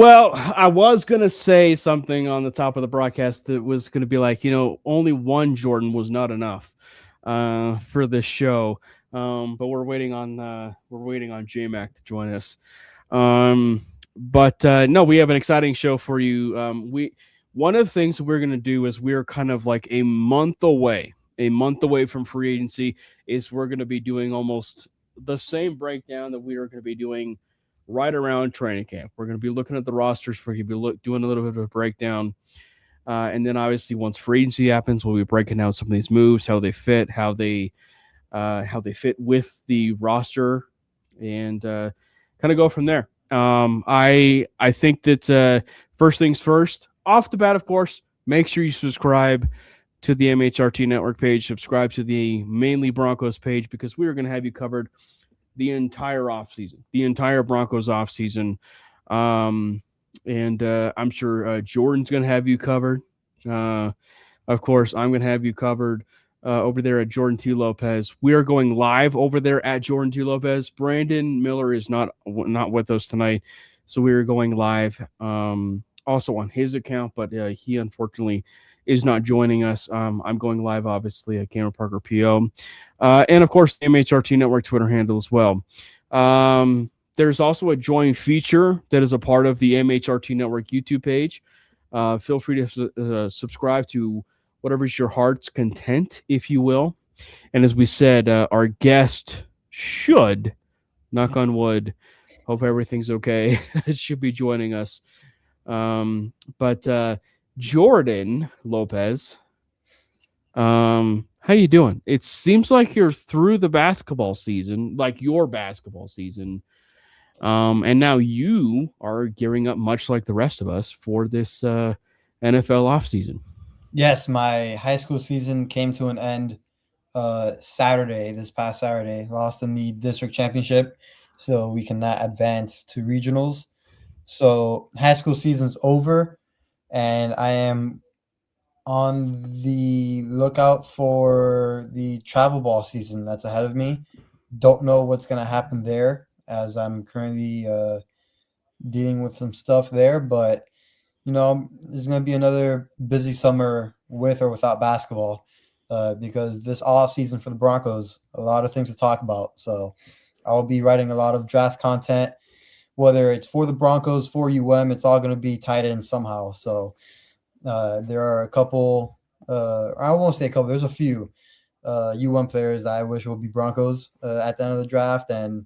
Well, I was going to say something on the top of the broadcast that was going to be like, only one Jordan was not enough for this show. But we're waiting on J-Mac to join us. But no, we have an exciting show for you. One of the things we're going to do is we're kind of like a month away from free agency. Is we're going to be doing almost the same breakdown that we are going to be doing right around training camp. We're going to be looking at the rosters. We're going to be doing a little bit of a breakdown. And then obviously once free agency happens, we'll be breaking down some of these moves, how they fit, how they fit with the roster, and kind of go from there. I think that first things first, off the bat, of course, make sure you subscribe to the MHRT Network page, subscribe to the Mainly Broncos page, because we are going to have you covered the entire offseason, the entire Broncos offseason. And I'm sure Jordan's going to have you covered. Of course, I'm going to have you covered over there at Jordan T. Lopez. We are going live over there at Jordan T. Lopez. Brandon Miller is not with us tonight, so we are going live also on his account, but he unfortunately is not joining us. I'm going live, obviously, at Cameron Parker PO. And, of course, the MHRT Network Twitter handle as well. There's also a joint feature that is a part of the MHRT Network YouTube page. Feel free to subscribe to whatever's your heart's content, if you will. And as we said, our guest should, knock on wood, hope everything's okay, should be joining us. But Jordan Lopez, how you doing? It seems like you're through the basketball season, like your basketball season. And now you are gearing up, much like the rest of us, for this NFL offseason. Yes, my high school season came to an end this past Saturday. Lost in the district championship, so we cannot advance to regionals. So high school season's over, and I am on the lookout for the travel ball season that's ahead of me. Don't know what's going to happen there, as I'm currently dealing with some stuff there, but there's going to be another busy summer with or without basketball because this off season for the Broncos, a lot of things to talk about. So I'll be writing a lot of draft content, whether it's for the Broncos, for it's all going to be tied in somehow. So there are a couple, I won't say a couple, there's a few players that I wish will be Broncos at the end of the draft, and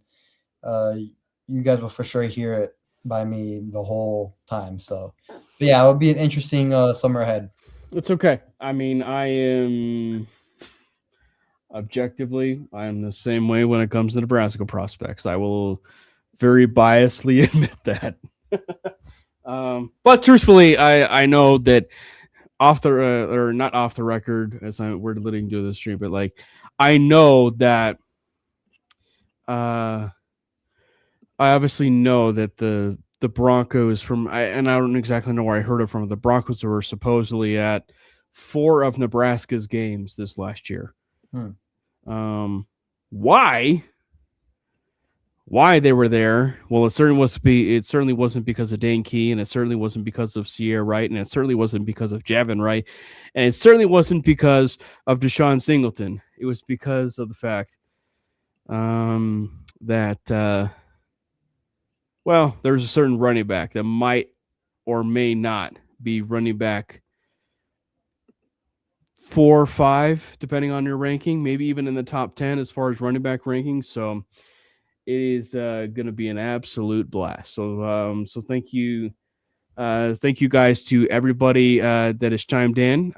you guys will for sure hear it by me the whole time. So, but yeah, it'll be an interesting summer ahead. It's okay. I mean, I am the same way when it comes to Nebraska prospects. I will very biasedly admit that. But truthfully, I know that off the or not off the record, as we're letting do this stream, but like I know that I obviously know that the Broncos and I don't exactly know where I heard it from. The Broncos were supposedly at 4 of Nebraska's games this last year. Why they were there? Well, it certainly wasn't because of Dane Key, and it certainly wasn't because of Sierra Wright, and it certainly wasn't because of Javin Wright, and it certainly wasn't because of Deshaun Singleton. It was because of the fact that there's a certain running back that might or may not be running back 4 or 5, depending on your ranking, maybe even in the top 10 as far as running back rankings. So it is going to be an absolute blast. So thank you guys to everybody that has chimed in.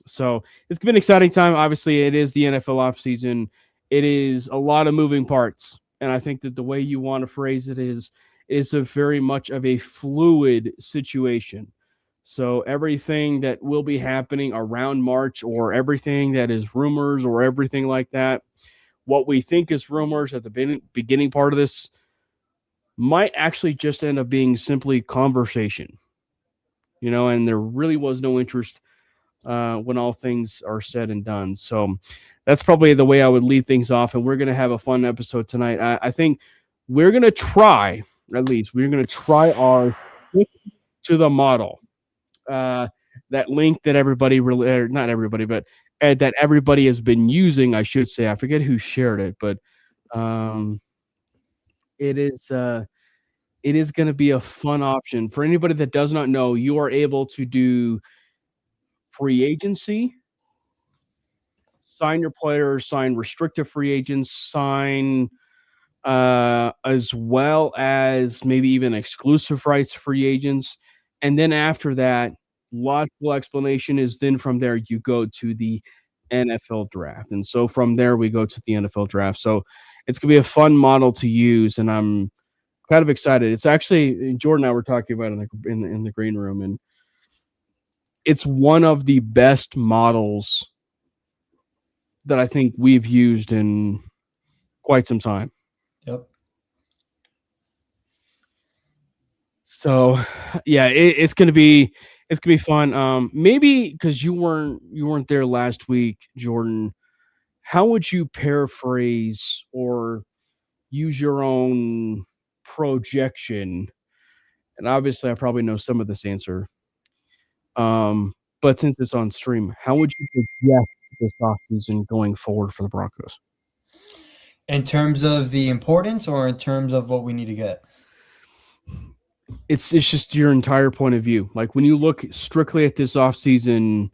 So it's been an exciting time. Obviously, it is the NFL offseason. It is a lot of moving parts. And I think that the way you want to phrase it is a very much of a fluid situation. So everything that will be happening around March, or everything that is rumors, or everything like that, what we think is rumors at the beginning part of this might actually just end up being simply conversation. And there really was no interest when all things are said and done. So that's probably the way I would lead things off, and we're going to have a fun episode tonight. I think we're going to try our Click to the model. Uh, that link that everybody really, or not everybody, but that everybody has been using, I should say. I forget who shared it, but um, it is it is going to be a fun option for anybody that does not know. You are able to do free agency, sign your players, sign restricted free agents, sign as well as maybe even exclusive rights free agents. And then after that, logical explanation is then from there you go to the NFL draft. And so from there we go to the NFL draft. So it's gonna be a fun model to use, and I'm kind of excited. It's actually Jordan and I were talking about it in the green room, and it's one of the best models that I think we've used in quite some time. Yep. So, yeah, it's gonna be fun. Maybe because you weren't there last week, Jordan. How would you paraphrase or use your own projection? And obviously, I probably know some of this answer. But since it's on stream, how would you project this offseason going forward for the Broncos? In terms of the importance or in terms of what we need to get? It's just your entire point of view. Like when you look strictly at this offseason,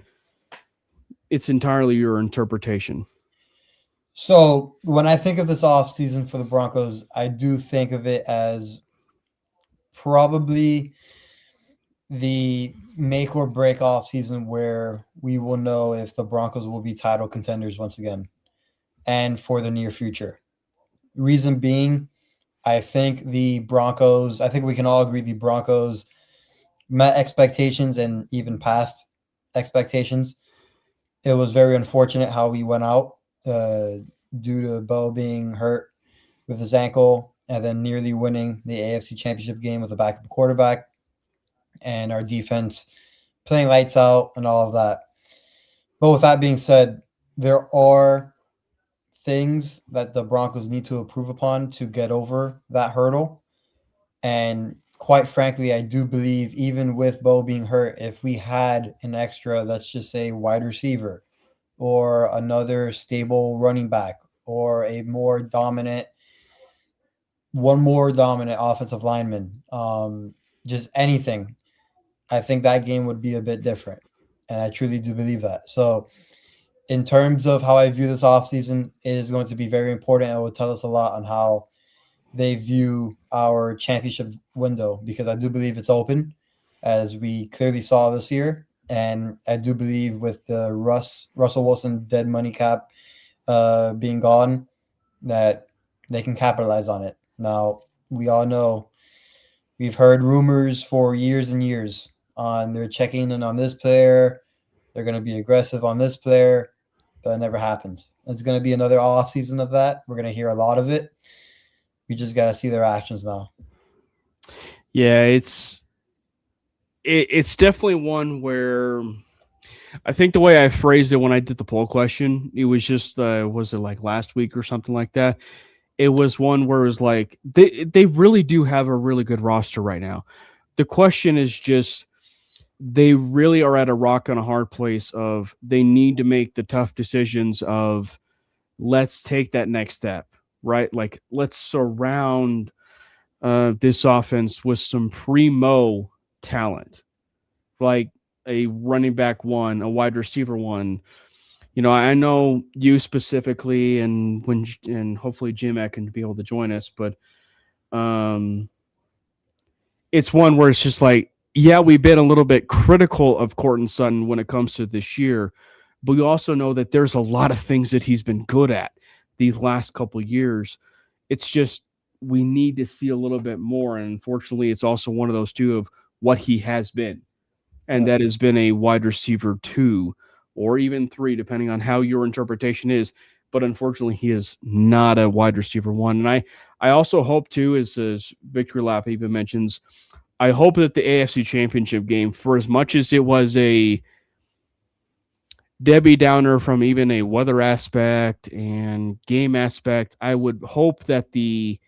it's entirely your interpretation. So when I think of this offseason for the Broncos, I do think of it as probably the make or break offseason where we will know if the Broncos will be title contenders once again and for the near future. Reason being, I think I think we can all agree the Broncos met expectations and even past expectations. It was very unfortunate how we went out due to Bo being hurt with his ankle and then nearly winning the AFC Championship game with a backup quarterback and our defense playing lights out and all of that. But with that being said, there are things that the Broncos need to improve upon to get over that hurdle. And quite frankly, I do believe even with Bo being hurt, if we had an extra, let's just say wide receiver or another stable running back or one more dominant offensive lineman, just anything, I think that game would be a bit different. And I truly do believe that. So, in terms of how I view this offseason, it is going to be very important. It will tell us a lot on how they view our championship window because I do believe it's open, as we clearly saw this year. And I do believe with the Russell Wilson dead money cap being gone, that they can capitalize on it. Now, we all know we've heard rumors for years and years on they're checking in on this player, they're going to be aggressive on this player, but it never happens. It's going to be another off season of that. We're going to hear a lot of it. We just got to see their actions now. Yeah, it's definitely one where I think the way I phrased it when I did the poll question, it was just was it like last week or something like that? It was one where it was like they really do have a really good roster right now. The question is just they really are at a rock and a hard place of they need to make the tough decisions of let's take that next step, right? Like let's surround this offense with some primo talent, like a running back one, a wide receiver one. You know, I know you specifically, and hopefully Jim can be able to join us, but um, it's one where it's just like, yeah, we've been a little bit critical of Cortland Sutton when it comes to this year, but we also know that there's a lot of things that he's been good at these last couple years. It's just we need to see a little bit more, and unfortunately, it's also one of those two of what he has been, and that has been a wide receiver 2 or even 3, depending on how your interpretation is. But unfortunately, he is not a wide receiver 1. And I also hope too, as Victory Lap even mentions, I hope that the AFC Championship game, for as much as it was a Debbie Downer from even a weather aspect and game aspect, I would hope that the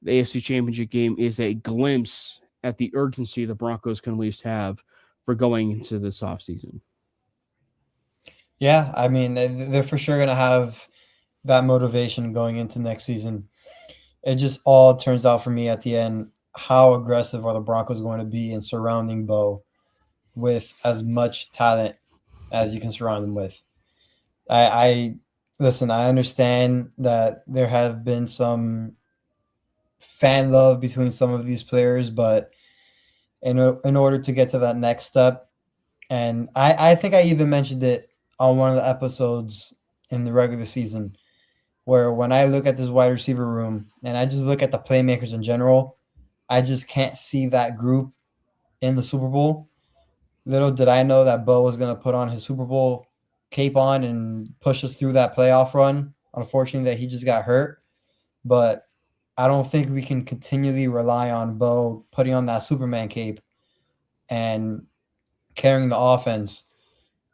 AFC Championship game is a glimpse at the urgency the Broncos can at least have for going into this offseason. Yeah, I mean, they're for sure going to have that motivation going into next season. It just all turns out for me at the end, how aggressive are the Broncos going to be in surrounding Bo with as much talent as you can surround them with. I listen, I understand that there have been some fan love between some of these players, but in order to get to that next step, and I think I even mentioned it on one of the episodes in the regular season, where when I look at this wide receiver room and I just look at the playmakers in general, I just can't see that group in the Super Bowl. Little did I know that Bo was going to put on his Super Bowl cape on and push us through that playoff run. Unfortunately, that he just got hurt. But I don't think we can continually rely on Bo putting on that Superman cape and carrying the offense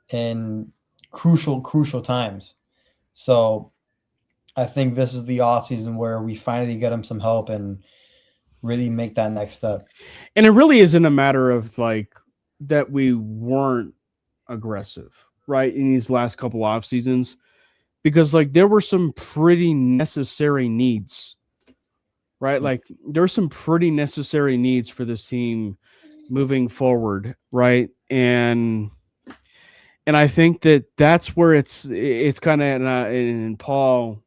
in crucial times. So I think this is the offseason where we finally get him some help and really make that next step. And it really isn't a matter of like that we weren't aggressive, right, in these last couple off seasons, because like there were some pretty necessary needs, right? Like there were some pretty necessary needs for this team moving forward, right? And I think that that's where it's kind of and Paul,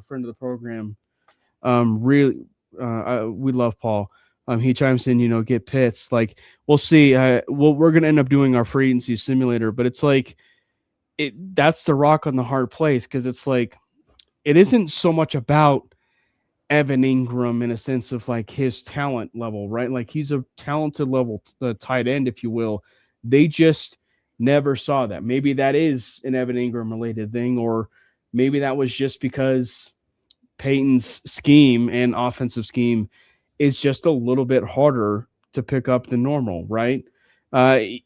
friend of the program, really we love Paul. He chimes in, get Pitts. Like we'll see. We're gonna end up doing our free agency simulator, but it's like that's the rock on the hard place because it's like it isn't so much about Evan Ingram in a sense of like his talent level, right? Like he's a talented level tight end, if you will. They just never saw that. Maybe that is an Evan Ingram related thing, or maybe that was just because Peyton's scheme and offensive scheme is just a little bit harder to pick up than normal, right?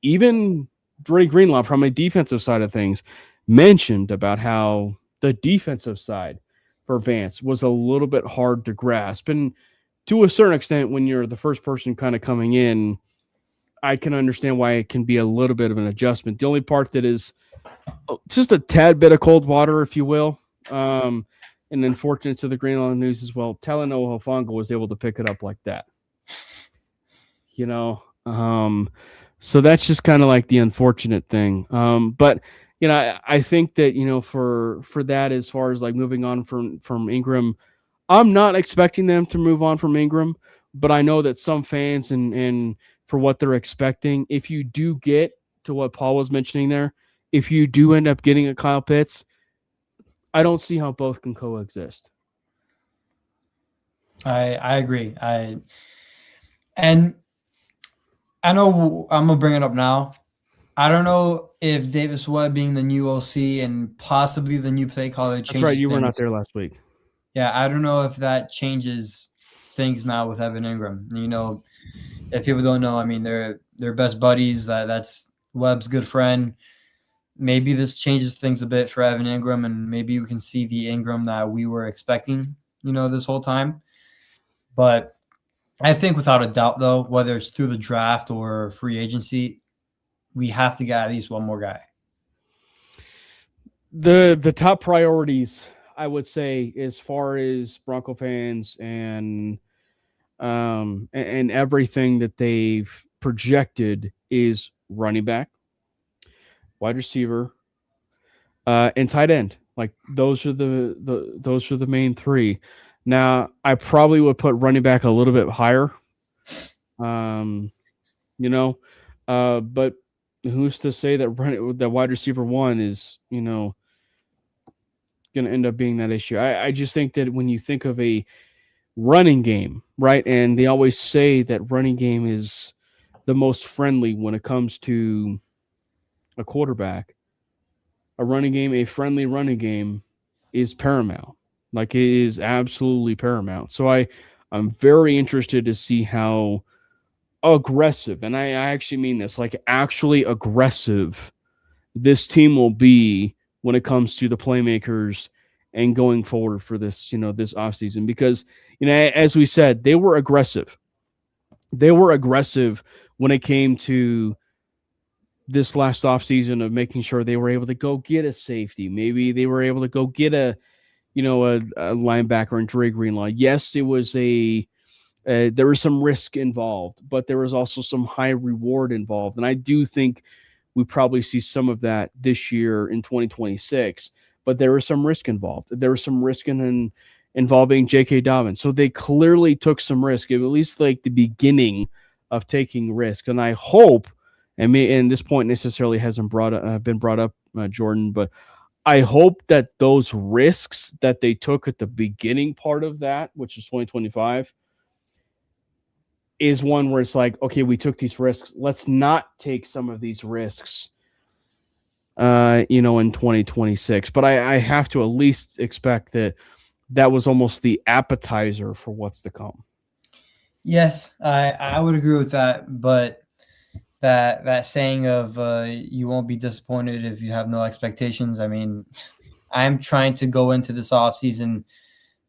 Even Dre Greenlaw from a defensive side of things mentioned about how the defensive side for Vance was a little bit hard to grasp. And to a certain extent, when you're the first person kind of coming in, I can understand why it can be a little bit of an adjustment. The only part that is just a tad bit of cold water, if you will, and unfortunate to the Greenlaw news as well, Talanoa Hufanga was able to pick it up like that. So that's just kind of like the unfortunate thing. But I think that for that, as far as like moving on from Ingram, I'm not expecting them to move on from Ingram, but I know that some fans and for what they're expecting, if you do get to what Paul was mentioning there, if you do end up getting a Kyle Pitts, I don't see how both can coexist. I agree. And I know I'm gonna bring it up now. I don't know if Davis Webb being the new OC and possibly the new play caller changes. That's right. You things. were not there last week. Yeah, I don't know if that changes things now with Evan Ingram. If people don't know, I mean they're best buddies. That's Webb's good friend. Maybe this changes things a bit for Evan Ingram, and maybe we can see the Ingram that we were expecting, this whole time. But I think without a doubt, though, whether it's through the draft or free agency, we have to get at least one more guy. The top priorities, I would say, as far as Bronco fans and everything that they've projected, is running back, wide receiver, and tight end. Like those are the main three. Now, I probably would put running back a little bit higher. But who's to say that wide receiver one is, going to end up being that issue? I just think that when you think of a running game, right, and they always say that running game is the most friendly when it comes to a quarterback. A friendly running game is paramount. Like it is absolutely paramount. So I'm very interested to see how aggressive, and I actually mean this, like actually aggressive, this team will be when it comes to the playmakers and going forward for this, this offseason. Because, as we said, they were aggressive. they were aggressive when it came to this last offseason of making sure they were able to go get a safety. Maybe they were able to go get a linebacker and Dre Greenlaw. Yes, it was there was some risk involved, but there was also some high reward involved. And I do think we probably see some of that this year in 2026. But there was some risk involved. There was some risk involving J.K. Dobbins. So they clearly took some risk, at least like the beginning of taking risk. And I hope, and this point necessarily hasn't been brought up, Jordan, but I hope that those risks that they took at the beginning part of that, which is 2025, is one where it's like, okay, we took these risks. Let's not take some of these risks, in 2026. But I have to at least expect that was almost the appetizer for what's to come. Yes, I would agree with that, but that saying of you won't be disappointed if you have no expectations. I mean, I'm trying to go into this offseason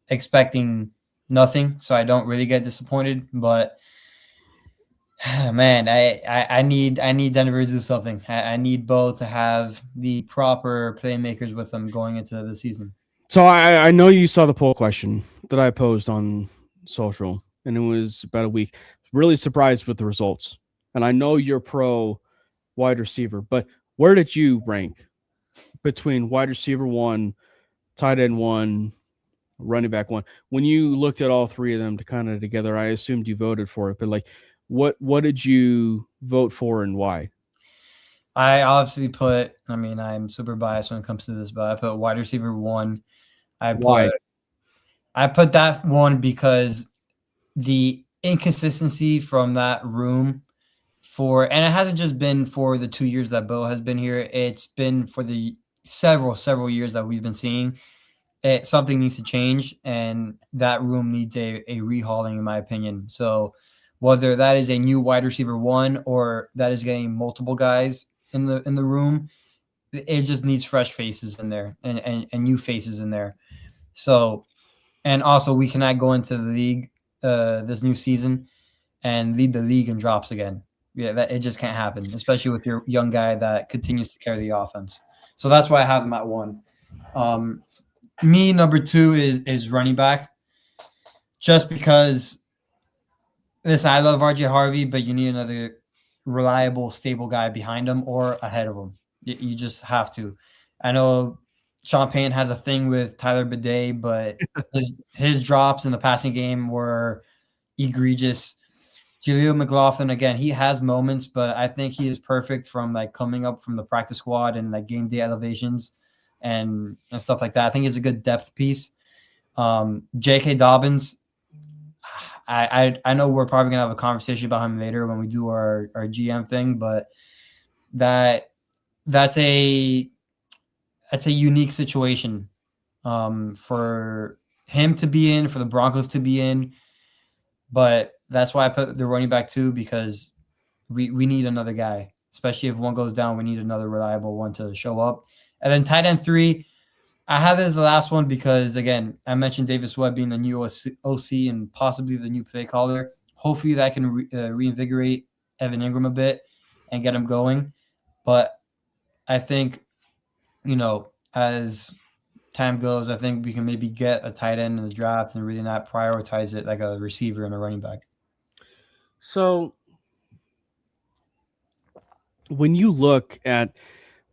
expecting nothing, so I don't really get disappointed. But man, I need Denver to do something. I need Bo to have the proper playmakers with them going into the season. So I know you saw the poll question that I posed on social, and it was about a week. Really surprised with the results. And I know you're pro wide receiver, but where did you rank between wide receiver one, tight end one, running back one? When you looked at all three of them to kind of together, I assumed you voted for it, but like what did you vote for and why? I obviously put, I mean, I'm super biased when it comes to this, but I put wide receiver one. I Why? put I put that one because the inconsistency from that room and it hasn't just been for the 2 years that Bo has been here. It's been for the several years that we've been seeing something needs to change, and that room needs a rehauling, in my opinion. So whether that is a new wide receiver one or that is getting multiple guys in the room, it just needs fresh faces in there and new faces in there. So, and also we cannot go into the league this new season and lead the league in drops again. Yeah, that it just can't happen, especially with your young guy that continues to carry the offense. So that's why I have him at one. Me, number two is running back, just because. Listen, I love RJ Harvey, but you need another reliable, stable guy behind him or ahead of him. You just have to. I know Sean Payne has a thing with Tyler Bidet, but his drops in the passing game were egregious. Jaleel McLaughlin, again, he has moments, but I think he is perfect from like coming up from the practice squad and like game day elevations and stuff like that. I think he's a good depth piece. J.K. Dobbins, I know we're probably gonna have a conversation about him later when we do our GM thing, but that's a unique situation for him to be in, for the Broncos to be in. But that's why I put the running back too, because we need another guy, especially if one goes down. We need another reliable one to show up. And then tight end three, I have it as the last one because, again, I mentioned Davis Webb being the new OC and possibly the new play caller. Hopefully that can reinvigorate Evan Ingram a bit and get him going. But I think, as time goes, I think we can maybe get a tight end in the draft and really not prioritize it like a receiver and a running back. So when you look at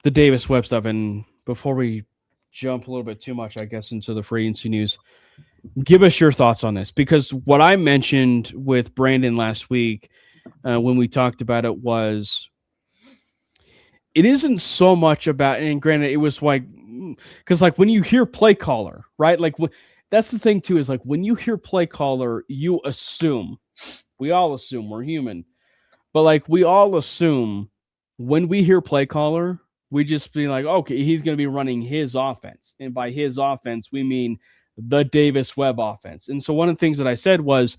the Davis Webb stuff, and before we jump a little bit too much, I guess, into the free agency news, give us your thoughts on this, because what I mentioned with Brandon last week when we talked about it was it isn't so much about, and granted, it was like, because like when you hear play caller, right? Like that's the thing too, is like when you hear play caller, you assume, we all assume, we're human, but like we all assume when we hear play caller, we just be like, okay, he's going to be running his offense. And by his offense, we mean the Davis Webb offense. And so one of the things that I said was,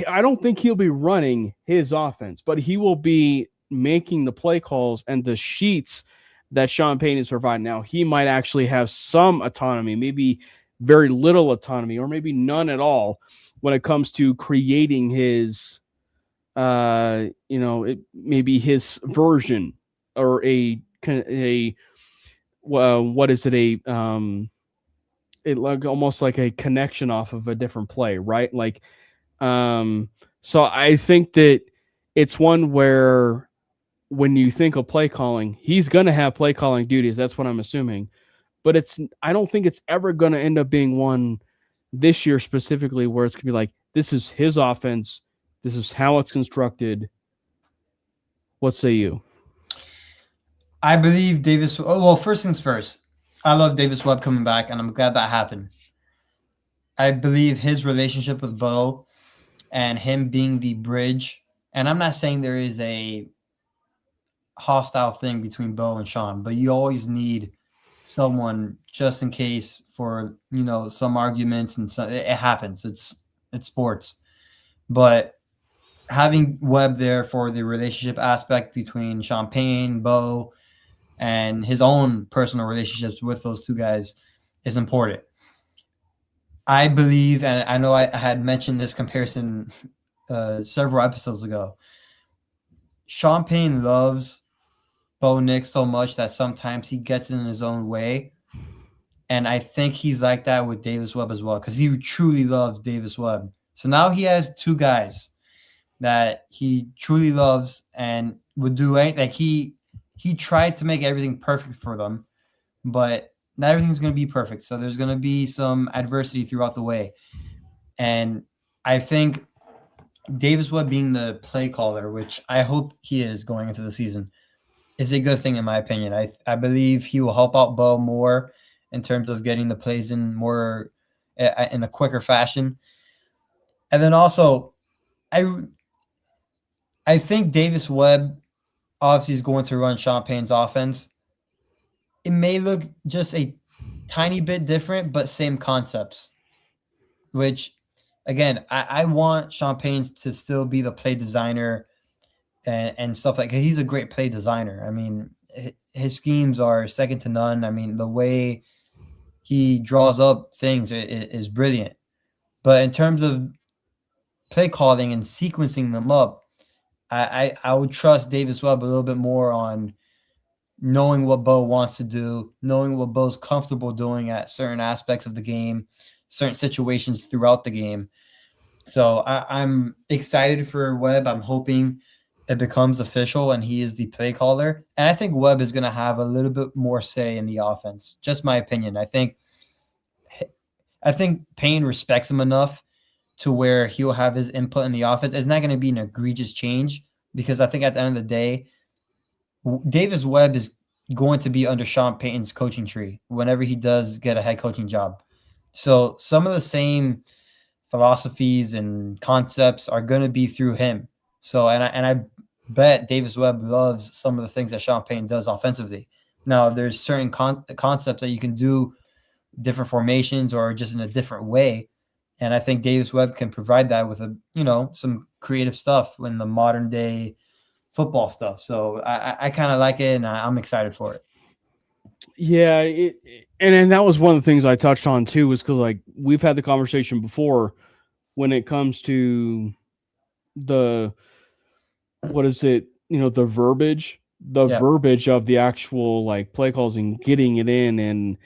I don't think he'll be running his offense, but he will be making the play calls and the sheets that Sean Payne is providing. Now, he might actually have some autonomy, maybe very little autonomy, or maybe none at all when it comes to creating his it maybe his version or a what is it it like almost like a connection off of a different play, right? Like, um, so I think that it's one where when you think of play calling, he's gonna have play calling duties. That's what I'm assuming, but I don't think it's ever gonna end up being one this year specifically where it's gonna be like this is his offense, this is how it's constructed. What say you? I believe Davis. Oh, well, first things first. I love Davis Webb coming back, and I'm glad that happened. I believe his relationship with Bo and him being the bridge. And I'm not saying there is a hostile thing between Bo and Sean, but you always need someone just in case for some arguments and so it happens. It's sports, but having Webb there for the relationship aspect between Sean Payne, Bo, and his own personal relationships with those two guys is important. I believe, and I know I had mentioned this comparison several episodes ago. Sean Payne loves Bo Nix so much that sometimes he gets in his own way. And I think he's like that with Davis Webb as well because he truly loves Davis Webb. So now he has two guys that he truly loves and would do anything. Like he tries to make everything perfect for them, but not everything's going to be perfect. So there's going to be some adversity throughout the way. And I think Davis Webb being the play caller, which I hope he is going into the season, is a good thing in my opinion. I believe he will help out Bo more in terms of getting the plays in more in a quicker fashion. And then also, I think Davis Webb obviously is going to run Sean Payne's offense. It may look just a tiny bit different, but same concepts. Which, again, I want Sean Payne to still be the play designer and stuff like. He's a great play designer. I mean, his schemes are second to none. I mean, the way he draws up things is brilliant. But in terms of play calling and sequencing them up, I would trust Davis Webb a little bit more on knowing what Bo wants to do, knowing what Bo's comfortable doing at certain aspects of the game, certain situations throughout the game. So I'm excited for Webb. I'm hoping it becomes official and he is the play caller. And I think Webb is going to have a little bit more say in the offense. Just my opinion. I think Payne respects him enough to where he'll have his input in the offense. It's not going to be an egregious change because I think at the end of the day, Davis Webb is going to be under Sean Payton's coaching tree whenever he does get a head coaching job. So some of the same philosophies and concepts are going to be through him. So and I bet Davis Webb loves some of the things that Sean Payton does offensively. Now there's certain concepts that you can do different formations or just in a different way. And I think Davis Webb can provide that with some creative stuff in the modern day football stuff. So I kind of like it and I'm excited for it. Yeah, and that was one of the things I touched on too, was because like we've had the conversation before when it comes to the what is it, the verbiage of the actual like play calls and getting it in, and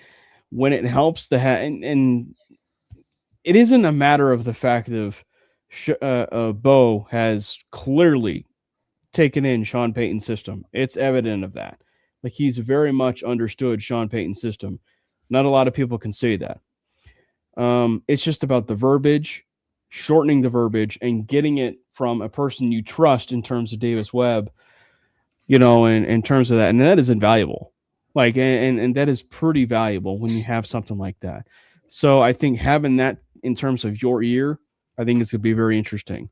when it helps to have and it isn't a matter of the fact of Bo has clearly taken in Sean Payton's system. It's evident of that. Like he's very much understood Sean Payton's system. Not a lot of people can say that. It's just about the verbiage, shortening the verbiage, and getting it from a person you trust in terms of Davis Webb, in terms of that. And that is invaluable. Like, and that is pretty valuable when you have something like that. So I think having that in terms of your ear, I think it's going to be very interesting.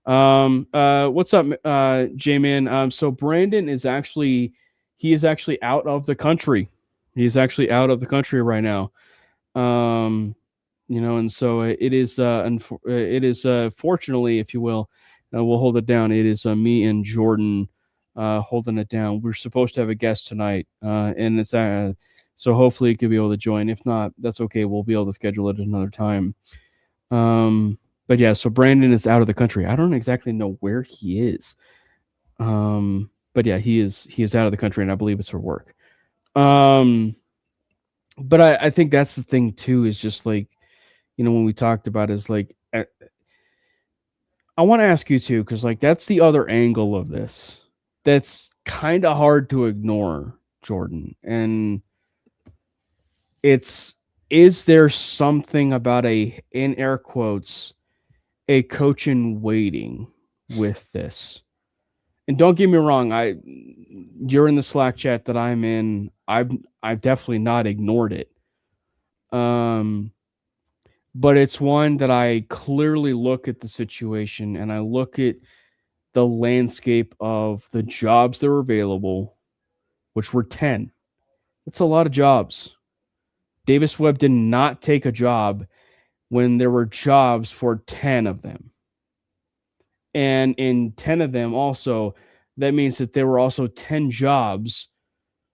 What's up, J-Man? So Brandon is actually, he is actually out of the country. He's actually out of the country right now. And so it is, fortunately, if you will, we'll hold it down. It is me and Jordan holding it down. We're supposed to have a guest tonight, and it's so hopefully he could be able to join. If not, that's okay. We'll be able to schedule it another time. But yeah, so Brandon is out of the country. I don't exactly know where he is. But yeah, he is out of the country, and I believe it's for work. Um, but I think that's the thing too, is just like, when we talked about is like, I want to ask you too, because like that's the other angle of this. That's kind of hard to ignore, Jordan. And it's, is there something about a, in air quotes, a coach in waiting with this? And don't get me wrong, you're in the Slack chat that I'm in. I've definitely not ignored it. Um, but it's one that I clearly look at the situation, and I look at the landscape of the jobs that are available, which were 10. That's a lot of jobs. Davis Webb did not take a job when there were jobs for 10 of them. And in 10 of them, also, that means that there were also 10 jobs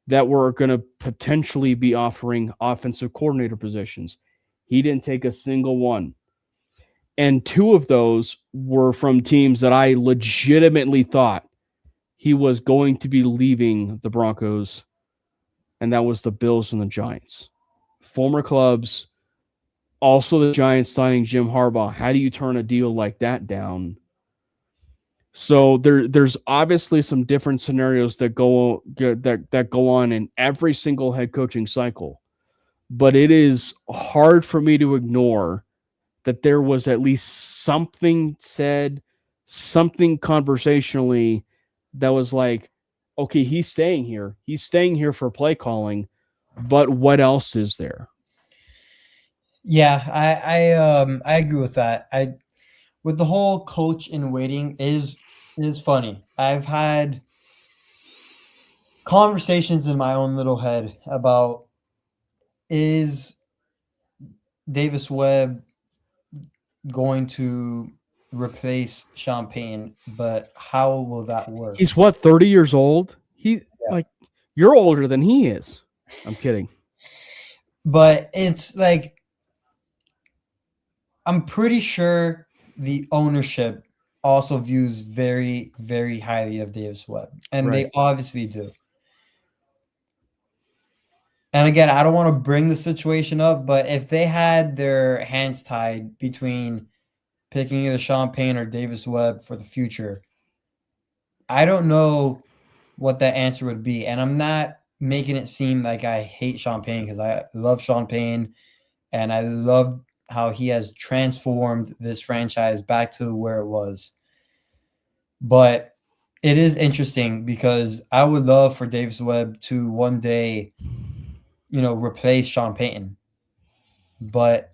that were going to potentially be offering offensive coordinator positions. He didn't take a single one. And 2 of those were from teams that I legitimately thought he was going to be leaving the Broncos, and that was the Bills and the Giants. Former clubs, also the Giants signing Jim Harbaugh. How do you turn a deal like that down? So there's obviously some different scenarios that go on in every single head coaching cycle. But it is hard for me to ignore that there was at least something said, something conversationally that was like, okay, he's staying here. He's staying here for play calling, but what else is there? Yeah, I agree with that. I with the whole coach in waiting is funny. I've had conversations in my own little head about, is Davis Webb going to replace Champagne, but how will that work? He's what, 30 years old? He Yeah. like You're older than he is. I'm kidding. But it's like, I'm pretty sure the ownership also views very, very highly of Davis Webb, and Right. they obviously do. And again, I don't want to bring the situation up, but if they had their hands tied between picking either Champagne or Davis Webb for the future, I don't know what that answer would be. And I'm not making it seem like I hate Champagne, because I love Champagne and I love how he has transformed this franchise back to where it was. But it is interesting because I would love for Davis Webb to one day, replace Sean Payton. But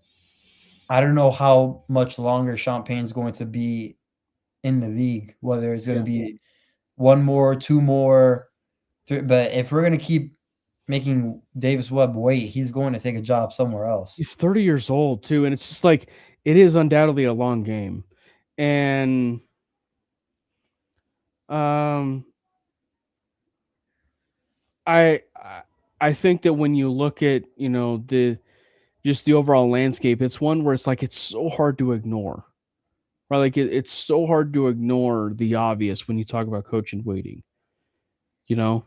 I don't know how much longer Sean Payton's going to be in the league, whether it's going to Yeah. be one more, two more. But if we're going to keep making Davis Webb wait, he's going to take a job somewhere else. He's 30 years old too, and it's just like, it is undoubtedly a long game. And um I think that when you look at, the just the overall landscape, it's one where it's like it's so hard to ignore. Right? Like it's so hard to ignore the obvious when you talk about coach and waiting, you know?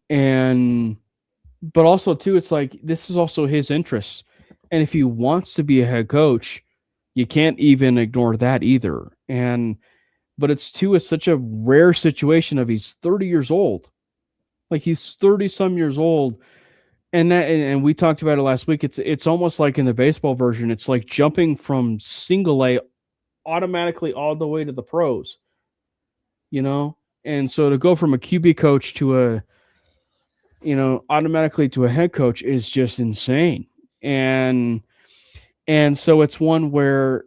And but also too, it's like this is also his interests. And if he wants to be a head coach, you can't even ignore that either. And but it's such a rare situation of he's 30 years old. Like he's 30 some years old. And we talked about it last week. It's almost like in the baseball version, it's like jumping from single A automatically all the way to the pros, you know? And so to go from a QB coach to automatically to a head coach is just insane. And so it's one where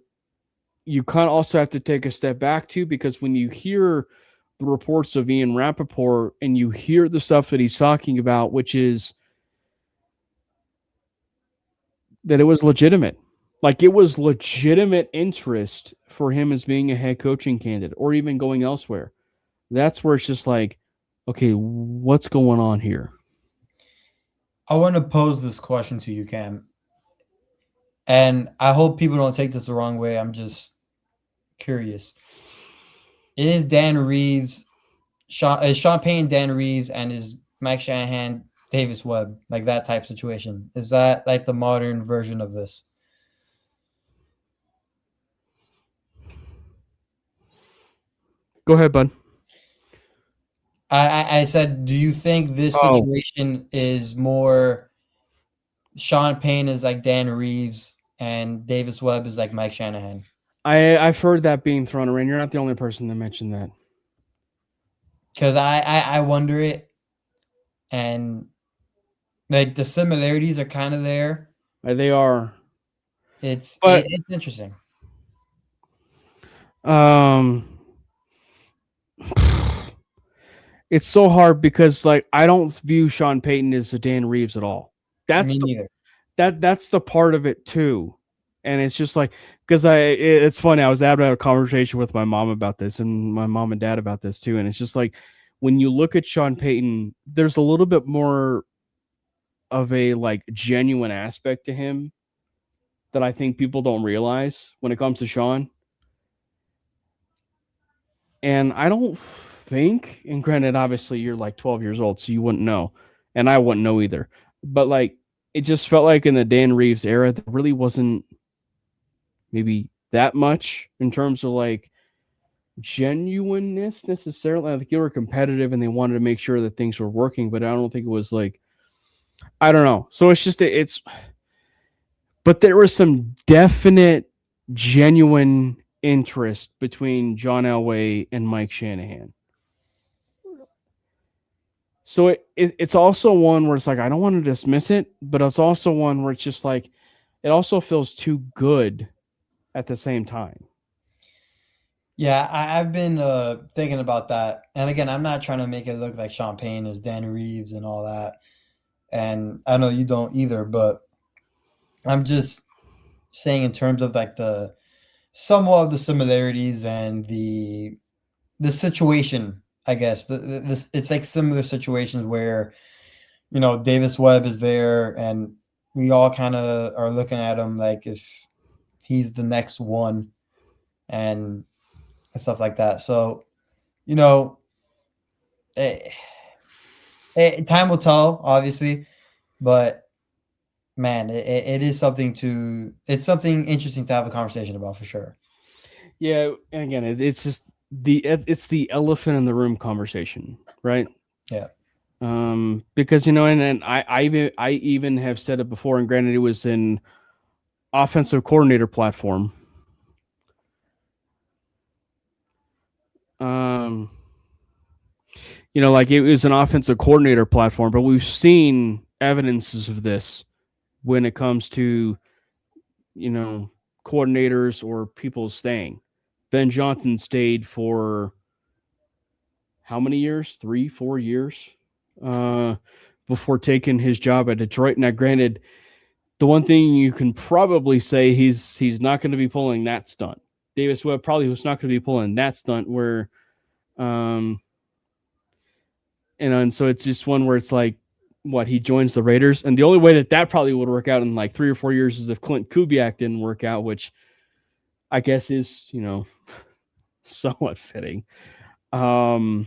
you kind of also have to take a step back too, because when you hear the reports of Ian Rappaport and you hear the stuff that he's talking about, which is that it was legitimate. Like it was legitimate interest for him as being a head coaching candidate or even going elsewhere. That's where it's just like, okay, what's going on here? I want to pose this question to you, Cam. And I hope people don't take this the wrong way. I'm just curious. Is Dan Reeves, is Sean Payton Dan Reeves, and is Mike Shanahan Davis Webb, like that type situation? Is that like the modern version of this? Go ahead, bud. I said, do you think this Oh, situation is more Sean Payne is like Dan Reeves and Davis Webb is like Mike Shanahan? I've heard that being thrown around. You're not the only person that mentioned that. Because I wonder it, and like the similarities are kind of there. They are, It's but it's interesting. um, it's so hard because like I don't view Sean Payton as a Dan Reeves at all. That's Me the neither. that's the part of it too. And it's just like because it's funny. I was having a conversation with my mom about this and my mom and dad about this too. And it's just like when you look at Sean Payton, there's a little bit more of a like genuine aspect to him that I think people don't realize when it comes to Sean. And I don't think, and granted, obviously you're like 12 years old, so you wouldn't know, and I wouldn't know either. But like, it just felt like in the Dan Reeves era, there really wasn't maybe that much in terms of like genuineness necessarily. I think they were competitive and they wanted to make sure that things were working, but I don't think it was like I don't know. So it's just it's, but there was some definite, genuine interest between John Elway and Mike Shanahan. So it's also one where it's like I don't want to dismiss it, but it's also one where it's just like it also feels too good at the same time. Yeah, I've been thinking about that. And again, I'm not trying to make it look like Sean Payne is Dan Reeves and all that. And I know you don't either, but I'm just saying in terms of like the somewhat of the similarities and the situation, I guess. This it's like similar situations where Davis Webb is there, and we all kind of are looking at him like if he's the next one, and stuff like that. So you know, eh, time will tell, obviously, but man, it is something to it's something interesting to have a conversation about for sure. Yeah, and again, it's just it's the elephant in the room conversation, right? Yeah. Because and I even have said it before, and granted, it was an offensive coordinator platform. Um, like it was an offensive coordinator platform, but we've seen evidences of this when it comes to you know coordinators or people staying. Ben Johnson stayed for how many years? 3, 4 years uh, before taking his job at Detroit. Now, granted, the one thing you can probably say he's not going to be pulling that stunt. Davis Webb probably was not going to be pulling that stunt where, um, and so it's just one where it's like, what he joins the Raiders, and the only way that probably would work out in like 3 or 4 years is if Clint Kubiak didn't work out, which I guess is somewhat fitting, because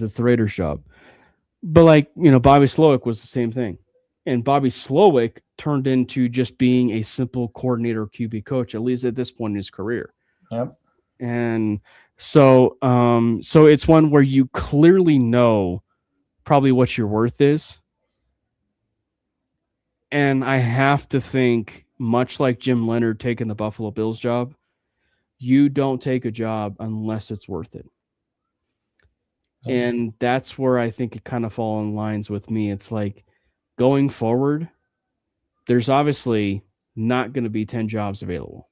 it's the Raiders' job. But like Bobby Slowick was the same thing, and Bobby Slowick turned into just being a simple coordinator QB coach, at least at this point in his career. Yep. And so it's one where you clearly know probably what your worth is. And I have to think, much like Jim Leonard taking the Buffalo Bills job, you don't take a job unless it's worth it. Yep. And that's where I think it kind of falls in lines with me. It's like going forward, there's obviously not going to be 10 jobs available.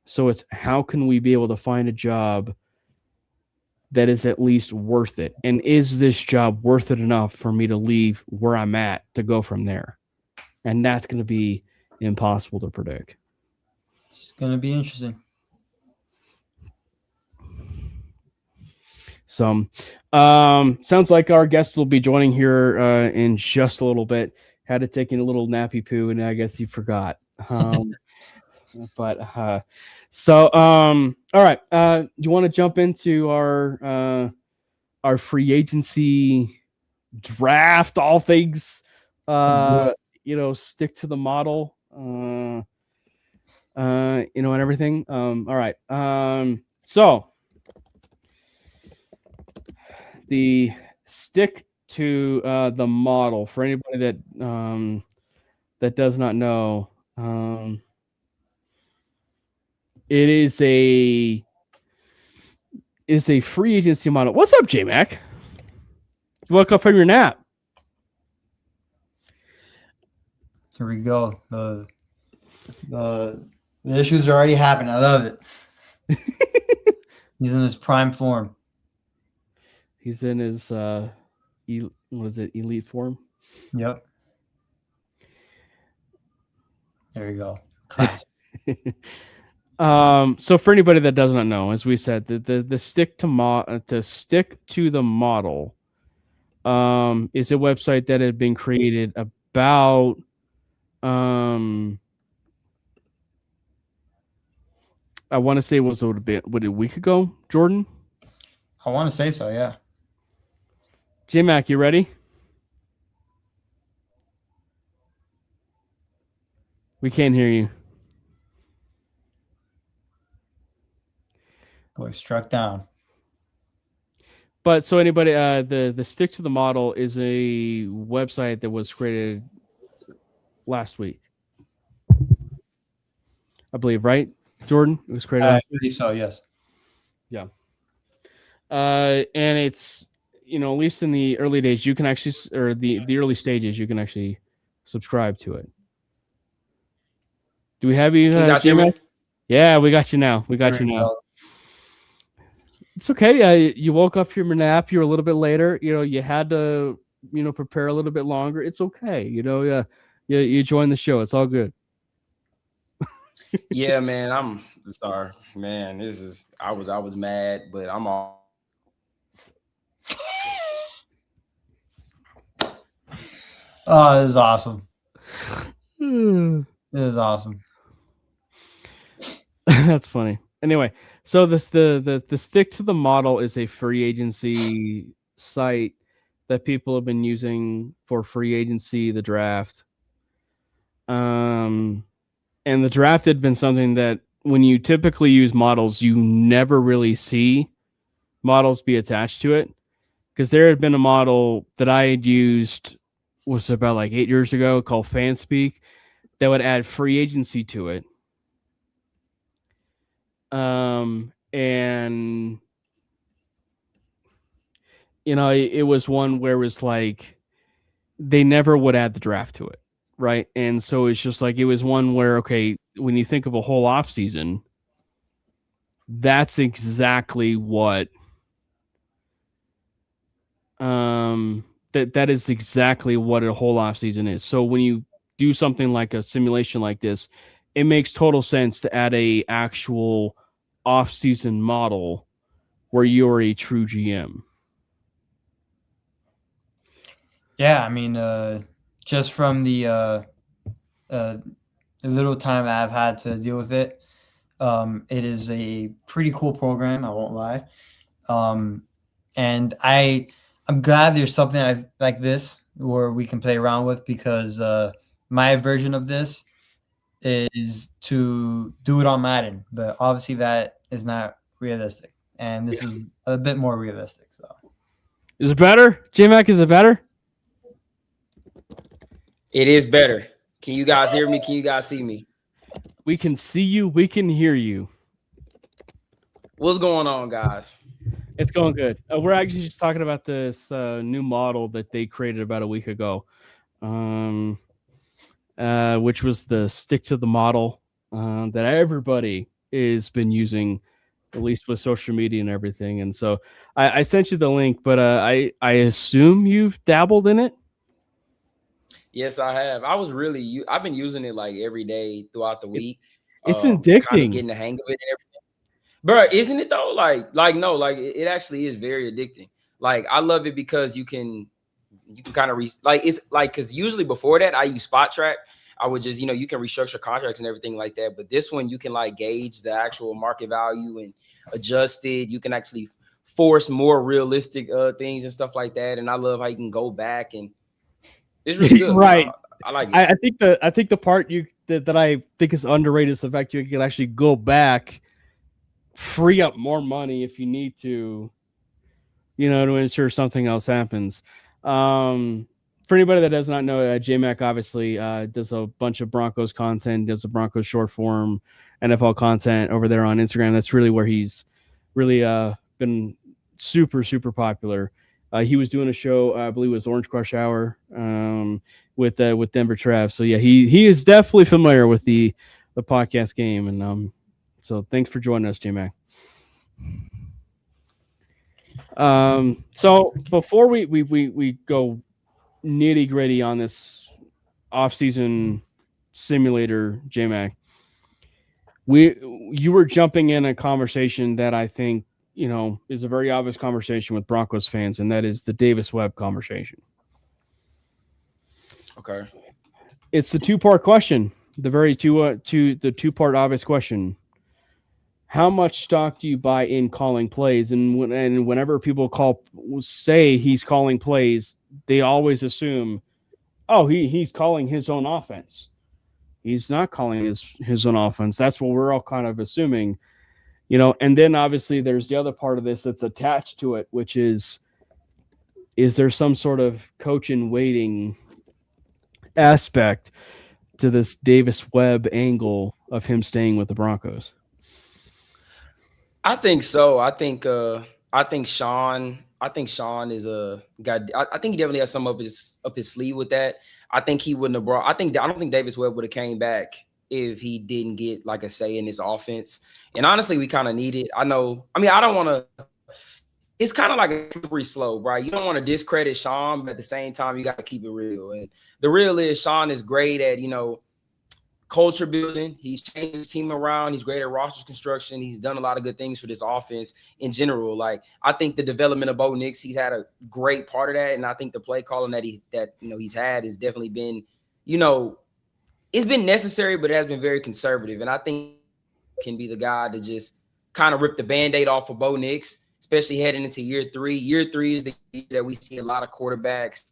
So it's how can we be able to find a job that is at least worth it? And is this job worth it enough for me to leave where I'm at to go from there? And that's going to be impossible to predict. It's gonna be interesting. So, sounds like our guest will be joining here in just a little bit. Had to take in a little nappy poo, and I guess he forgot. Um, but so all right. Do you want to jump into our free agency draft? All things, Let's do uh, it. stick to the model. And everything. All right. So the stick to the model for anybody that does not know. It is a free agency model. What's up, J Mac? You woke up from your nap. Here we go. The issues are already happening. I love it. He's in his prime form. He's in his what is it? Elite form. Yep. There you go. Classic. So for anybody that does not know, as we said, the stick to the model is a website that had been created about I want to say it was a week ago, Jordan. I want to say so. Yeah. J Mac, you ready? We can't hear you. Boy, struck down. But so anybody, the stick to the model is a website that was created last week, I believe, right? Jordan, it was created. I believe so. Yes. Yeah. And it's at least in the early days, you can actually, or the early stages, you can actually subscribe to it. Do we have you? Can you guys hear me? Yeah, we got you now. We got you now. It's okay. You woke up from your nap. You were a little bit later. You had to, prepare a little bit longer. It's okay. You joined the show. It's all good. Yeah, man. I'm sorry, man. I was mad, but I'm all. Oh, this is awesome. This is awesome. That's funny. Anyway, so the stick to the model is a free agency site that people have been using for free agency, the draft. And the draft had been something that when you typically use models, you never really see models be attached to it. Because there had been a model that I had used was about like 8 years ago called Fanspeak that would add free agency to it. And it was one where it was like they never would add the draft to it, right? And so it's just like it was one where, okay, when you think of a whole off season, that's exactly what that is exactly what a whole off season is. So when you do something like a simulation like this, it makes total sense to add a actual off season model where you're a true GM. Yeah, I mean, just from the little time I've had to deal with it, it is a pretty cool program. I won't lie, and I'm glad there's something like this where we can play around with because my version of this is to do it on Madden, but obviously that is not realistic, and this is a bit more realistic. So, is it better, J-Mac? Is it better? It is better. Can you guys hear me? Can you guys see me? We can see you. We can hear you. What's going on, guys? It's going good. We're actually just talking about this new model that they created about a week ago, which was the stick to the model that everybody has been using, at least with social media and everything. And so I sent you the link, but I assume you've dabbled in it. Yes, I have. I've been using it like every day throughout the week. It's addicting. Kind of getting the hang of it and everything. Bro, isn't it though? No, it actually is very addicting. Like I love it because you can kind of it's like because usually before that I use Spot Track, I would just, you can restructure contracts and everything like that. But this one, you can like gauge the actual market value and adjust it. You can actually force more realistic things and stuff like that. And I love how you can go back, and it's really good. Right. I like it. I think the part that I think is underrated is the fact you can actually go back, free up more money if you need to ensure something else happens. For anybody that does not know, J-Mac obviously does a bunch of Broncos content, does a Broncos short form NFL content over there on Instagram. That's really where he's really been super, super popular. He was doing a show, I believe it was Orange Crush Hour, with Denver Trav. So yeah, he is definitely familiar with the podcast game, and so thanks for joining us, J-Mac. So before we go nitty gritty on this off-season simulator, J-Mac, you were jumping in a conversation that I think is a very obvious conversation with Broncos fans, and that is the Davis Webb conversation. Okay, it's the two-part question, the two-part obvious question. How much stock do you buy in calling plays? And whenever people say he's calling plays, they always assume, oh, he's calling his own offense. He's not calling his own offense. That's what we're all kind of assuming, And then obviously there's the other part of this that's attached to it, which is there some sort of coach in waiting aspect to this Davis Webb angle of him staying with the Broncos? I think so. I think Sean is a guy. I think he definitely has some up his sleeve with that. I think he wouldn't have brought. I don't think Davis Webb would have came back if he didn't get like a say in his offense. And honestly, we kind of need it. I don't want to. It's kind of like a slippery slope, right? You don't want to discredit Sean, but at the same time, you got to keep it real. And the real is Sean is great at culture building. He's changed his team around. He's great at roster construction. He's done a lot of good things for this offense in general. Like, I think the development of Bo Nix, he's had a great part of that. And I think the play calling that he's had has definitely been, it's been necessary, but it has been very conservative. And I think can be the guy to just kind of rip the Band-Aid off of Bo Nix, especially heading into year 3. Year 3 is the year that we see a lot of quarterbacks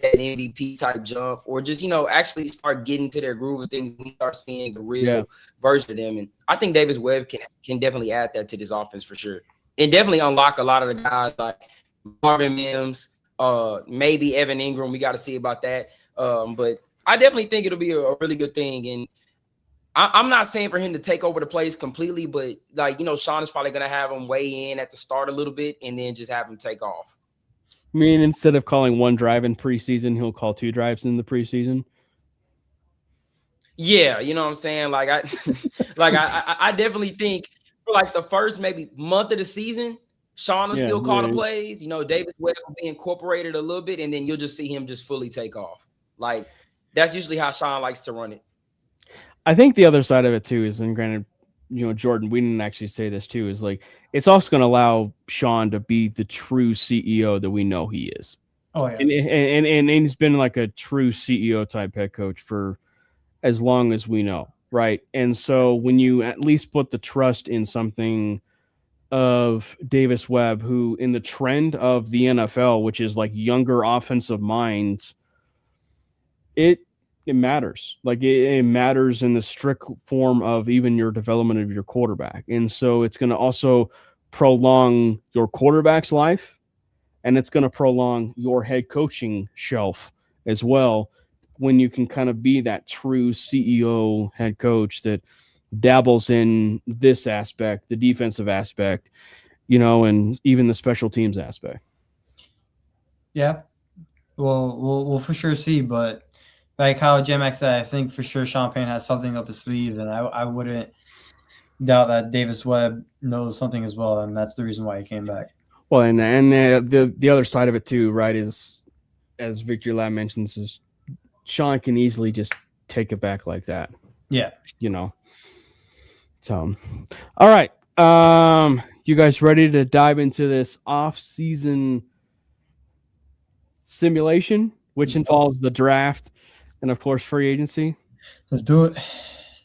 that MVP type jump, or just actually start getting to their groove of things. We start seeing the real version of them, and I think Davis Webb can definitely add that to this offense for sure, and definitely unlock a lot of the guys like Marvin Mims, maybe Evan Ingram. We got to see about that, but I definitely think it'll be a really good thing. And I'm not saying for him to take over the plays completely, but Sean is probably gonna have him weigh in at the start a little bit, and then just have him take off. I mean, instead of calling one drive in preseason, he'll call 2 drives in the preseason. Yeah, you know what I'm saying? Like I definitely think for like the first maybe month of the season, Sean will still call the plays. Davis Webb will be incorporated a little bit, and then you'll just see him just fully take off. Like, that's usually how Sean likes to run it. I think the other side of it too is, and granted, Jordan, we didn't actually say this too, is like it's also going to allow Sean to be the true CEO that we know he is. Oh yeah, and he's been like a true CEO type head coach for as long as we know, right? And so when you at least put the trust in something of Davis Webb, who in the trend of the NFL, which is like younger offensive minds, it matters. Like it matters in the strict form of even your development of your quarterback. And so it's going to also prolong your quarterback's life, and it's going to prolong your head coaching shelf as well, when you can kind of be that true CEO head coach that dabbles in this aspect, the defensive aspect, and even the special teams aspect. Yeah. Well, we'll for sure see, but like how J-Mac said, I think for sure Sean Payne has something up his sleeve, and I wouldn't doubt that Davis Webb knows something as well, and that's the reason why he came back. Well, and the other side of it too, right, is, as Victor Lab mentions, is Sean can easily just take it back like that. Yeah. So, all right. You guys ready to dive into this off-season simulation, which involves the draft and, of course, free agency? Let's do it.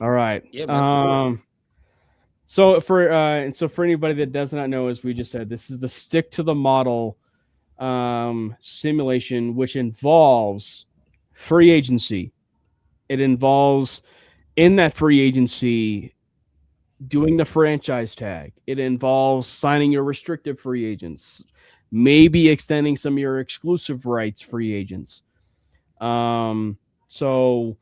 All right. Yeah, man. So for anybody that does not know, as we just said, this is the stick to the model simulation, which involves free agency. It involves in that free agency doing the franchise tag. It involves signing your restricted free agents, maybe extending some of your exclusive rights free agents. So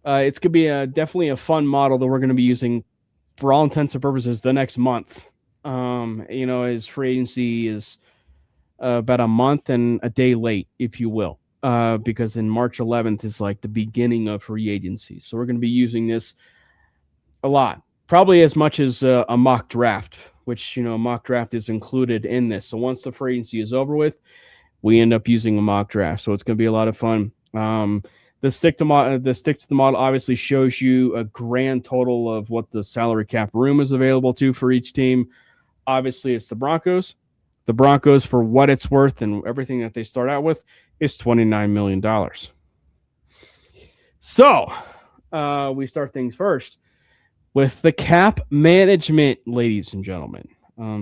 it's gonna be definitely a fun model that we're going to be using for all intents and purposes the next month. As free agency is about a month and a day late, if you will, because in March 11th is like the beginning of free agency. So we're going to be using this a lot, probably as much as a mock draft, which a mock draft is included in this. So once the free agency is over with, we end up using a mock draft. So it's going to be a lot of fun. The stick to the model obviously shows you a grand total of what the salary cap room is available to for each team. Obviously, it's the Broncos. The Broncos, for what it's worth and everything that they start out with, is $29 million. So we start things first with the cap management, ladies and gentlemen.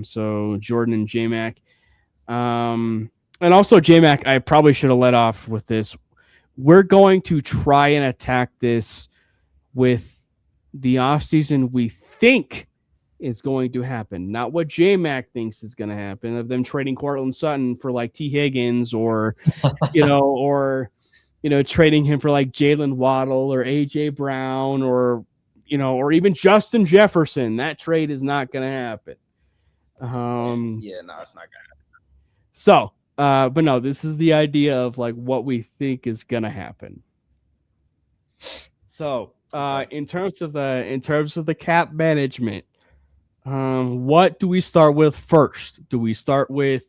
So Jordan and J-Mac. And also J-Mac, I probably should have let off with this. We're going to try and attack this with the offseason we think is going to happen, not what J-Mac thinks is going to happen, of them trading Cortland Sutton for like T. Higgins or trading him for like Jalen Waddle or A.J. Brown or even Justin Jefferson. That trade is not going to happen. No, it's not gonna happen. So, but no, this is the idea of like what we think is going to happen. So, in terms of the cap management, what do we start with first? Do we start with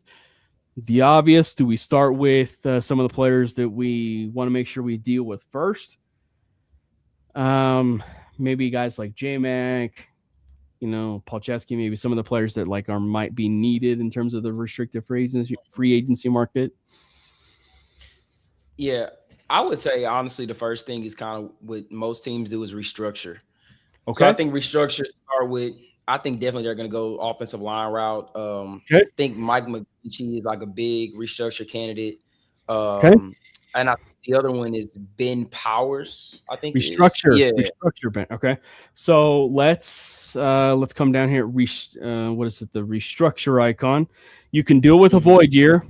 the obvious? Do we start with some of the players that we want to make sure we deal with first? Maybe guys like J-Mac, Paul Chesky, maybe some of the players that might be needed in terms of the restricted free agency market. Yeah, I would say honestly, the first thing is kind of what most teams do is restructure. Okay. So I think restructure start with. I think definitely they're going to go offensive line route. I think Mike McGlinchey is like a big restructure candidate. And I think the other one is Ben Powers. I think restructure Ben. Okay, so let's come down here. What is it? The restructure icon. You can do it with a void year.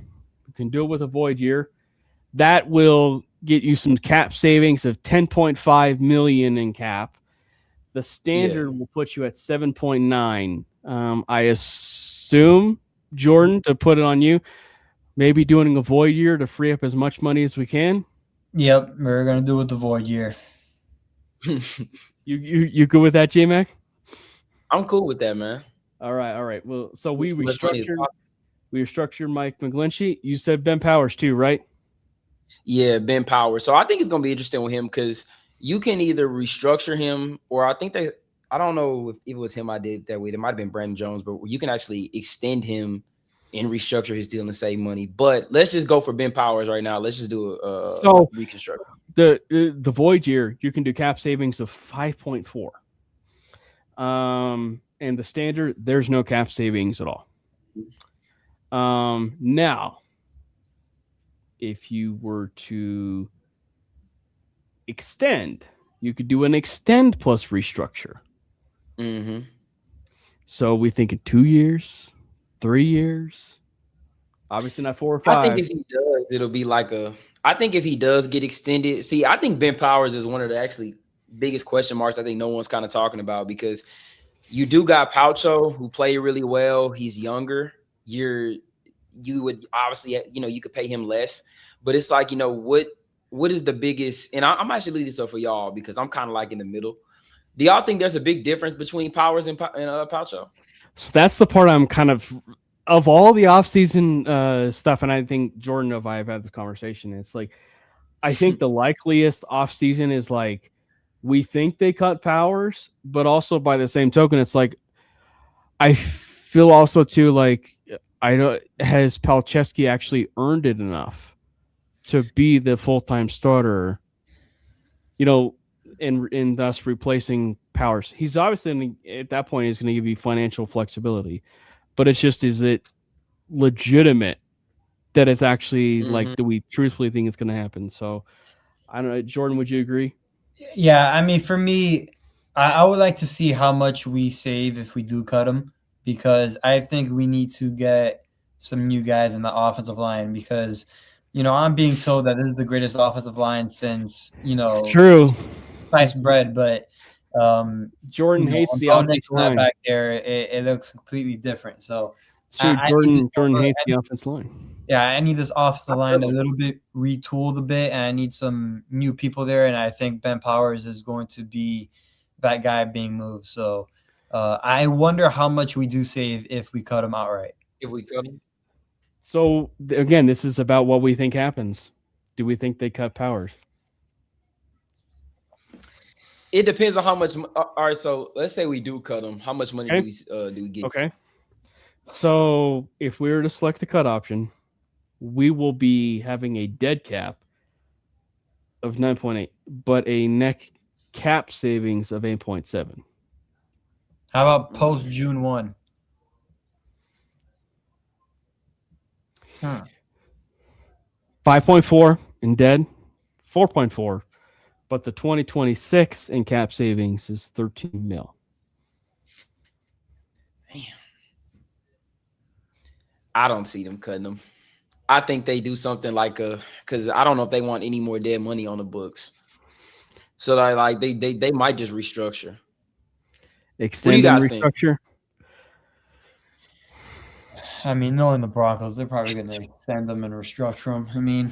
That will get you some cap savings of $10.5 million in cap. The standard will put you at 7.9. I assume, Jordan, to put it on you, maybe doing a void year to free up as much money as we can. Yep, we're gonna do it with the void year. You good with that, J-Mac? I'm cool with that, man. All right. Well, so we restructured Mike McGlinchey. You said Ben Powers too, right? Yeah, Ben Powers. So I think it's gonna be interesting with him because you can either restructure him, or I don't know if it was him I did that way. It might have been Brandon Jones, but you can actually extend him and restructure his deal and save money. But let's just go for Ben Powers right now. Let's just do a reconstruction. The void year, you can do cap savings of 5.4. And the standard, there's no cap savings at all. Now, if you were to extend, you could do an extend plus restructure. Mm-hmm. So we think in 2 years, 3 years, obviously not 4 or 5. I think if he does, it'll be like I think if he does get extended, see, I think Ben Powers is one of the actually biggest question marks I think no one's kind of talking about, because you do got Paucho who played really well. He's younger. You would obviously, you could pay him less, but it's like, what is the biggest, and I'm actually leaving this up for y'all because I'm kind of like in the middle. Do y'all think there's a big difference between Powers and Paucho? So that's the part I'm kind of all the offseason stuff, and I think Jordan and I have had this conversation. It's like, I think the likeliest offseason is like, we think they cut Powers, but also by the same token, it's like, I feel also too like, has Palczewski actually earned it enough to be the full-time starter? and thus replacing Powers. He's obviously at that point is going to give you financial flexibility, but it's just is it legitimate that it's actually like, do we truthfully think it's going to happen? So I don't know, Jordan, would you agree? Yeah, I mean, for me, I would like to see how much we save if we do cut him, because I think we need to get some new guys in the offensive line because, I'm being told that this is the greatest offensive line since, It's true. sliced bread, but Jordan hates when the Bo offensive Nixon had line. back there, it looks completely different. So It's true. I need this Jordan over- hates the offensive line. Yeah, I need this offensive line a little bit retooled a bit, and I need some new people there. And I think Ben Powers is going to be that guy being moved. So I wonder how much we do save if we cut him outright. If we cut him. So again, this is about what we think happens. Do we think they cut Powers? It depends on how much. All right, so let's say we do cut him. How much money do we get? Okay. So if we were to select the cut option, we will be having a dead cap of 9.8, but a net cap savings of 8.7. How about post June 1? 5.4 in dead, 4.4, but the 2026 in cap savings is 13 mil. Damn. I don't see them cutting them. I think they do something like because I don't know if they want any more dead money on the books. So they might just restructure. Extend and restructure. I mean, knowing the Broncos, they're probably going to extend them and restructure them. I mean,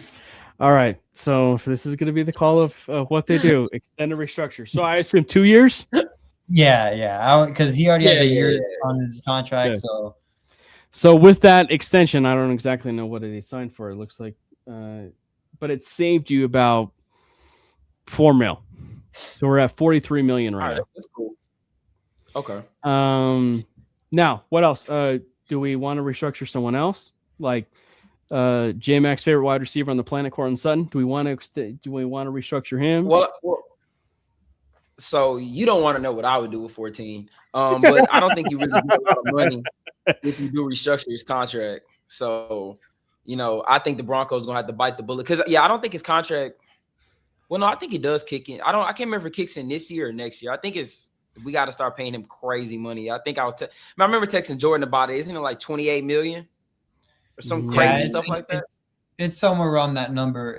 all right. So this is going to be the call of what they do: extend and restructure. So I assume 2 years. Yeah, because he already has a year on his contract. So with that extension, I don't exactly know what they signed for. It looks like, but it saved you about $4 million. So we're at $43 million right now. That's cool. Okay. Now what else? Do we want to restructure someone else? Like J-Mac's favorite wide receiver on the planet, Cortland Sutton. Do we want to restructure him? Well, so you don't want to know what I would do with 14. But I don't think you really get a lot of money if you do restructure his contract. So, I think the Broncos gonna have to bite the bullet because I don't think his contract. Well, no, I think it does kick in. I can't remember if it kicks in this year or next year. I think we got to start paying him crazy money. I think I remember texting Jordan about it. Isn't it like 28 million or some crazy stuff like that? It's somewhere around that number.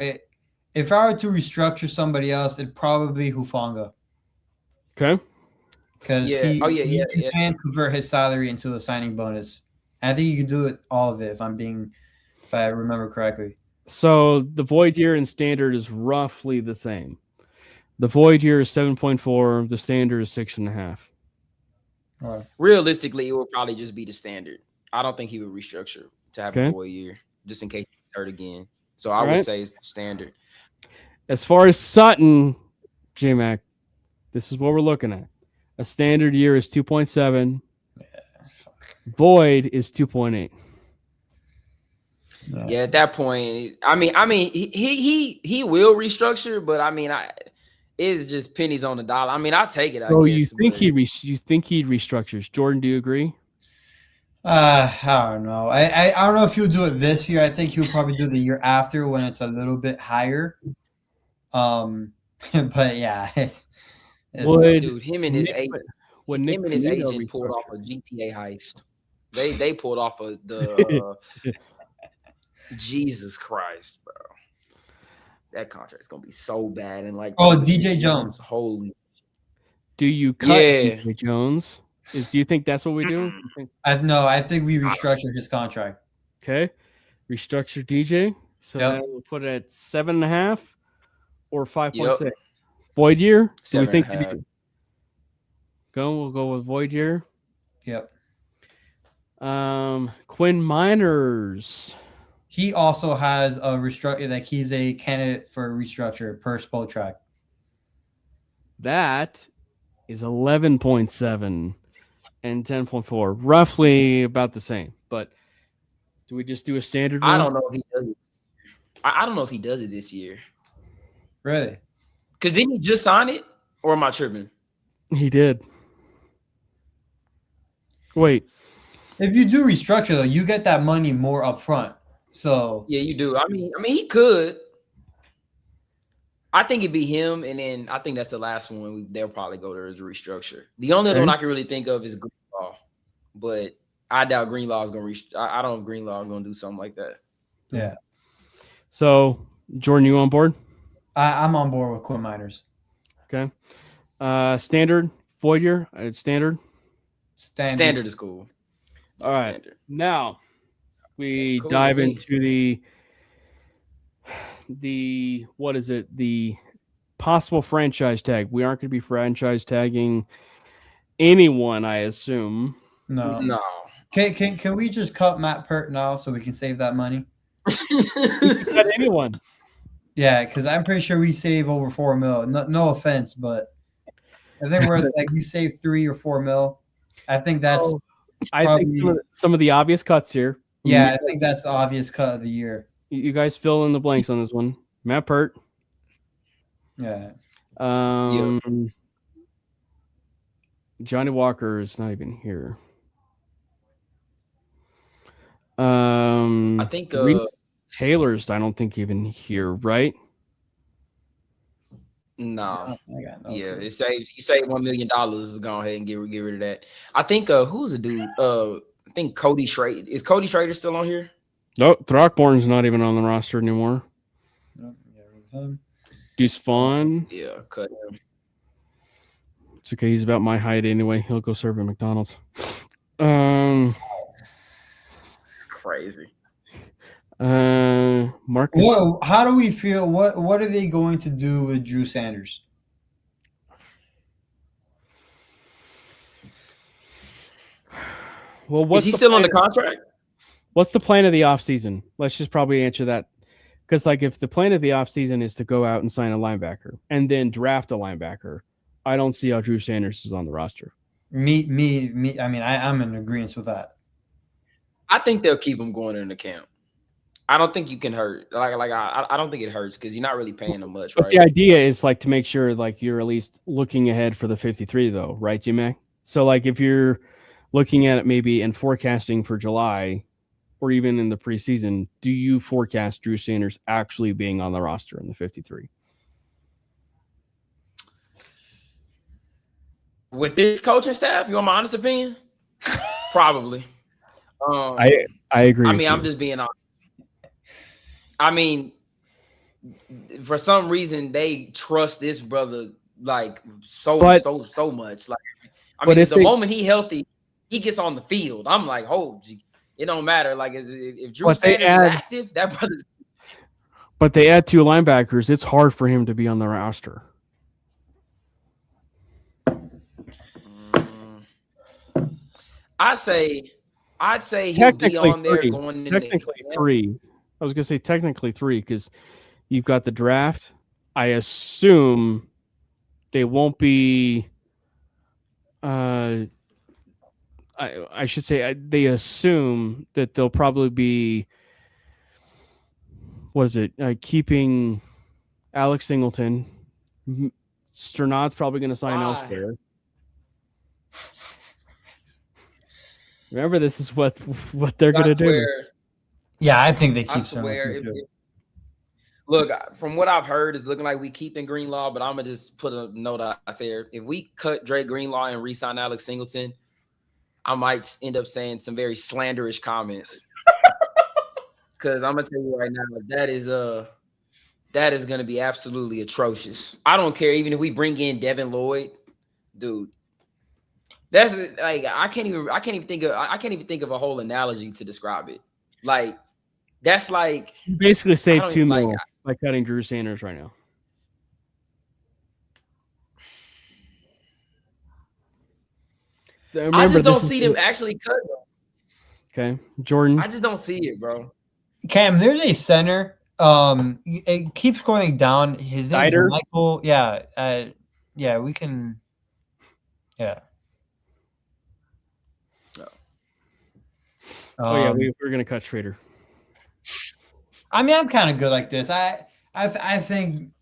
If I were to restructure somebody else, it'd probably Hufanga. Okay. Because he can convert his salary into a signing bonus. And I think you could do it all of it if I remember correctly. So the void year and standard is roughly the same. The void year is 7.4. The standard is 6.5. Right. Realistically, it will probably just be the standard. I don't think he would restructure to have a void year just in case he's hurt again. So I would say it's the standard. As far as Sutton, J-Mac, this is what we're looking at. A standard year is 2.7. Void is 2.8. Yeah, at that point, I mean, he will restructure, but I mean, it's just pennies on the dollar. I mean, I'll take it. So you think he restructures? Jordan, do you agree? I don't know. I don't know if he'll do it this year. I think he'll probably do the year after when it's a little bit higher. But yeah, dude, him and his agent pulled off a GTA heist. They pulled off the Jesus Christ, bro. That contract's gonna be so bad and like DJ Jones. Holy. Do you cut DJ Jones? Do you think that's what we do? I think we restructure his contract. Okay. Restructure DJ. So then we'll put it at 7.5 or 5.6. Yep. Void year? 7.5. We'll go with void year. Yep. Quinn Miners. He also has a restructure, like he's a candidate for a restructure per Spotrac. That is 11.7 and 10.4, roughly about the same. But do we just do a standard one? I don't know if he does it. I don't know if he does it this year. Really? Because didn't he just sign it? Or am I tripping? He did. Wait. If you do restructure though, you get that money more upfront. So Yeah, you do. I mean, he could. I think it'd be him, and then I think that's the last one. They'll probably go there as a restructure. The only other one I can really think of is Greenlaw, but I doubt Greenlaw is going to I don't know Greenlaw is going to do something like that. yeah, So Jordan, you on board? I'm on board with Quinn Miners. Okay. Standard, void year, standard. Standard is cool. All right. Standard. Now we cool dive with me. into the what is it? The possible franchise tag. We aren't going to be franchise tagging anyone, I assume. No. Can we just cut Matt Pert now so we can save that money? Cut anyone. Yeah, because I'm pretty sure we save over $4 million. No offense, but I think we're like we save $3 or $4 million. I think that's. I think some of the obvious cuts here. Yeah, I think that's the obvious cut of the year. You guys fill in the blanks on this one. Matt Pert. Yeah. Johnny Walker is not even here. I think Taylor's I don't think even here, right? No. Yeah, you save $1 million. Go ahead and get rid of that. I think who's the dude? I think Cody Schrader. Is Cody Schrader still on here? Nope, Throckmorton's not even on the roster anymore. Deuce Vaughn. Yeah, cut him. It's okay. He's about my height anyway. He'll go serve at McDonald's. Crazy. Marcus. Whoa, how do we feel? What are they going to do with Drew Sanders? Well, is he still on the contract? What's the plan of the offseason? Let's just probably answer that. Because, like, if the plan of the offseason is to go out and sign a linebacker and then draft a linebacker, I don't see how Drew Sanders is on the roster. Me. I mean, I'm in agreement with that. I think they'll keep him going into camp. I don't think you can hurt. I don't think it hurts because you're not really paying him much, but right? The idea is like to make sure like you're at least looking ahead for the 53 though, right, J-Mac? So like if you're looking at it maybe and forecasting for July or even in the preseason, do you forecast Drew Sanders actually being on the roster in the 53? With this coaching staff, you want my honest opinion? Probably. I agree. I mean, I'm just being honest. I mean, for some reason, they trust this brother like so much. Like, I mean, if the moment he healthy, he gets on the field. I'm like, oh, it don't matter. Like, if Drew Sanders is active, that brother's. But they add 2 linebackers. It's hard for him to be on the roster. I'd say he'll be on there going technically 3. I was going to say technically 3 because you've got the draft. I assume they won't be. I should say they assume that they'll probably be. What is it? Keeping Alex Singleton. Sternad's probably going to sign elsewhere. Remember, this is what they're going to do. Yeah, I think they keep. I swear. Look, from what I've heard, it's looking like we keeping Greenlaw, but I'm gonna just put a note out there. If we cut Dre Greenlaw and re-sign Alex Singleton, I might end up saying some very slanderish comments. Because I'm gonna tell you right now, that is gonna be absolutely atrocious. I don't care, even if we bring in Devin Lloyd, dude. That's like I can't even think of a whole analogy to describe it. Like that's like you basically saved $2 million by cutting Drew Sanders right now. Remember, I just don't see them actually cut them. Okay, Jordan. I just don't see it, bro. Cam, there's a center. It keeps going down. His name is Michael. Yeah, yeah, we can. Yeah. Yeah, we're gonna cut Schrader. I mean, I'm kind of good like this. I think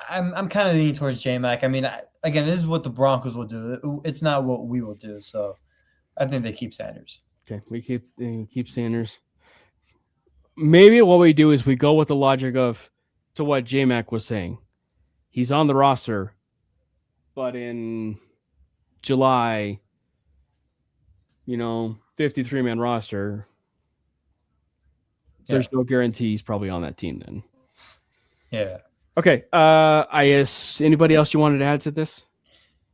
I'm kind of leaning towards J-Mac. I mean, again, this is what the Broncos will do. It's not what we will do. So I think they keep Sanders. Okay, we keep Sanders. Maybe what we do is we go with the logic of to what J-Mac was saying. He's on the roster, but in July, 53-man roster, there's no guarantee he's probably on that team then. Yeah. Okay. I guess anybody else you wanted to add to this?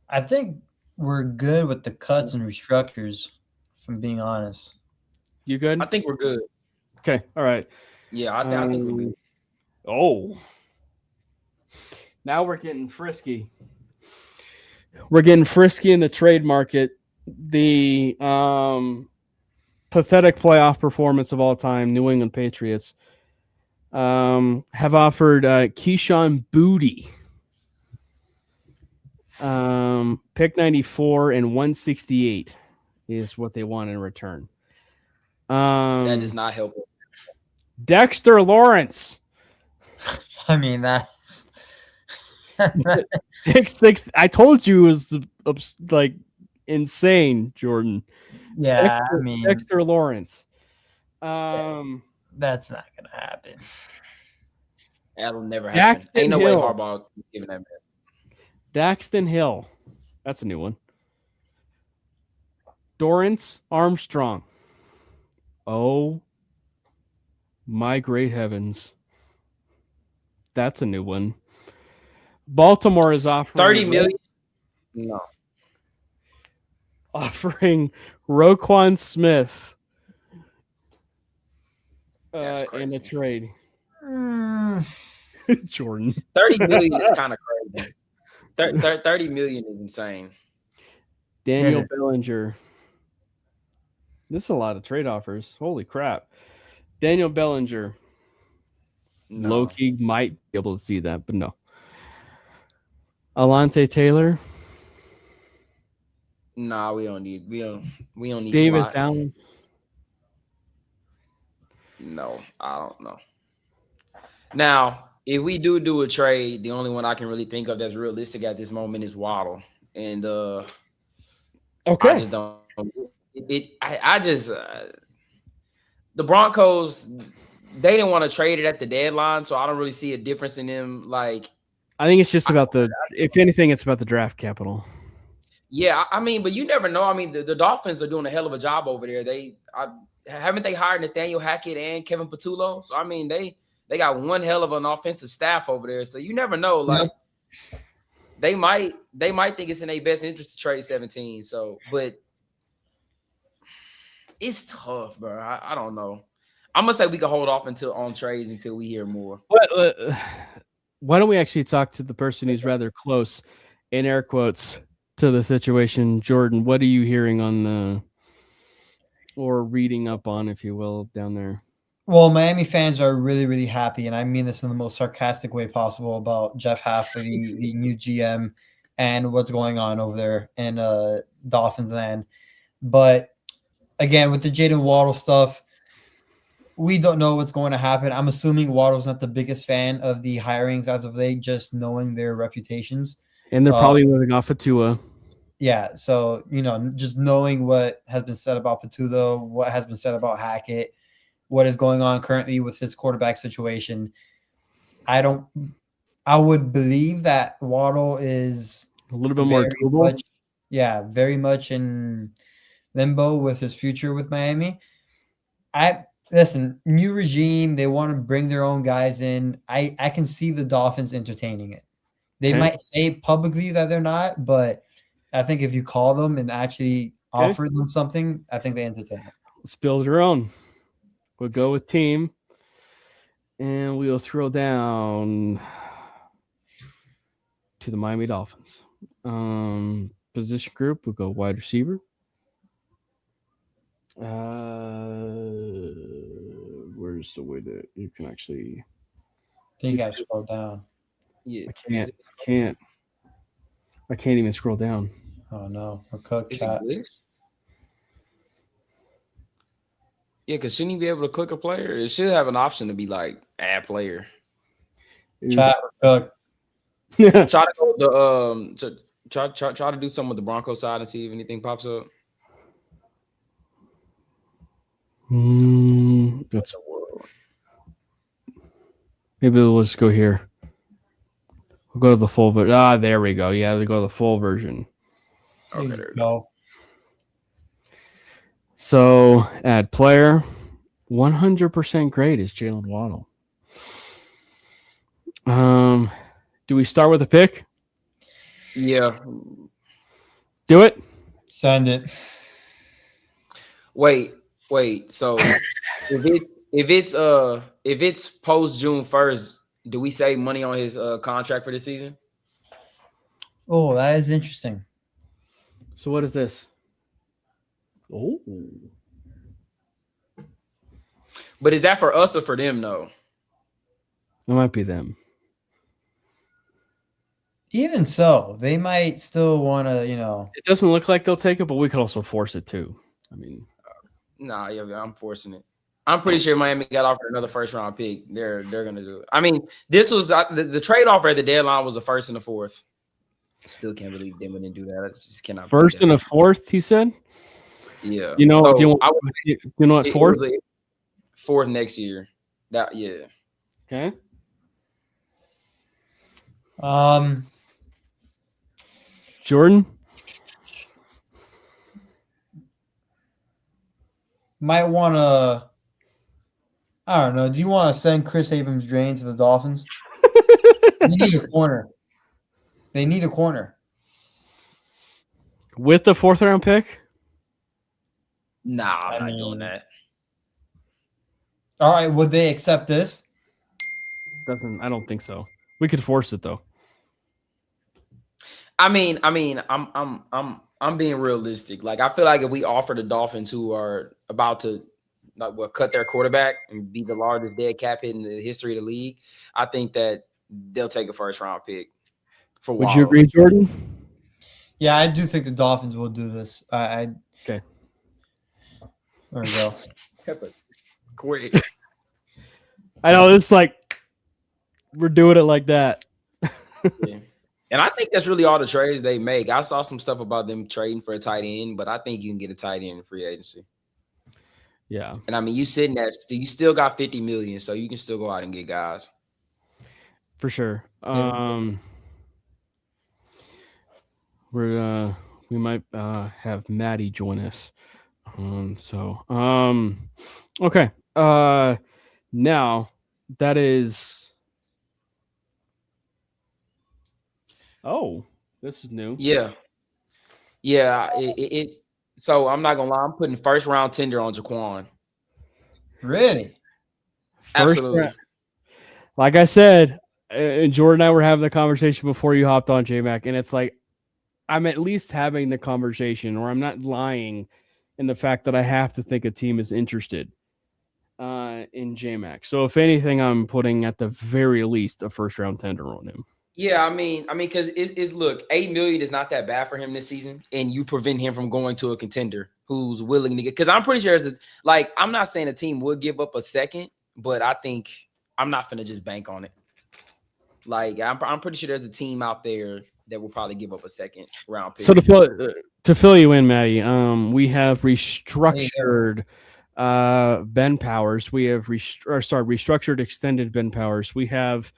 I think we're good with the cuts and restructures, if I'm being honest. You good? I think we're good. Okay. All right. Yeah, I think we're good. Oh. Now we're getting frisky. We're getting frisky in the trade market. The pathetic playoff performance of all time, New England Patriots, have offered Keyshawn Boutte, pick 94 and 168 is what they want in return. That does not help us. Dexter Lawrence. I mean, that's pick 6. I told you it was like insane, Jordan. Yeah, Dexter Lawrence. That's not gonna happen. That'll never happen. Ain't no way Harbaugh giving that man. Daxton Hill. That's a new one. Dorrance Armstrong. Oh my great heavens. That's a new one. Baltimore is offering $30 million. No. Offering Roquan Smith in a trade. Jordan. $30 million is kind of crazy. 30 million is insane. Daniel Bellinger. This is a lot of trade offers. Holy crap. Daniel Bellinger. No. Low-key might be able to see that, but no. Alante Taylor. Nah, we don't need Davis Allen. No, I don't know. Now, if we do a trade, the only one I can really think of that's realistic at this moment is Waddle. And okay. I just don't the Broncos, they didn't want to trade it at the deadline, so I don't really see a difference in them. Like, I think it's just about if anything, it's about the draft capital. Yeah, I mean, but you never know. I mean, the Dolphins are doing a hell of a job over there. Haven't they hired Nathaniel Hackett and Kevin Patullo? So I mean, they got one hell of an offensive staff over there. So you never know. Like, they might think it's in their best interest to trade 17. So, but it's tough, bro. I don't know. I'm gonna say we can hold off on trades until we hear more. Why don't we actually talk to the person who's rather close, in air quotes, to the situation? Jordan, what are you hearing on or reading up on, if you will, down there? Well, Miami fans are really, really happy, and I mean this in the most sarcastic way possible, about Jeff Hafley, the new GM, and what's going on over there in Dolphins land. But again, with the Jaden Waddle stuff, we don't know what's going to happen. I'm assuming Waddle's not the biggest fan of the hirings as of late, just knowing their reputations. And they're probably living off of Tua. Yeah, so, just knowing what has been said about Patullo, what has been said about Hackett, what is going on currently with his quarterback situation, I would believe that Waddle is a little bit more doable. Very much in limbo with his future with Miami. Listen, new regime, they want to bring their own guys in. I can see the Dolphins entertaining it. They might say publicly that they're not, but I think if you call them and actually offer them something, I think they entertain it. Let's build your own. We'll go with team, and we'll throw down to the Miami Dolphins. Position group, we'll go wide receiver. Where's the way that you can actually? I think you gotta scroll down. Yeah, I can't even scroll down. Oh no, we're cooked. Chat. Yeah, because shouldn't you be able to click a player? It should have an option to be like add player. Chat, we're cooked. Try to go the try to do something with the Broncos side and see if anything pops up. That's maybe we'll just go here. We'll go to the full version. There we go. Yeah, we go to the full version. There Okay, you there we go. So add player. 100% grade is Jalen Waddle. Do we start with a pick? Yeah. Do it. Send it. Wait. So if it's post June 1st, do we save money on his contract for this season? Oh, that is interesting. So what is this? Oh. But is that for us or for them? No. It might be them. Even so, they might still want to, It doesn't look like they'll take it, but we could also force it too. I mean, Nah, yeah, I'm forcing it. I'm pretty sure Miami got offered another first round pick. They're gonna do it. I mean, this was the trade offer at the deadline was the first and the fourth. Still can't believe they didn't do that. I just cannot. first and a fourth, he said. Yeah. You know, So do you know what fourth? Fourth next year. That yeah. Okay. Jordan. Might want to. I don't know. Do you want to send Chris Abrams-Drain to the Dolphins? They need a corner. They need a corner. With the 4th round pick? Nah, I'm not doing that. All right, would they accept this? I don't think so. We could force it though. I'm being realistic. Like I feel like if we offer the Dolphins, who are about to cut their quarterback and be the largest dead cap hit in the history of the league, I think that they'll take a first round pick. For Would you agree, Jordan? Yeah, I do think the Dolphins will do this. Okay. There we go. Quick. I know it's like we're doing it like that. Yeah. And I think that's really all the trades they make. I saw some stuff about them trading for a tight end, but I think you can get a tight end in free agency. Yeah. And I mean, you still got 50 million, so you can still go out and get guys. For sure. We might have Maddie join us. Okay. Now that is. Oh, this is new. Yeah. So I'm not gonna lie, I'm putting first round tender on Jaquan. Really? Absolutely. Like I said, Jordan and I were having the conversation before you hopped on, J-Mac, and it's like I'm at least having the conversation, or I'm not lying in the fact that I have to think a team is interested in J-Mac. So if anything, I'm putting at the very least a first round tender on him. Yeah, I mean, because it's look, $8 million is not that bad for him this season, and you prevent him from going to a contender who's willing to get. Because I'm pretty sure I'm not saying a team would give up a second, but I think I'm not gonna just bank on it. Like I'm pretty sure there's a team out there that will probably give up a second round pick. So to fill you in, Maddie, we have restructured Ben Powers. We have restructured extended Ben Powers. We have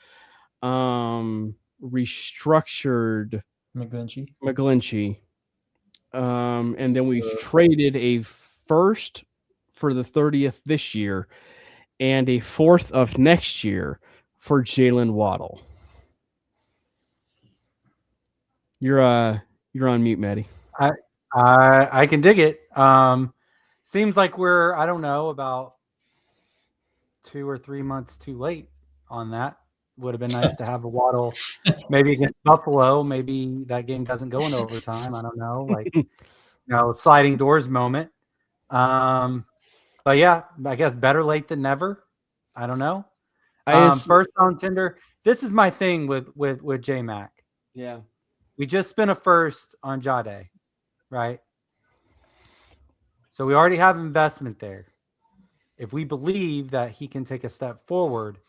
restructured McGlinchey. And then we traded a first for the 30th this year and a 4th of next year for Jalen Waddle. You're on mute, Maddie. I can dig it. Seems like we're, I don't know, about 2 or 3 months too late on that. Would have been nice to have a Waddle maybe against Buffalo. Maybe that game doesn't go in overtime. I don't know. Sliding doors moment. But yeah, I guess better late than never. I don't know. First round tender. This is my thing with J-Mac. Yeah. We just spent a first on Jade, right? So we already have investment there. If we believe that he can take a step forward,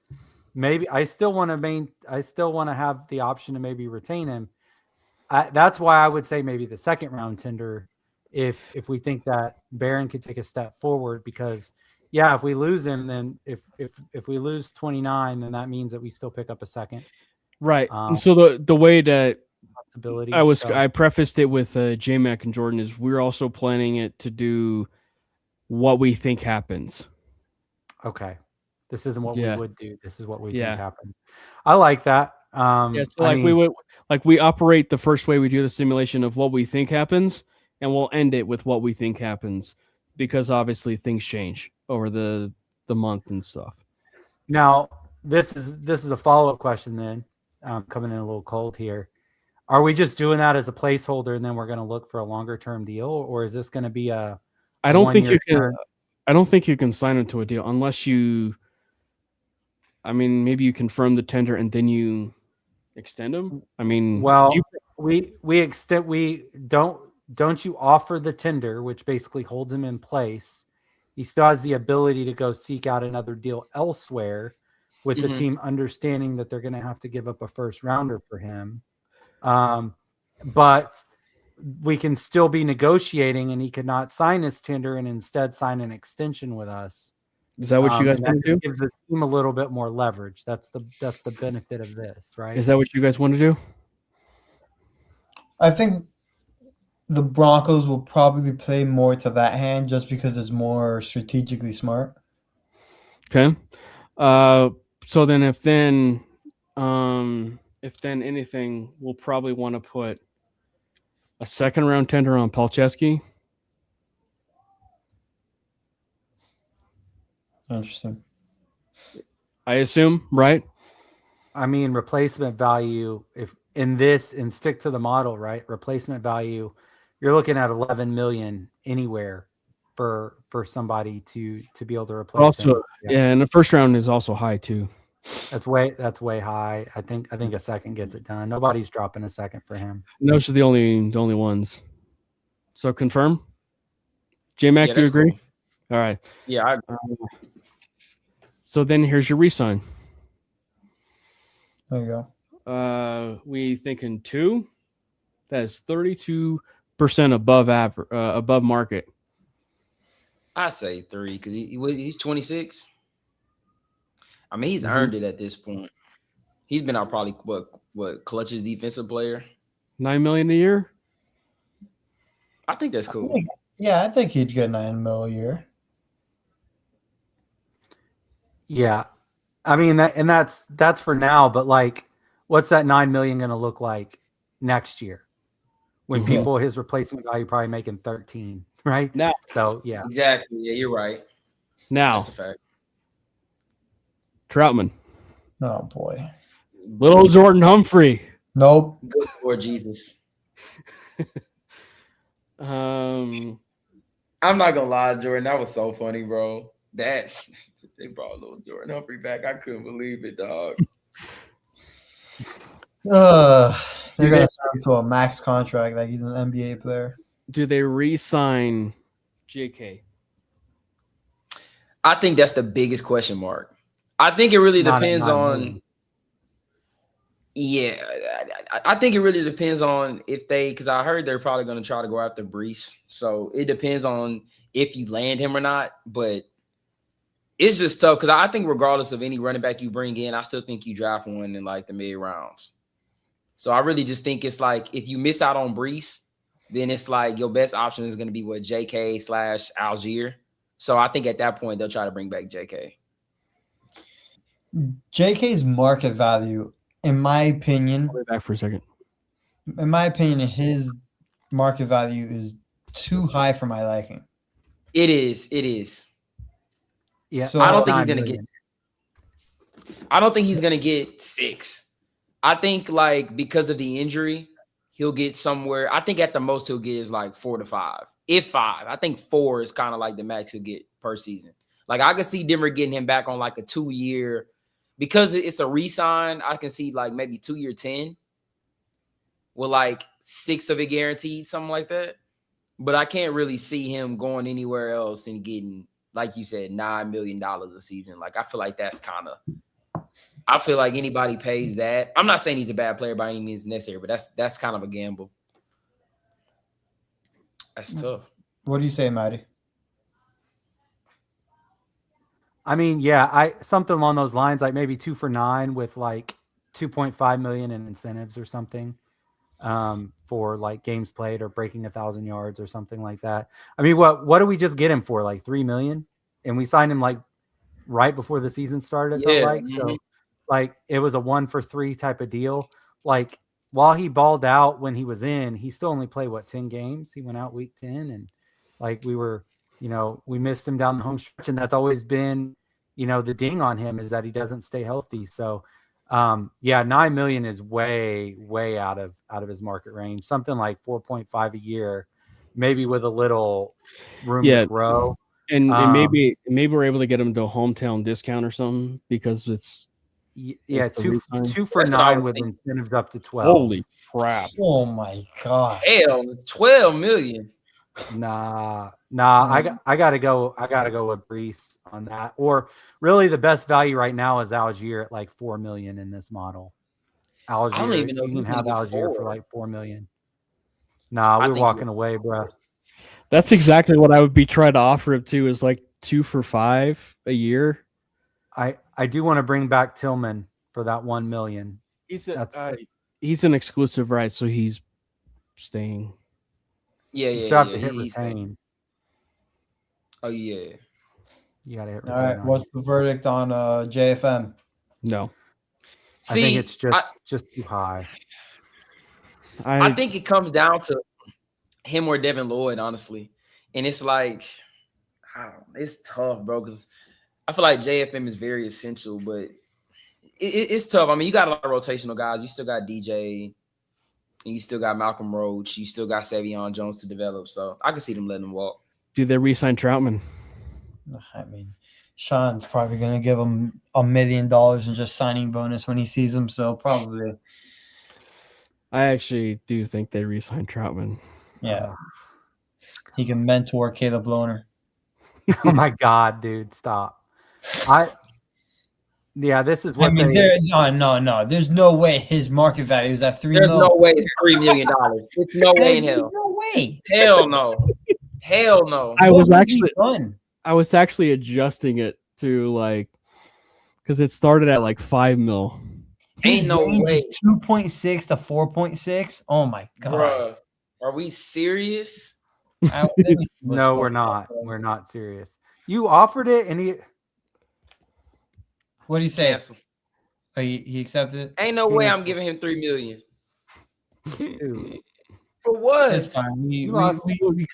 maybe I still want to have the option to maybe retain him. That's why I would say maybe the second round tender, if we think that Barron could take a step forward, because if we lose him, then if we lose 29, then that means that we still pick up a second. Right. And so the way that possibility I prefaced it with J-Mac and Jordan is we're also planning it to do what we think happens. Okay. This isn't what we would do. This is what we think happens. I like that. So we operate the first way we do the simulation of what we think happens, and we'll end it with what we think happens, because obviously things change over the month and stuff. Now, this is a follow-up question then. Coming in a little cold here. Are we just doing that as a placeholder and then we're going to look for a longer term deal, or is this going to be I don't think you can sign into a deal unless maybe you confirm the tender and then you extend them. Don't you offer the tender, which basically holds him in place. He still has the ability to go seek out another deal elsewhere, with the team understanding that they're going to have to give up a first rounder for him. But we can still be negotiating, and he could not sign his tender and instead sign an extension with us. Is that what you guys want to do? Gives the team a little bit more leverage. That's the benefit of this, right? Is that what you guys want to do? I think the Broncos will probably play more to that hand just because it's more strategically smart. Okay. So then if anything, we'll probably want to put a second round tender on Palczewski. Interesting. I assume, right? Replacement value, if in this and stick to the model, right? Replacement value, you're looking at 11 million anywhere for somebody to be able to replace. Also, and the first round is also high too. That's way high. I think a second gets it done. Nobody's dropping a second for him. Those are the only ones. So confirm. J-Mac, you agree? Cool. All right. Yeah, I agree. So then here's your re-sign. There you go. We thinking 2. That's 32% above market. I say 3 because he's 26. He's earned it at this point. He's been out probably what Clutch's defensive player. $9 million a year. I think that's cool. I think he'd get $9 million a year. Yeah, that's for now. But what's that $9 million going to look like next year? When his replacement value probably making 13, right? Now, so yeah, exactly. Yeah, you're right. Now, that's a fact. Troutman. Oh boy, little Jordan Humphrey. Nope. Good Lord Jesus. I'm not gonna lie, Jordan. That was so funny, bro. That they brought little Jordan Humphrey back. I couldn't believe it, dog. They're gonna sign to a max contract like he's an NBA player. Do they re-sign JK? I think that's the biggest question mark. I think it really depends on. Yeah, I think it really depends on if because I heard they're probably going to try to go after Brees. So it depends on if you land him or not. But it's just tough because I think regardless of any running back you bring in, I still think you draft one in the mid rounds. So I really just think it's if you miss out on Brees, then it's your best option is going to be what JK/Algier. So I think at that point they'll try to bring back JK. JK's market value, in my opinion, I'll be back for a second. In my opinion, his market value is too high for my liking. It is. It is. Yeah. So I don't think he's gonna get. I don't think he's gonna get 6. I think because of the injury, he'll get somewhere. I think at the most he'll get is 4 to 5. If 5, I think 4 is kind of the max he'll get per season. I could see Denver getting him back on a 2-year, because it's a re-sign. I can see maybe 2-year 10 with 6 of it guaranteed, something like that. But I can't really see him going anywhere else and getting, like you said, $9 million a season. I feel like that's kind of I feel like anybody pays that. I'm not saying he's a bad player by any means necessary, but that's kind of a gamble. That's tough. What do you say, Matty? I mean, yeah, something along those lines, like maybe 2 for 9 with like 2.5 million in incentives or something, for like games played or breaking 1,000 yards or something like that. I mean, what do we just get him for? Like 3 million, and we signed him like right before the season started. I felt like so, like it was a 1 for 3 type of deal. Like while he balled out when he was in, he still only played 10 games. He went out week 10, and like we missed him down the home stretch, and that's always been, the ding on him is that he doesn't stay healthy. So, 9 million is way, way out of his market range. Something like 4.5 a year, maybe with a little room to grow. And maybe we're able to get him to a hometown discount or something because it's 2 for 9 with incentives up to 12. Holy crap! Oh my god! Hell, 12 million. Nah. I gotta go with Brees on that. Or really, the best value right now is Algier at like 4 million in this model. Algier, I don't even know you can who have can Algier afford. for like 4 million. Nah, we're walking away, bro. That's exactly what I would be trying to offer him to, is like 2 for 5 a year. I do want to bring back Tillman for that 1 million. He's an exclusive right, so he's staying. Yeah, You yeah, still have yeah. to hit he's retain. Oh yeah. You gotta hit retain. All right, what's the verdict on JFM? No. I think it's just too high. I think it comes down to him or Devin Lloyd, honestly. And it's like, it's tough, bro, because I feel like JFM is very essential, but it's tough. I mean, you got a lot of rotational guys. You still got DJ, and you still got Malcolm Roach. You still got Savion Jones to develop. So I can see them letting him walk. Do they re-sign Troutman? I mean, Sean's probably going to give him $1 million in just signing bonus when he sees him. So probably. I actually do think they re-sign Troutman. Yeah. He can mentor Caleb Lohner. Oh my God, dude, stop. This is what no. There's no way his market value is at $3 million. There's no way it's $3 million. There's no way in hell. No way. Hell no. Hell no. I was actually adjusting it to like, because it started at like 5 mil. Ain't no way. 2.6 to 4.6. Oh my God. Bruh, are we serious? No, we're not. We're not serious. You offered it, and he. What do you say? Cancel. Oh, he accepted it? Ain't no way I'm giving him $3 million. Dude. For what? It's fine. We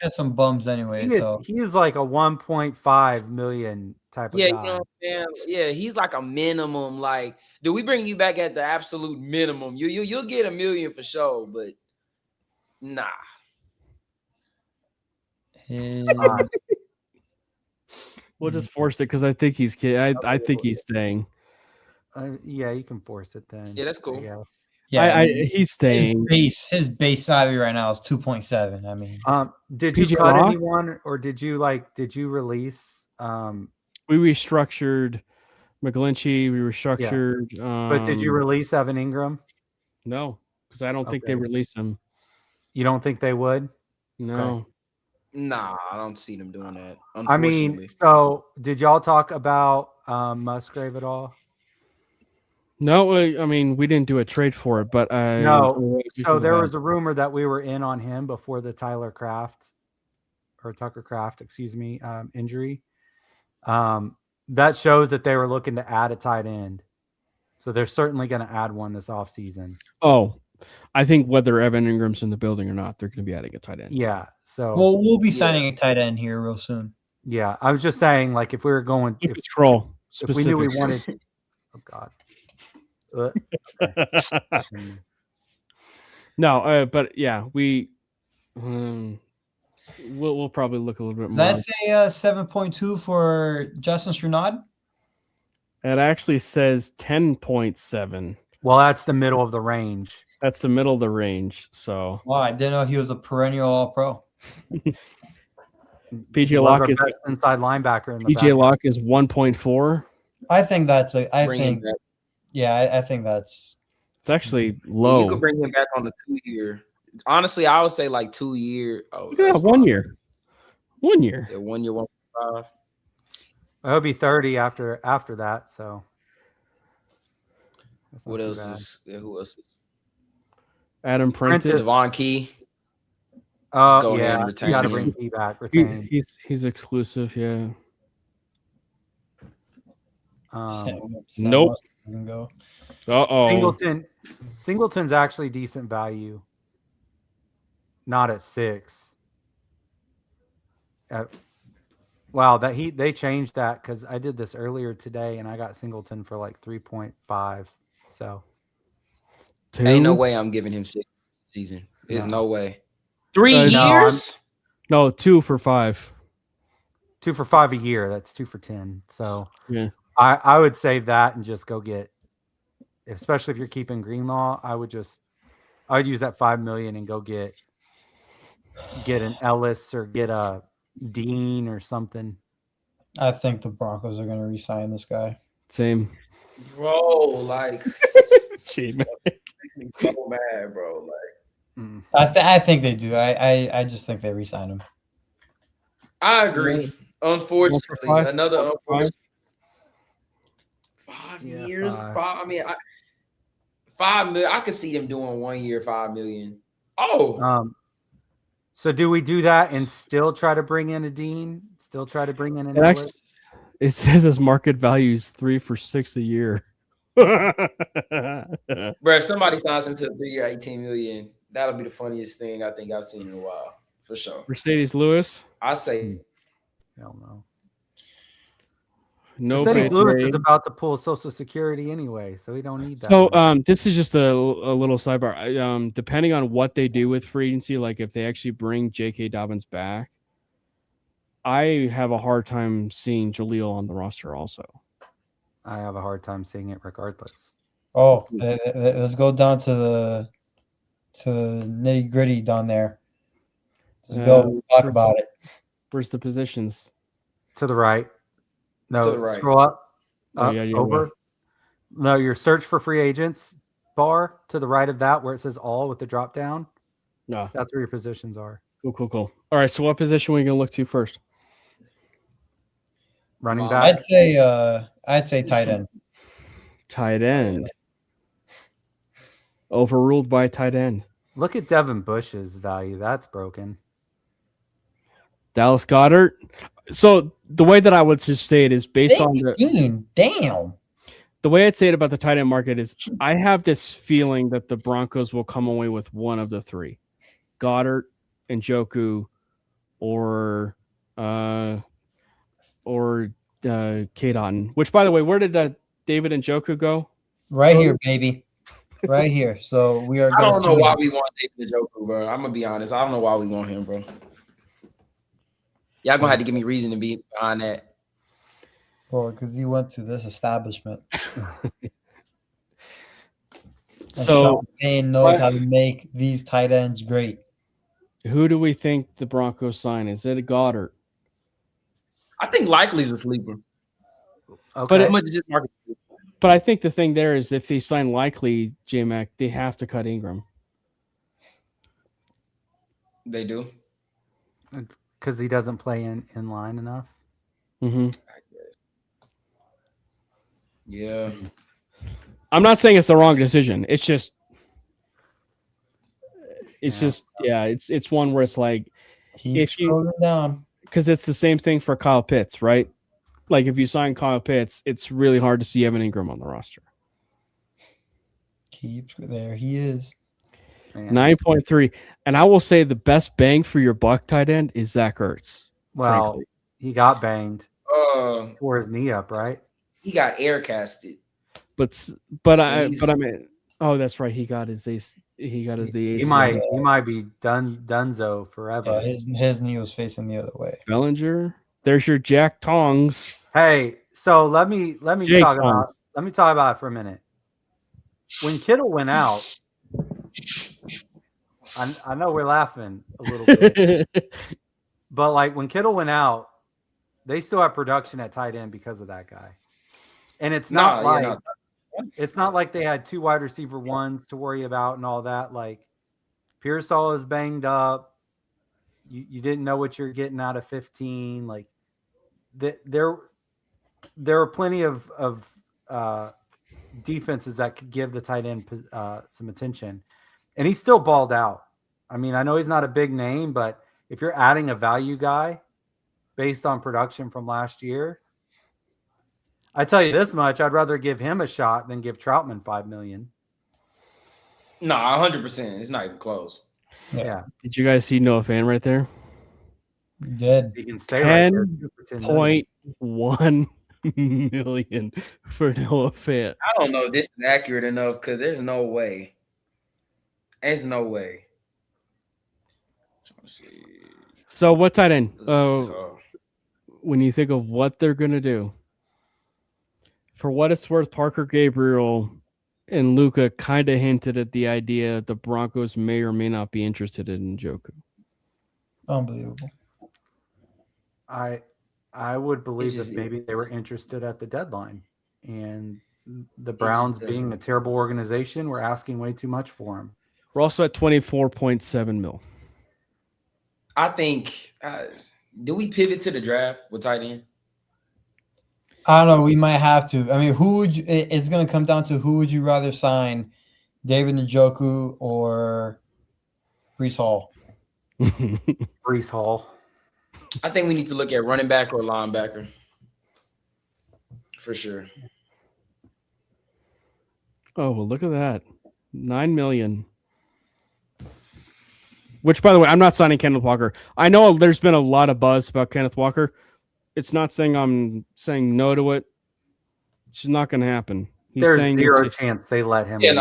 cut some bums anyway. He is like a 1.5 million type of guy. You know what I'm saying? Yeah, he's like a minimum. Like, do we bring you back at the absolute minimum? You'll get $1 million for sure, but nah. We'll just force it because I think he's kidding. I think he's staying. Yeah, you can force it then. Yeah, that's cool. Yeah, he's staying. His base salary right now is 2.7. I mean, did you cut anyone, or did you release? We restructured McGlinchey. We restructured. Yeah. But did you release Evan Ingram? No, because I don't think they released him. You don't think they would? No. Okay. Nah, I don't see them doing that. I mean, so did y'all talk about Musgrave at all? No, I mean, we didn't do a trade for it, but no. So there was a rumor that we were in on him before the Tucker Kraft, injury. That shows that they were looking to add a tight end. So they're certainly going to add one this offseason. Oh, I think whether Evan Ingram's in the building or not, they're going to be adding a tight end. Yeah. So we'll be signing a tight end here real soon. Yeah. I was just saying, like, if we were going if we knew we wanted oh God. No, but yeah, we'll probably look a little bit more. Does that say 7.2 for Justin Strnad? It actually says 10.7. Well, that's the middle of the range. That's the middle of the range. So wow, I didn't know he was a perennial All-Pro. PJ Locke is best inside linebacker. PJ Locke is 1.4. I think Yeah, I think that's It's actually Yeah, low. you could bring him back on the 2-year. Honestly, I would say like 2 year. Oh, Look at that's that 1 fine. year. 1 year. Yeah, 1 year, 1.5. It'll be 30 after that. So that's not What too else bad. is? Yeah, who else is? Adam Prentice. Devon Key. Oh go ahead yeah, and you retain got to him. bring Key back. Retain. He's exclusive. Yeah. Nope. Can go. Uh-oh. Singleton's actually decent value. Not at 6. Wow, they changed that because I did this earlier today and I got Singleton for like 3.5. So 2? Ain't no way I'm giving him 6 season. There's no way. 3 No, years? No, 2 for 5. 2 for 5 a year. That's 2 for 10. So Yeah. I would save that and just go get, especially if you're keeping Greenlaw, I'd use that 5 million and go get an Ellis or get a Dean or something. I think the Broncos are going to re-sign this guy. Same. Bro, like Gee, makes me so mad, bro. Like I think they do. I just think they re-sign him. I agree. Unfortunately, five? another unfortunate 5 Yeah, years. 5. 5. I mean, 5 million. I could see them doing 1 year, 5 million. Oh, So do we do that and still try to bring in a Dean? Still try to bring in an It, Ellis? actually, it says his market value is 3 for 6 a year. bro, if somebody signs him to a 3-year, 18 million, that'll be the funniest thing I think I've seen in a while, for sure. Mercedes Lewis. I say, Hell no. No. Mercedes paid Lewis grade. is about to pull Social Security anyway, so we don't need that. So this is just a little sidebar. Depending on what they do with free agency, like if they actually bring J.K. Dobbins back, I have a hard time seeing Jaleel on the roster also. I have a hard time seeing it regardless. Oh, let's go down to the nitty gritty down there. Let's go. Let's talk about it. Where's the positions? To the right. No, To the right. scroll up. Oh, yeah, yeah, over. yeah. No, your search for free agents bar to the right of that where it says all with the drop down. No. That's where your positions are. Cool. All right, so what position are we going to look to first? Running I'd back. I'd say tight end. Tight end. Overruled by tight end. Look at Devin Bush's value. That's broken. Dallas Goedert. So the way that I would just say it is based on Damn. the way I'd say it about the tight end market is I have this feeling that the Broncos will come away with one of the 3. Goddard, Njoku, or Kate Otten. Which, by the way, where did David Njoku go? Right here, baby. Right here. So we are. I Gonna don't know see why we want David Njoku, bro. I'm gonna be honest. I don't know why we want him, bro. Y'all gonna have to give me reason to be behind that. Well, because you went to this establishment. So Sean Payne knows how to make these tight ends great. who do we think the Broncos sign? Is it a Goddard? I think Likely's a sleeper. Okay. But How much is his market? But I think the thing there is if they sign Likely, J-Mac, they have to cut Ingram. They do. Because he doesn't play in line enough. Mm-hmm. Yeah. I'm not saying it's the wrong decision. It's just it's one where it's like Keep scrolling down. because it's the same thing for Kyle Pitts, right? Like if you sign Kyle Pitts, it's really hard to see Evan Ingram on the roster. There he is. 9.3. And I will say the best bang for your buck tight end is Zach Ertz. Well, frankly. he got banged. Tore his knee up, right? He got air casted. But I mean, oh, that's right. He got his ace. He got his the He ACL. might be donezo forever. His knee was facing the other way. Bellinger. There's your Jack Tongs. Hey, so let me Jake talk Tongs. about it for a minute. When Kittle went out, I know we're laughing a little bit, but like when Kittle went out, they still have production at tight end because of that guy. And it's not It's not like they had 2 wide receiver ones to worry about and all that. Like Pearsall is banged up. You didn't know what you're getting out of 15. Like there are plenty of defenses that could give the tight end some attention, and he still balled out. I mean, I know he's not a big name, but if you're adding a value guy based on production from last year, I tell you this much: I'd rather give him a shot than give Troutman $5 million. No, 100%. It's not even close. Yeah. Did you guys see Noah Fan right there? Dead. He can stay right there for 10 million. 10.1 million for Noah Fant. I don't know if this is accurate enough because there's no way. There's no way. Let's see. So what tight end? So, When you think of what they're gonna do, for what it's worth, Parker Gabriel and Luca kind of hinted at the idea the Broncos may or may not be interested in Njoku. Unbelievable. I would believe that maybe they were interested at the deadline, and the Browns, being a terrible organization, were asking way too much for him. We're also at 24.7 mil. I think. Do we pivot to the draft with tight end? I don't know. We might have to. I mean, who would you, it's going to come down to who would you rather sign, David Njoku or Breece Hall? Breece Hall. I think we need to look at running back or linebacker. For sure. Oh, well, look at that. 9 million. Which, by the way, I'm not signing Kenneth Walker. I know there's been a lot of buzz about Kenneth Walker. It's not saying I'm saying no to it. It's just not going to happen. There's zero chance they let him. He is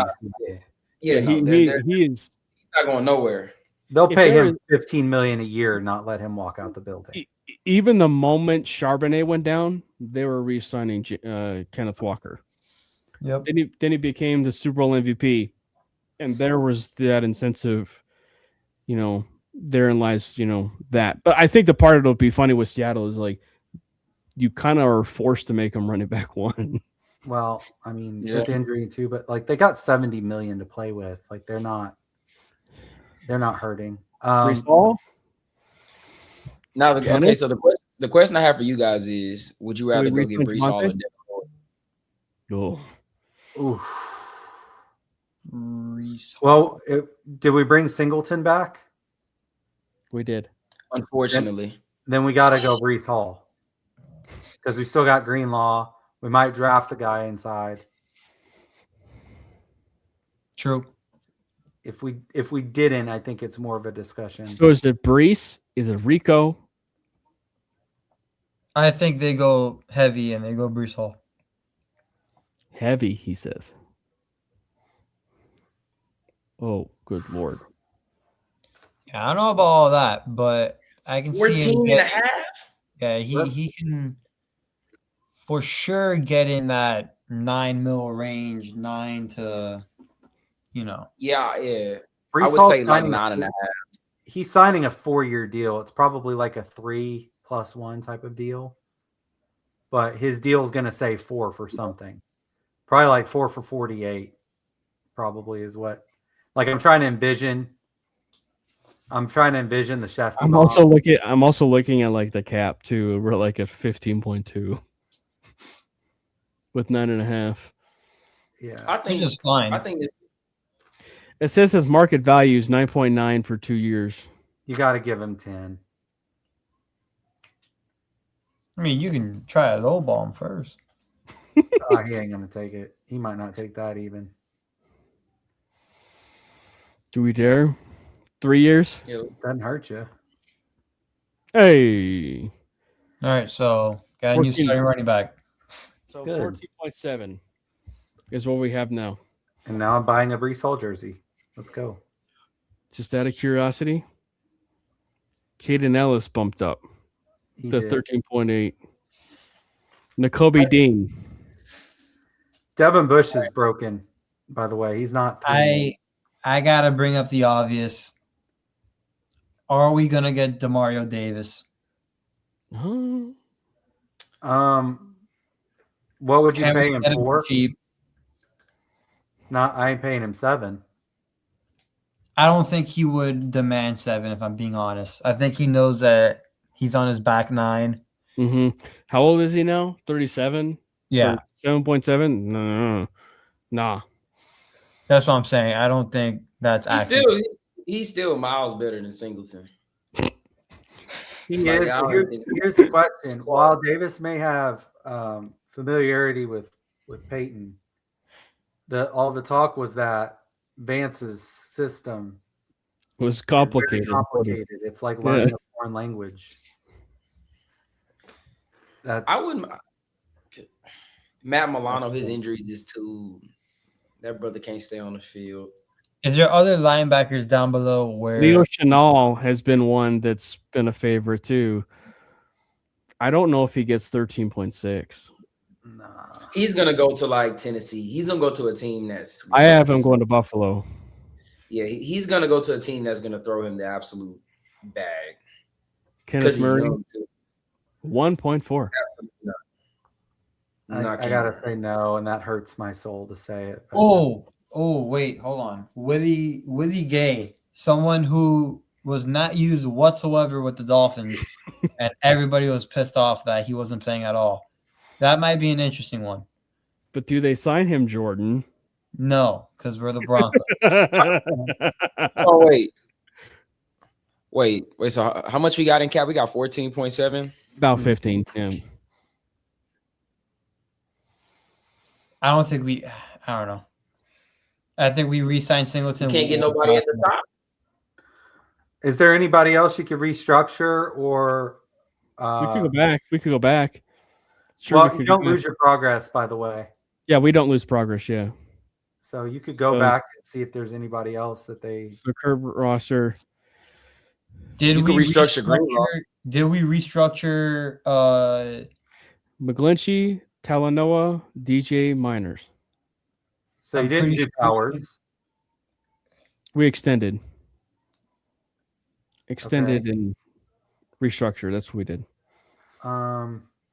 not going nowhere. They'll pay him $15 million a year, not let him walk out the building. Even the moment Charbonnet went down, they were re-signing Kenneth Walker. Yep. Then he became the Super Bowl MVP, and there was that incentive. Therein lies, that. But I think the part that'll be funny with Seattle is like you kind of are forced to make him running back one. Well, I mean, with injury too, but like they got $70 million to play with. Like they're not hurting. Breece Hall? Now, okay. So the question I have for you guys is: would you rather go get Breece Hall or Devin Lloyd? Oh, well, did we bring Singleton back? We did. Unfortunately. Then we got to go Breece Hall because we still got Greenlaw. We might draft a guy inside. True. If we didn't, I think it's more of a discussion. So is it Breece? Is it Rico? I think they go heavy and they go Breece Hall. Heavy, he says. Oh, good Lord. Yeah, I don't know about all that, but I can see 14 and a half? Yeah, he can for sure get in that 9 mil range, 9 to, Yeah. Breece I would say like 9.5. He's signing a 4-year deal. It's probably like a 3+1 type of deal. But his deal is going to say 4 for something. Probably like 4 for 48 probably is what. Like I'm trying to envision the chef. I'm also looking at like the cap too. We're like at 15.2 with 9.5. Yeah. I think it's fine. I think it says his market value is 9.9 for 2 years. You got to give him 10. I mean, you can try a lowball him first. He ain't gonna take it. He might not take that even. Do we dare? 3 years? Doesn't hurt you. Hey. All right, so got a new starting running back. So 14.7 is what we have now. And now I'm buying a Breece Hall jersey. Let's go. Just out of curiosity, Caden Ellis bumped up to 13.8. Nakobe Dean. Devin Bush is broken, by the way. He's not. I gotta bring up the obvious. Are we gonna get Demario Davis? What would you pay him for? Cheap. I ain't paying him 7. I don't think he would demand 7, if I'm being honest. I think he knows that he's on his back 9. Mm-hmm. How old is he now? 37? Yeah, 7.7? No. Nah. that's what I'm saying. I don't think that's actually. He's still miles better than Singleton. He Like, is. I don't Here's, think- here's the question. While Davis may have familiarity with Peyton, all the talk was that Vance's system It was is very complicated. complicated. It's like learning a foreign language. I wouldn't. Matt Milano, his injuries is too. That brother can't stay on the field. Is there other linebackers down below where Leo Chenal has been one that's been a favorite too. I don't know if he gets 13.6. Nah. He's gonna go to like Tennessee. He's gonna go to a team that's. I have him going to Buffalo. Yeah, he's gonna go to a team that's gonna throw him the absolute bag. Kenneth He's Murray, young, too. 1.4. Not I gotta say no, and that hurts my soul to say it. Oh, wait, hold on. Willie Gay, someone who was not used whatsoever with the Dolphins, and everybody was pissed off that he wasn't playing at all. That might be an interesting one. But do they sign him, Jordan? No, because we're the Broncos. Oh wait. So how much we got in cap? We got 14.7. About 15. Yeah. I don't think we. I don't know. I think we re-signed Singleton. Can't get nobody at the top. Is there anybody else you could restructure or? We could go back. We could go back. Sure, Well, we you could don't go- lose your progress, by the way. Yeah, we don't lose progress. Yeah. So you could go So- back and see if there's anybody else that they. So curb roster. Did You we could restructure Greenlaw. Did we restructure? McGlinchey, Talanoa, DJ Miners. So you I'm didn't pretty do sure- Powers. We extended and restructure. That's what we did.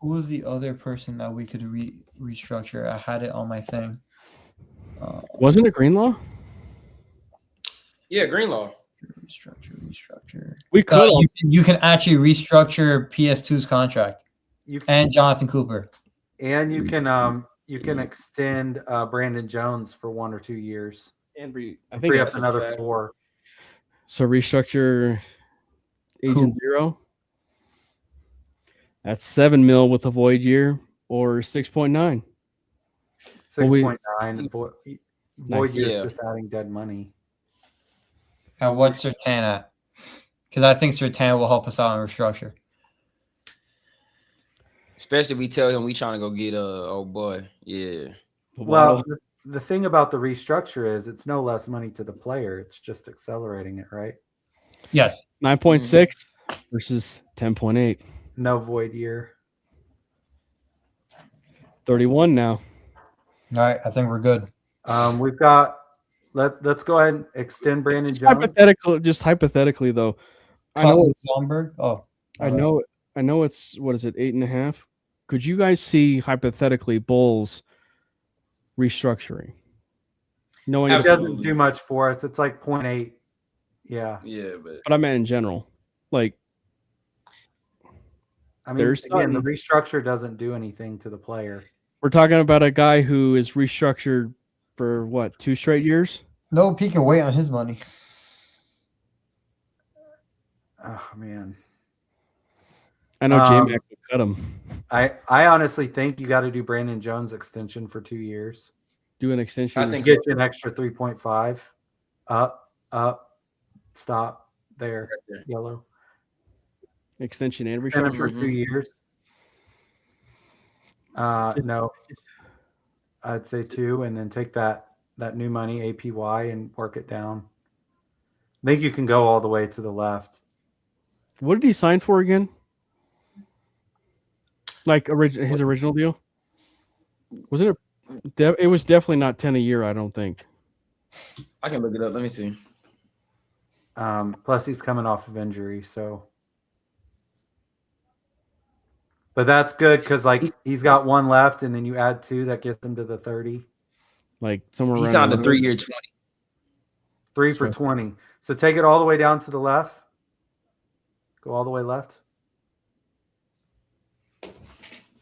Who was the other person that we could restructure? I had it on my thing. Wasn't it Greenlaw? Yeah, Greenlaw. Restructure. We could. You can actually restructure PS2's contract You and Jonathan Cooper. and you can extend Brandon Jones for 1 or 2 years. and I think Free up that's a another fact. 4. so. Restructure Agent Cool. 0. That's 7 mil with a void year or 6.9. Well, we- 6.9. Void Nice. year's Yeah. just adding dead money. And what's Sertan at? Because I think Sertan will help us out in restructure. Especially if we tell him we trying to go get oh boy. Yeah. Well, the thing about the restructure is it's no less money to the player. It's just accelerating it, right? Yes. 9.6 versus 10.8. No void year. 31 now. All right. I think we're good. We've got. Let's go ahead and extend Brandon Jones. Hypothetically, though, I know it's, Blomberg. Oh, I know it's what is it, 8.5? Could you guys see hypothetically Bulls restructuring? Knowing It it's, Absolutely. doesn't do much for us. It's like 0.8. Yeah. Yeah, but but I meant in general. Like I mean, There's again, the something. restructure doesn't do anything to the player. we're talking about a guy who is restructured for what, 2 straight years? no, he can wait on his money. Oh man. I know Um, J-Mac would cut him. I honestly think you got to do Brandon Jones extension for 2 years. Do an extension. I think Get you an extra 3.5. Up, stop there. Yellow. extension and Extend it restructure. for 2 years. No, I'd say 2, and then take that new money APY and work it down. I think you can go all the way to the left. What did he sign for again? Like his original deal? Wasn't it? It was definitely not 10 a year, I don't think. I can look it up. Let me see. Plus, he's coming off of injury, so. But that's good because like he's got 1 left, and then you add 2, that gets him to the 30. like somewhere He around. signed a 11. 3-year 20. 3 for 20. So take it all the way down to the left. Go all the way left.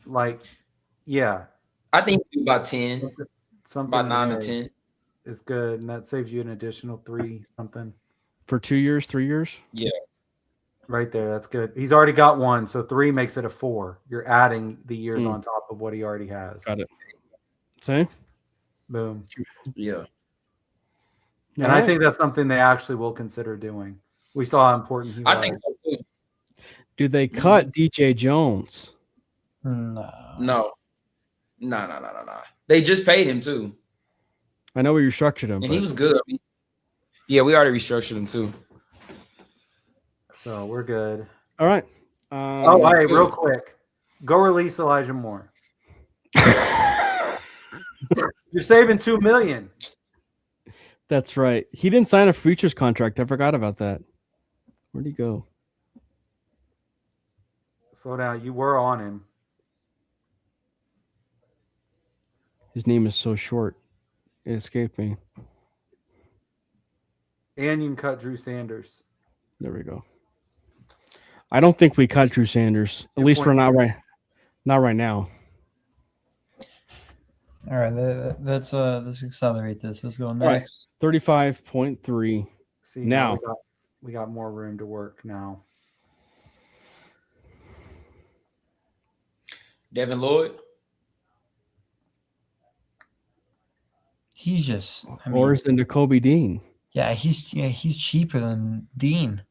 Like, yeah. I think about 10, Something about 9 there to 10. is good, and that saves you an additional 3 something. For 2 years, 3 years. Yeah. Right there, that's good. He's already got 1, so 3 makes it a 4. You're adding the years on top of what he already has. Got it. See? Boom. Yeah. And I think that's something they actually will consider doing. We saw how important he was. I think so too. Do they cut DJ Jones? No. No. They just paid him too. I know we restructured him, And he was good. Yeah, we already restructured him too. So we're good. all right. All right, real quick. Go release Elijah Moore. You're saving $2 million. That's right. He didn't sign a futures contract. I forgot about that. Where'd he go? Slow down. You were on him. His name is so short. It escaped me. And you can cut Drew Sanders. There we go. I don't think we cut Drew Sanders. At least for not right now. All right, let's accelerate this. Let's go Right. next. 35.3. See, Now. we got more room to work now. Devin Lloyd. He's just, Or is it N'Kobe Dean? yeah, he's cheaper than Dean.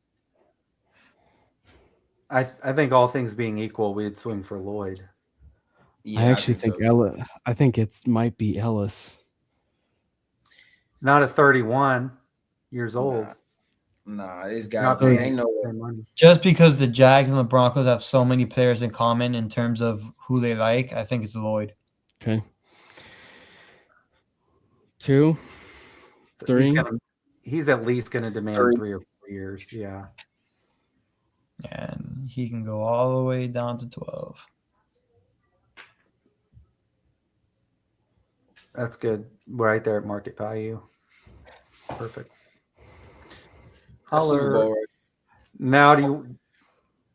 I think all things being equal, we'd swing for Lloyd. Yeah, I actually think so, too. Ellis. I think it might be Ellis. Not at 31 years old. Nah, it's got Not to be. paying Ain't no way. their money. Just because the Jags and the Broncos have so many players in common in terms of who they like, I think it's Lloyd. Okay. 2, 3. He's at least going to demand 3 or 4 years. Yeah. And he can go all the way down to 12. That's good. Right there at market value. Perfect. That's Super Bowl, right? Now, do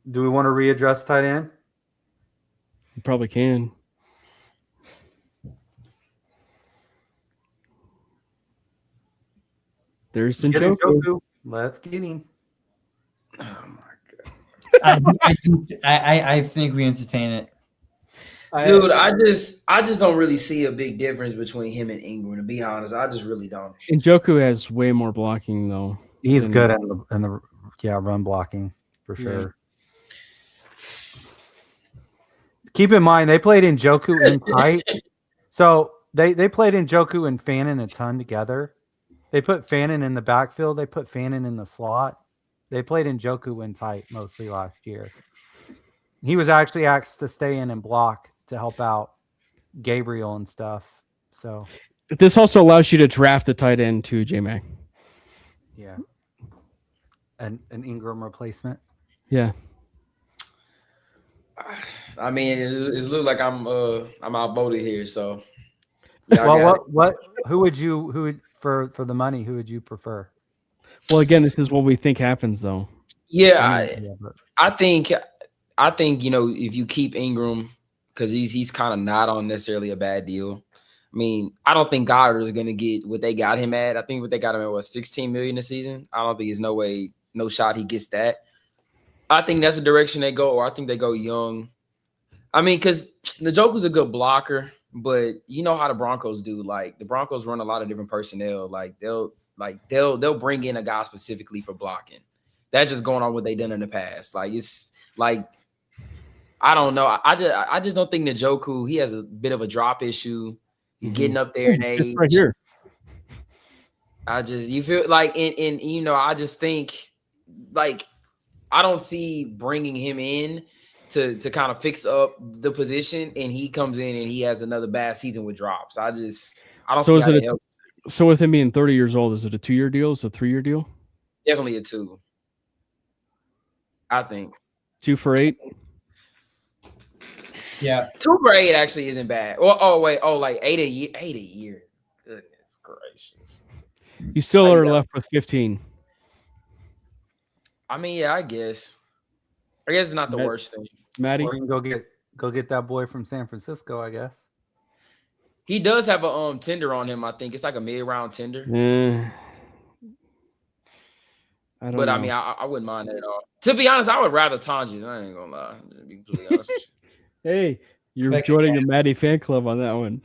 we want to readdress tight end? You probably can. There's Njoku. Let's get him. Oh my god, I think we entertain it. dude! I just don't really see a big difference between him and Ingram. To be honest, I just really don't. Njoku has way more blocking though. He's good in the run blocking for sure. Yeah. Keep in mind they played Njoku in tight. So they played Njoku and Fannin a ton together. They put Fannin in the backfield. They put Fannin in the slot. They played Njoku in tight mostly last year. He was actually asked to stay in and block to help out Gabriel and stuff. So This also allows you to draft a tight end too, J-Mac. yeah, an Ingram replacement. Yeah. I mean, it looks like I'm outvoted here. So, Well, who would for the money? Who would you prefer? Well, again, this is what we think happens though. I think if you keep Ingram because he's kind of not on necessarily a bad deal. I mean, I don't think Goddard is going to get what they got him at. I think what they got him at was $16 million a season. I don't think there's no shot he gets that. I think that's the direction they go, or I think they go young. I mean, because Njoku's a good blocker, but you know how the Broncos do. Like the Broncos run a lot of different personnel. Like they'll bring in a guy specifically for blocking. That's just going on what they done in the past. Like it's like I don't know. I just don't think Njoku. He has a bit of a drop issue. He's getting up there in age. Right here. You feel like I just think like I don't see bringing him in to kind of fix up the position, and he comes in and he has another bad season with drops. I don't So see how that helps. So with him being 30 years old, is it a 2-year deal? Is it a 3-year deal? Definitely a 2. I think 2 for $8. Yeah. 2 for $8 actually isn't bad. Like 8 a year. Goodness. gracious. You still How you are got- left with 15. I mean, yeah, I guess it's not the Matt- worst thing. Maddie? Or you can go get that boy from San Francisco, I guess. He does have a tender on him. I think it's like a mid-round tender. I don't But know. I mean, I wouldn't mind that at all. To be honest, I would rather Tonjes. I ain't gonna lie. To be completely honest with you. Hey, you're Second joining the Maddie fan club on that one.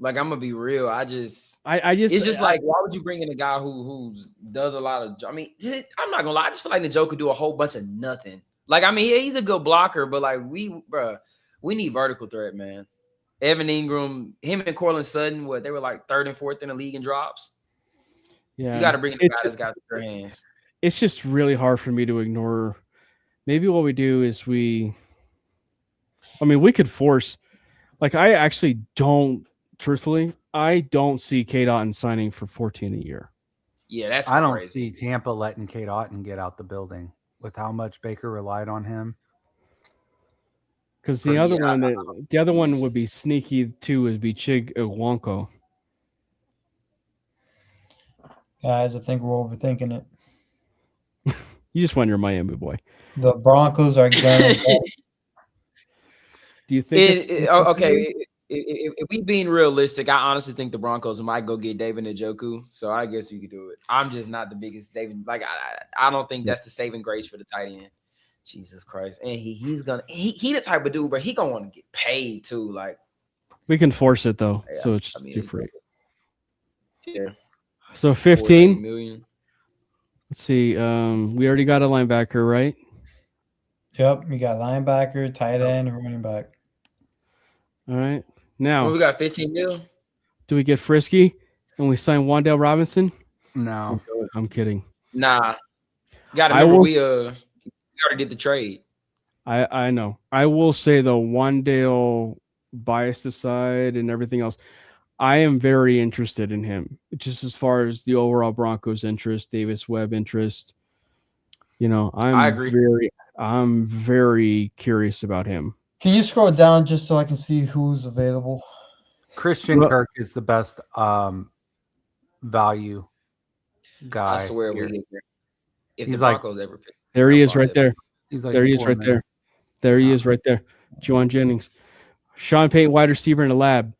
Like, I'm gonna be real. I just it's it's like, why would you bring in a guy who does a lot of? I mean, I'm not gonna lie. I just feel like the Joe could do a whole bunch of nothing. Like, I mean, he's a good blocker, but like we need vertical threat, man. Evan Ingram, him and Cortland Sutton, they were like 3rd and 4th in the league in drops. Yeah, You got to bring in a guy that's got their hands. It's just really hard for me to ignore. Maybe what we do is we could force. Like, I actually don't. Truthfully, I don't see Kate Otten signing for 14 a year. Yeah, that's I don't crazy. see Tampa letting Kate Otten get out the building with how much Baker relied on him. Because the other one would be sneaky too. Would be Chig Iwonko. Guys, I think we're overthinking it. You just want your Miami boy. The Broncos are gonna. Do you think? Okay? If we being realistic, I honestly think the Broncos might go get David Njoku. So I guess you could do it. I'm just not the biggest David. Like, I don't think that's the saving grace for the tight end. Jesus Christ. And he the type of dude, but he gonna want to get paid too. Like, We can force it though, yeah, so it's I mean, too free. Yeah. So 14 15. million. Let's see. We already got a linebacker, right? Yep, we got linebacker, tight end, and running back. All right. Now, Well, we got 15 mil. do we get frisky and we sign Wan'Dale Robinson? No. I'm kidding. Nah. Got to I remember will- we already did the trade. I know. I will say though, Wan'Dale, bias aside and everything else, I am very interested in him. Just as far as the overall Broncos interest, Davis Webb interest. You know, I agree. I'm very curious about him. Can you scroll down just so I can see who's available? Christian Well- Kirk is the best value guy. I swear here. we get there. If He's the like- Broncos ever pick. There he is right there. He's like There he is 4 right million. there. There he is right there. Juwan Jennings. Sean Payton, wide receiver in the lab.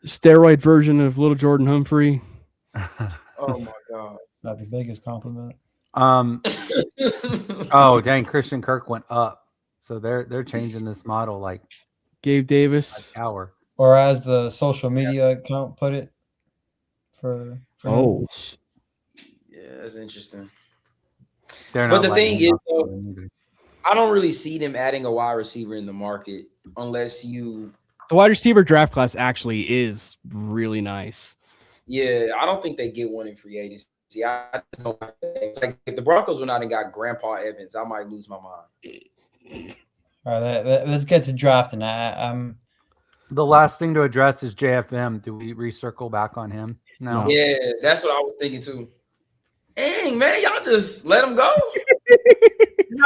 Steroid version of little Jordan Humphrey. Oh my god. It's not the biggest compliment. Oh dang, Christian Kirk went up. So they're changing this model like Gabe Davis. hour. Or as the social media account put it. For him. Oh, Yeah, that's interesting. They're But not the letting thing him is, up though, for them either. I don't really see them adding a wide receiver in the market unless you. the wide receiver draft class actually is really nice. Yeah, I don't think they get one in free agency. I just don't it's like if the Broncos went out and got Grandpa Evans, I might lose my mind. All right, let's get to drafting. I'm The last thing to address is JFM. Do we recircle back on him? No. Yeah, that's what I was thinking too. Dang, man, y'all just let him go.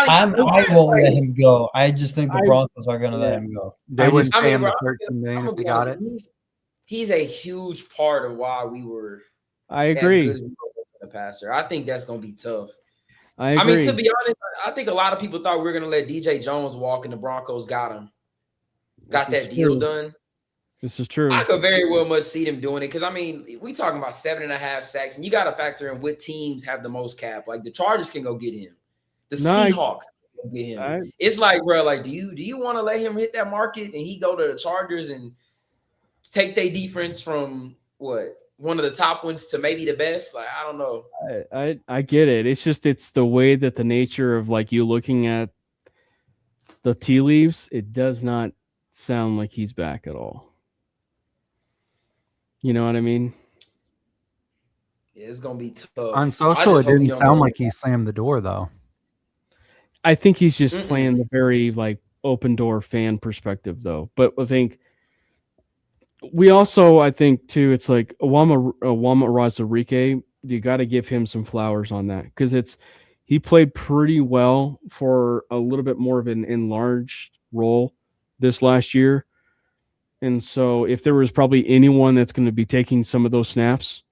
I won't let him go. I just think the Broncos are gonna let him go. They I wouldn't just- pay him bro, the 13 million I'm if gonna they be got honest, it. he's a huge part of why we were I as agree. good as we were in the passer. I think that's gonna be tough. I agree. I mean, to be honest, I think a lot of people thought we were gonna let DJ Jones walk, and the Broncos got him. Got This is that deal true. done. This is true. I could very well much see them doing it because I mean, we talking about 7.5 sacks, and you got to factor in what teams have the most cap. Like the Chargers can go get him, the Seahawks can go get him. It's like, bro, like, do you want to let him hit that market and he go to the Chargers and take their defense from what one of the top ones to maybe the best? Like, I don't know. I get it. It's the way that the nature of like you looking at the tea leaves. It does not sound like he's back at all. You know what I mean? Yeah, it's gonna be tough. On I social, just it hope he didn't don't sound go- like he slammed the door, though. I think he's just Mm-mm. playing the very like open door fan perspective though. But I think we also, I think too, it's like Wama Razarike, you got to give him some flowers on that because he played pretty well for a little bit more of an enlarged role this last year. And so if there was probably anyone that's going to be taking some of those snaps,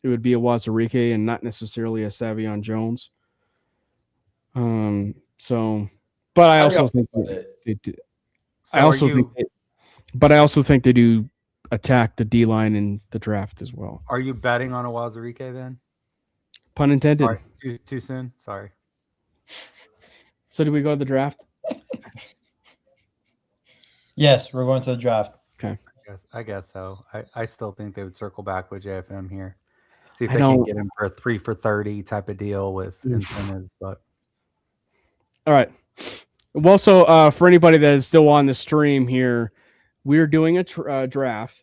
it would be a Wazirike and not necessarily a Savion Jones. But I also think they do. So I also think they do attack the D line in the draft as well. are you betting on a Wazirike then? Pun intended. Sorry, too soon. Sorry. So do we go to the draft? Yes, we're going to the draft. Okay. I guess so. I still think they would circle back with JFM here. See if I they can don't- get him for a 3 for 30 type of deal with incentives. But All right. Well, so for anybody that is still on the stream here, we're doing a draft,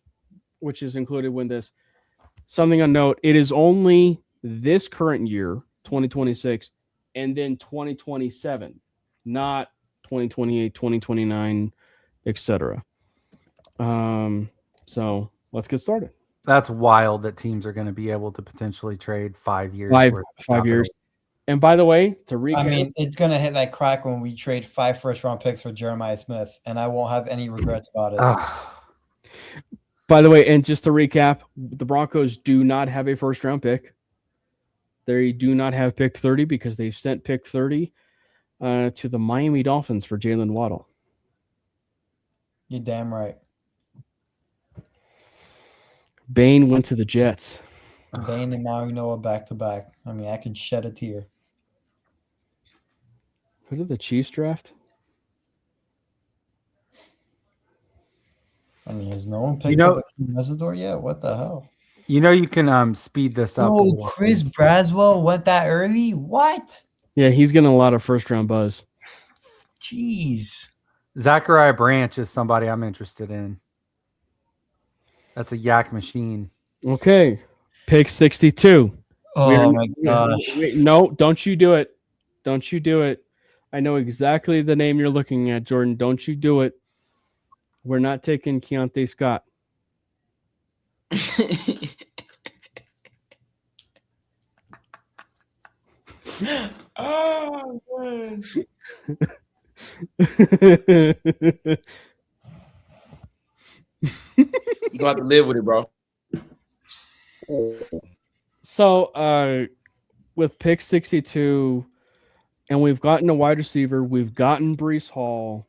which is included with this. Something on note, it is only this current year, 2026, and then 2027, not 2028, 2029, etc. So let's get started. that's wild that teams are going to be able to potentially trade 5 years. worth of 5 years. capital. And by the way, to recap, I mean, it's gonna hit that crack when we trade 5 first-round picks for Jeremiah Smith, and I won't have any regrets about it. Ah, by the way, and just to recap, the Broncos do not have a first round pick. They do not have pick 30 because they've sent pick 30 to the Miami Dolphins for Jalen Waddle. You're damn right. Bain went to the Jets. Bane and now Noah back-to-back. I mean, I could shed a tear. Who did the Chiefs draft? I mean, has no one picked You know- up Mesidor yet? What the hell? you know you can speed this up. a Oh, little. Chris Braswell went that early? What? Yeah, he's getting a lot of first round buzz. Jeez. Zachariah Branch is somebody I'm interested in. That's a yak machine. Okay. Pick 62. Oh my gosh. Wait, no, don't you do it. Don't you do it. I know exactly the name you're looking at, Jordan. Don't you do it. We're not taking Keontae Scott. Oh man. You gonna have to live with it, bro. So, with pick 62, and we've gotten a wide receiver, we've gotten Brees Hall,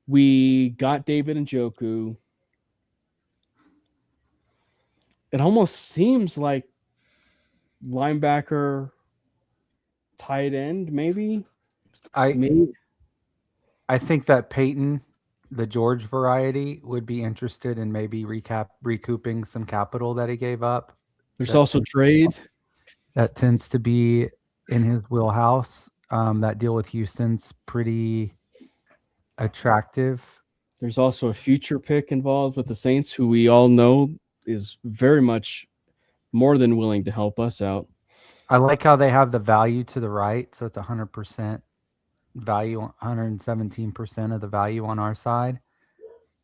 we got David Njoku. It almost seems like linebacker, tight end, maybe. I Maybe. think that Peyton, the George variety, would be interested in maybe recouping some capital that he gave up. There's also trade. That tends to be in his wheelhouse. That deal with Houston's pretty attractive. There's also a future pick involved with the Saints, who we all know is very much more than willing to help us out. I like how they have the value to the right, so it's 100% value, 117% of the value on our side.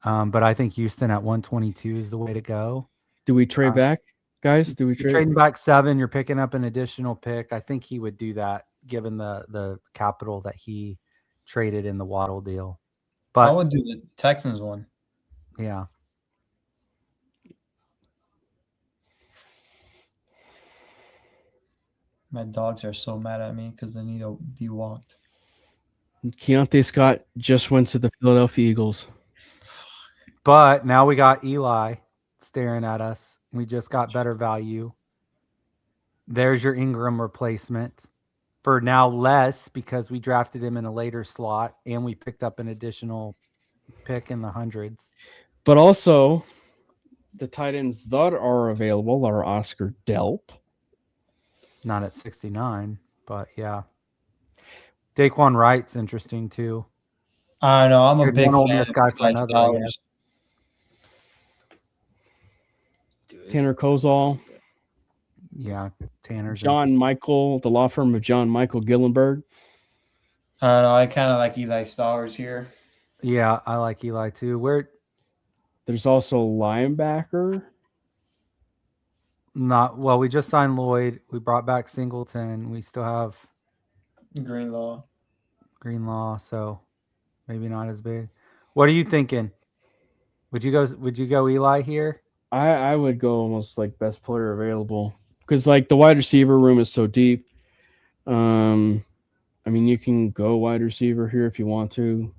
But I think Houston at 122 is the way to go. Do we trade back, guys? Do we You're trade? trading back 7, you're picking up an additional pick. I think he would do that given the capital that he traded in the Waddle deal. I But would do the Texans one. yeah, My dogs are so mad at me because they need to be walked. Keontae Scott just went to the Philadelphia Eagles. but now we got Eli staring at us. We just got better value. There's your Ingram replacement for now less because we drafted him in a later slot and we picked up an additional pick in the hundreds. But also, the tight ends that are available are Oscar Delp. Not at 69, but yeah. Daquan Wright's interesting too. I don't know. I'm a Trade big one Ole fan Miss of guy for Levi another, I Stowers. Tanner Kozol, Yeah, Tanner's John Michael, the law firm of John Michael Gillenberg. I don't know. I kind of like Eli Stowers here. Yeah, I like Eli too. There's also linebacker. We just signed Lloyd. We brought back Singleton. We still have Greenlaw. Greenlaw, so maybe not as big. What are you thinking? Would you go Eli here? I would go almost like best player available because like the wide receiver room is so deep. I mean, you can go wide receiver here if you want to.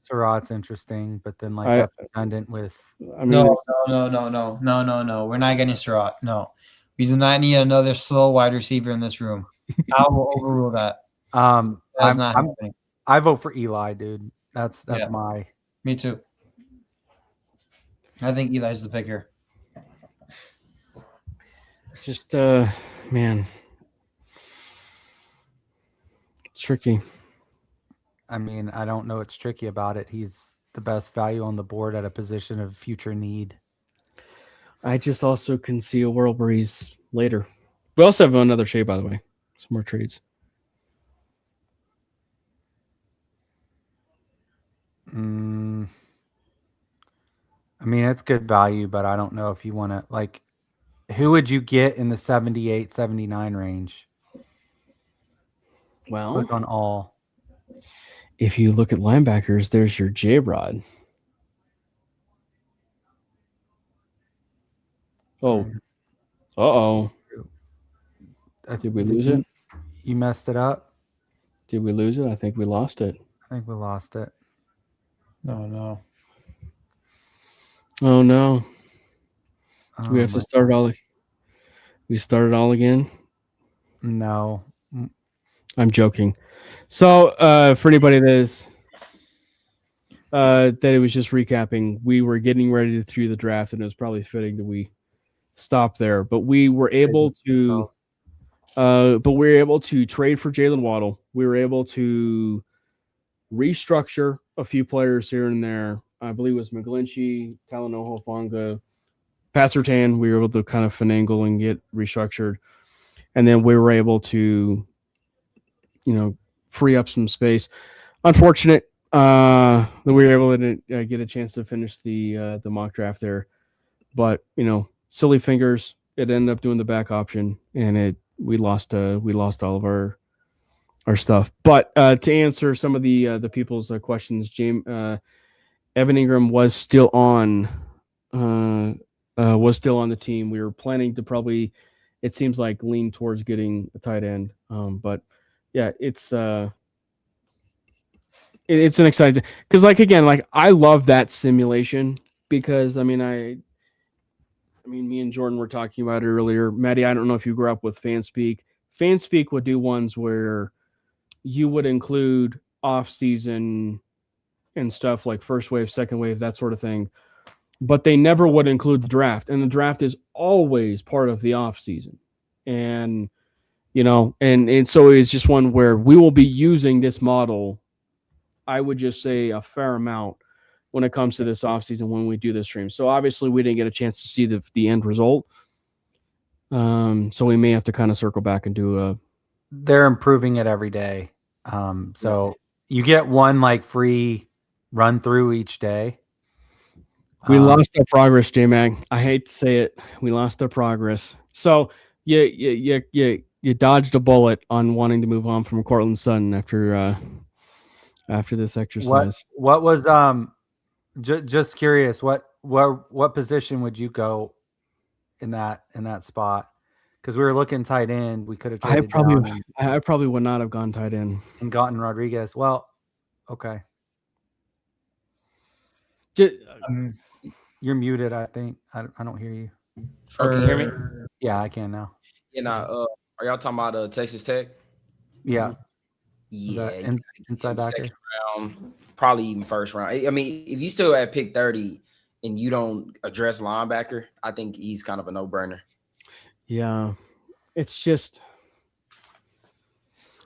Surratt's interesting, but then like I that's redundant with. I mean, No. We're not getting Surratt. No, we do not need another slow wide receiver in this room. I will overrule that. That's not happening. I vote for Eli, dude. That's Yeah. my. Me too. I think Eli's the pick here. it's just man, it's tricky. I mean, I don't know what's tricky about it. He's the best value on the board at a position of future need. I just also can see a world where he's later. We also have another trade, by the way. Some more trades. I mean, it's good value, but I don't know if you want to like. Who would you get in the 78, 79 range? Well, Click on all. if you look at linebackers, there's your J-Rod. Oh. Uh-oh. Did we lose it? You messed it up? Did we lose it? I think we lost it. I think we lost it. No. Oh, no. We have to start all. We started all again? No. I'm joking. So, for anybody that is that it was just recapping, we were getting ready to through the draft, and it was probably fitting that we stop there. But we were able to trade for Jalen Waddle. We were able to restructure a few players here and there. I believe it was McGlinchey, Talanoa Hufanga, Pat Surtain. We were able to kind of finagle and get restructured. And then we were able to, free up some space. Unfortunate that we were able to get a chance to finish the mock draft there. But, silly fingers. It ended up doing the back option, and we lost all of our stuff. But to answer some of the people's questions, Evan Ingram was still on the team. We were planning to probably, it seems like, lean towards getting a tight end. But yeah, it's an exciting because I love that simulation because me and Jordan were talking about it earlier. Maddie, I don't know if you grew up with Fanspeak. Fanspeak would do ones where you would include off-season and stuff like first wave, second wave, that sort of thing. But they never would include the draft. And the draft is always part of the off-season. And, and so it's just one where we will be using this model, I would just say, a fair amount when it comes to this offseason when we do this stream. So obviously we didn't get a chance to see the end result. So we may have to kind of circle back and do They're improving it every day. So you get one free run through each day. We lost our progress, J-Mag. I hate to say it. We lost our progress. So you dodged a bullet on wanting to move on from Cortland Sutton after this exercise. What was just curious, what position would you go in that spot? Because we were looking tight end. We could have traded I probably would not have gone tight end and gotten Rodriguez. Well, okay. You're muted, I think. I don't hear you. Can you hear me? Yeah, I can now. Are y'all talking about Texas Tech? Yeah. Yeah. Inside backer. Second round, probably even first round. I mean, if you still at pick 30 and you don't address linebacker, I think he's kind of a no-brainer. Yeah. It's just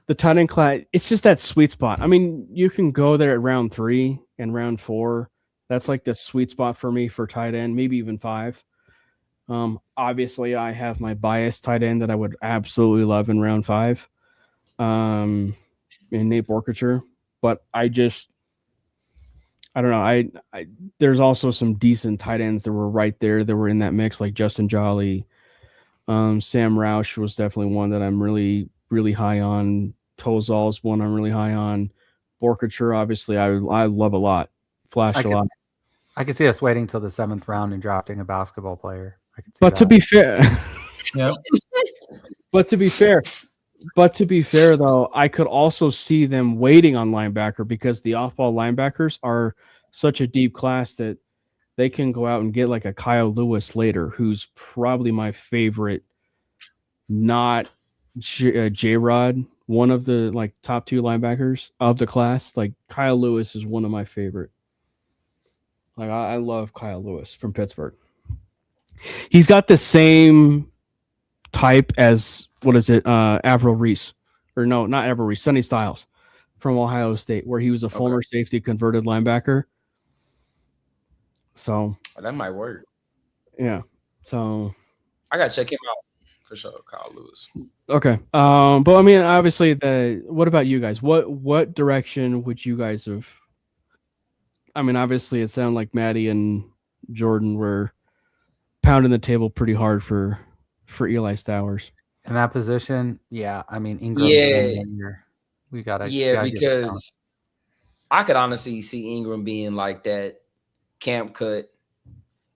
the tight end class. It's just that sweet spot. I mean, you can go there at round 3 and round 4. That's like the sweet spot for me for tight end, maybe even 5. Obviously, I have my biased tight end that I would absolutely love in round 5, and Nate Borkature. But I don't know. I there's also some decent tight ends that were right there that were in that mix, like Justin Jolly. Sam Roush was definitely one that I'm really, really high on. Tozal's one I'm really high on. Borkature, obviously, I love a lot. Flashed a lot. I could see us waiting till the 7th round and drafting a basketball player. I could see But to that. be fair, Yep. but to be fair though, I could also see them waiting on linebacker because the off-ball linebackers are such a deep class that they can go out and get like a Kyle Lewis later, who's probably my favorite, not J-Rod, one of the like top 2 linebackers of the class. Like Kyle Lewis is one of my favorite. Like I love Kyle Lewis from Pittsburgh. He's got the same type as what is it, Avril Reese, or no, not Avril Reese, Sonny Styles from Ohio State, where he was a former safety converted linebacker. So that might work. yeah, so I gotta check him out for sure, Kyle Lewis. okay. But I mean, obviously, what about you guys? What direction would you guys have? I mean, obviously, it sounded like Maddie and Jordan were pounding the table pretty hard for Eli Stowers. In that position, yeah. I mean, Ingram's Yeah. we gotta because I could honestly see Ingram being like that camp cut.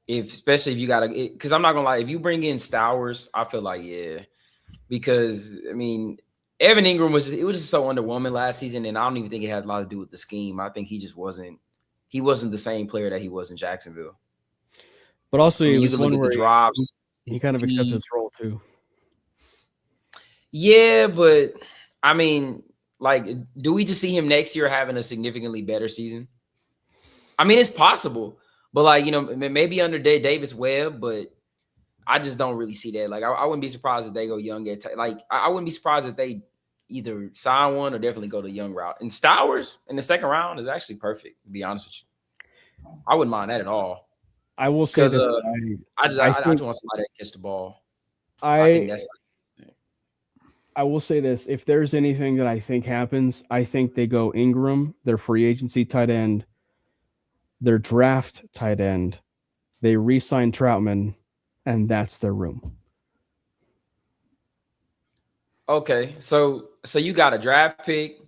Especially if you gotta, because I'm not gonna lie, if you bring in Stowers, I feel like because I mean Evan Ingram was just so underwhelming last season, and I don't even think it had a lot to do with the scheme. I think he just wasn't the same player that he was in Jacksonville. But also, you can look at the drops. He kind of accepted his role too. Yeah, but I mean, like, do we just see him next year having a significantly better season? I mean, it's possible, but like, maybe under Davis Webb, but I just don't really see that. Like, I wouldn't be surprised if they go young. I wouldn't be surprised if they either sign one or definitely go the young route. And Stowers in the 2nd round is actually perfect, to be honest with you. I wouldn't mind that at all. I will say this. I just want somebody to catch the ball. I think that's. I will say this. If there's anything that I think happens, I think they go Ingram, their free agency tight end, their draft tight end, they re-sign Troutman, and that's their room. Okay, so you got a draft pick,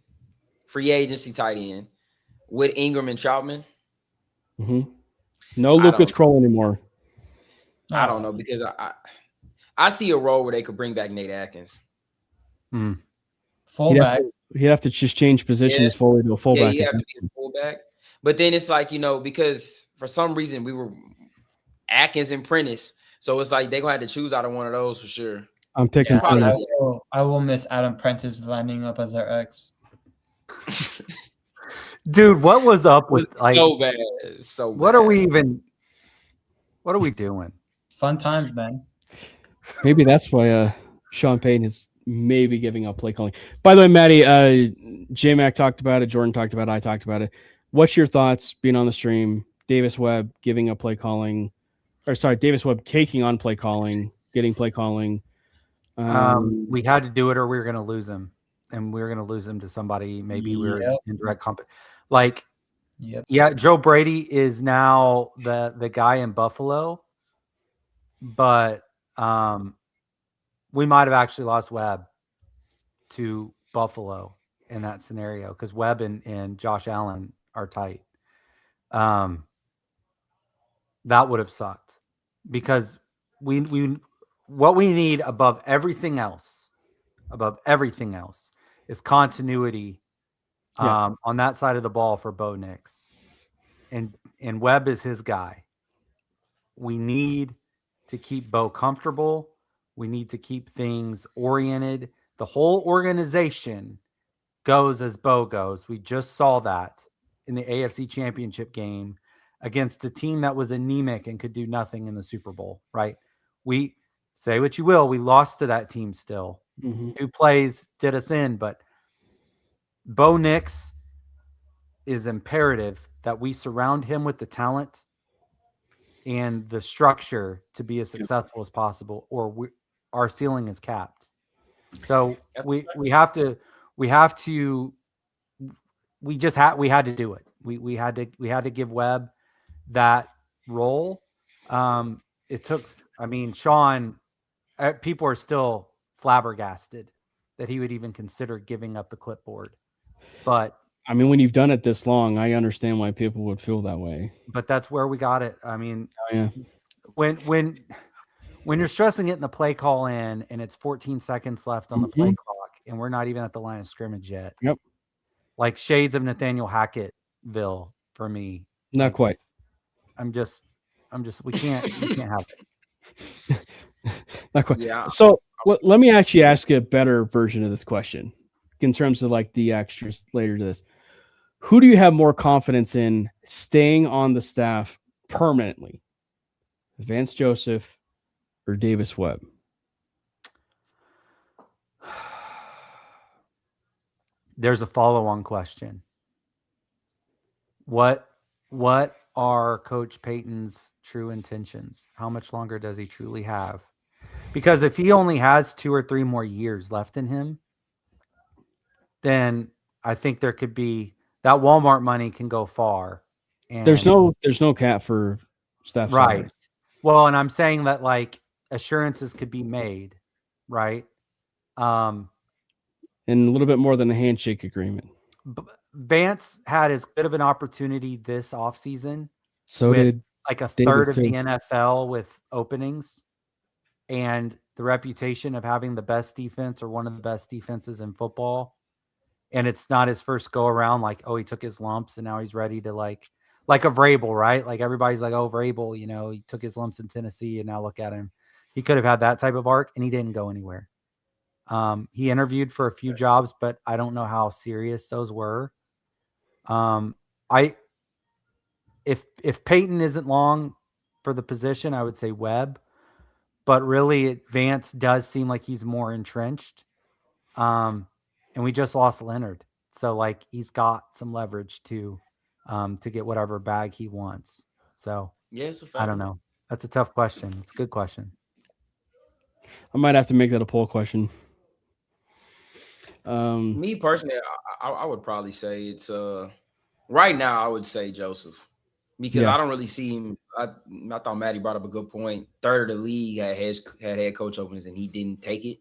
free agency tight end with Ingram and Troutman. Mm-hmm. No Lucas Kroll anymore. I don't know, because I see a role where they could bring back Nate Atkins. Fullback. He'd have to just change positions fully to a fullback. Yeah, you have to be a fullback. But then it's like, because for some reason we were Atkins and Prentice. So it's like they're going to have to choose out of one of those for sure. I'm picking Prentice. I will miss Adam Prentice lining up as our ex. Dude, what was up with so bad? So what bad. What are we doing? Fun times, man. Maybe that's why Sean Payton is maybe giving up play calling. By the way, Maddie, J-Mac talked about it. Jordan talked about it. I talked about it. What's your thoughts being on the stream? Davis Webb giving up play calling. Davis Webb taking on play calling, getting play calling. We had to do it or we were going to lose him. And we were going to lose him to somebody. Maybe we were in direct competition. Yeah, Joe Brady is now the guy in Buffalo. But we might have actually lost Webb to Buffalo in that scenario because Webb and Josh Allen are tight. That would have sucked because what we need above everything else is continuity on that side of the ball for Bo Nix. And Webb is his guy. We need to keep Bo comfortable. We need to keep things oriented. The whole organization goes as Bo goes. We just saw that in the AFC Championship game against a team that was anemic and could do nothing in the Super Bowl, right? We say what you will. We lost to that team still. Mm-hmm. 2 plays did us in, but Bo Nix is imperative that we surround him with the talent and the structure to be as successful as possible, or our ceiling is capped. So we had to do it. We had to give Webb that role. It took, Sean, people are still flabbergasted that he would even consider giving up the clipboard, but I mean, when you've done it this long, I understand why people would feel that way. But that's where we got it. I mean, Oh, yeah. when you're stressing it in the play call in and it's 14 seconds left on the play clock and we're not even at the line of scrimmage yet. Yep. Like shades of Nathaniel Hacketttville for me. Not Like, quite. I'm just we can't have it. Not quite. Yeah. So let me actually ask a better version of this question in terms of like the extras later to this. Who do you have more confidence in staying on the staff permanently? Vance Joseph or Davis Webb? There's a follow-on question. What are Coach Payton's true intentions? How much longer does he truly have? Because if he only has 2 or 3 more years left in him, then I think there could be that Walmart money can go far. And There's no cap for staff right. salaries. Well, and I'm saying that like assurances could be made, right? And a little bit more than a handshake agreement. Vance had as good of an opportunity this offseason. So with did like a Davis third of too. the NFL with openings and the reputation of having the best defense or one of the best defenses in football. And it's not his first go around. Like, oh, he took his lumps and now he's ready to like a Vrabel, right? Like everybody's like, oh, Vrabel, you know, he took his lumps in Tennessee and now look at him. He could have had that type of arc and he didn't go anywhere. He interviewed for a few jobs, but I don't know how serious those were. If Peyton isn't long for the position, I would say Webb, but really Vance does seem like he's more entrenched. And we just lost Leonard. So like he's got some leverage to get whatever bag he wants. So Yeah, it's a fact. I don't know. That's a tough question. It's a good question. I might have to make that a poll question. Me personally, I would probably say it's right now I would say Joseph because Yeah. I don't really see him. I thought Matty brought up a good point. Third of the league had head coach openings and he didn't take it,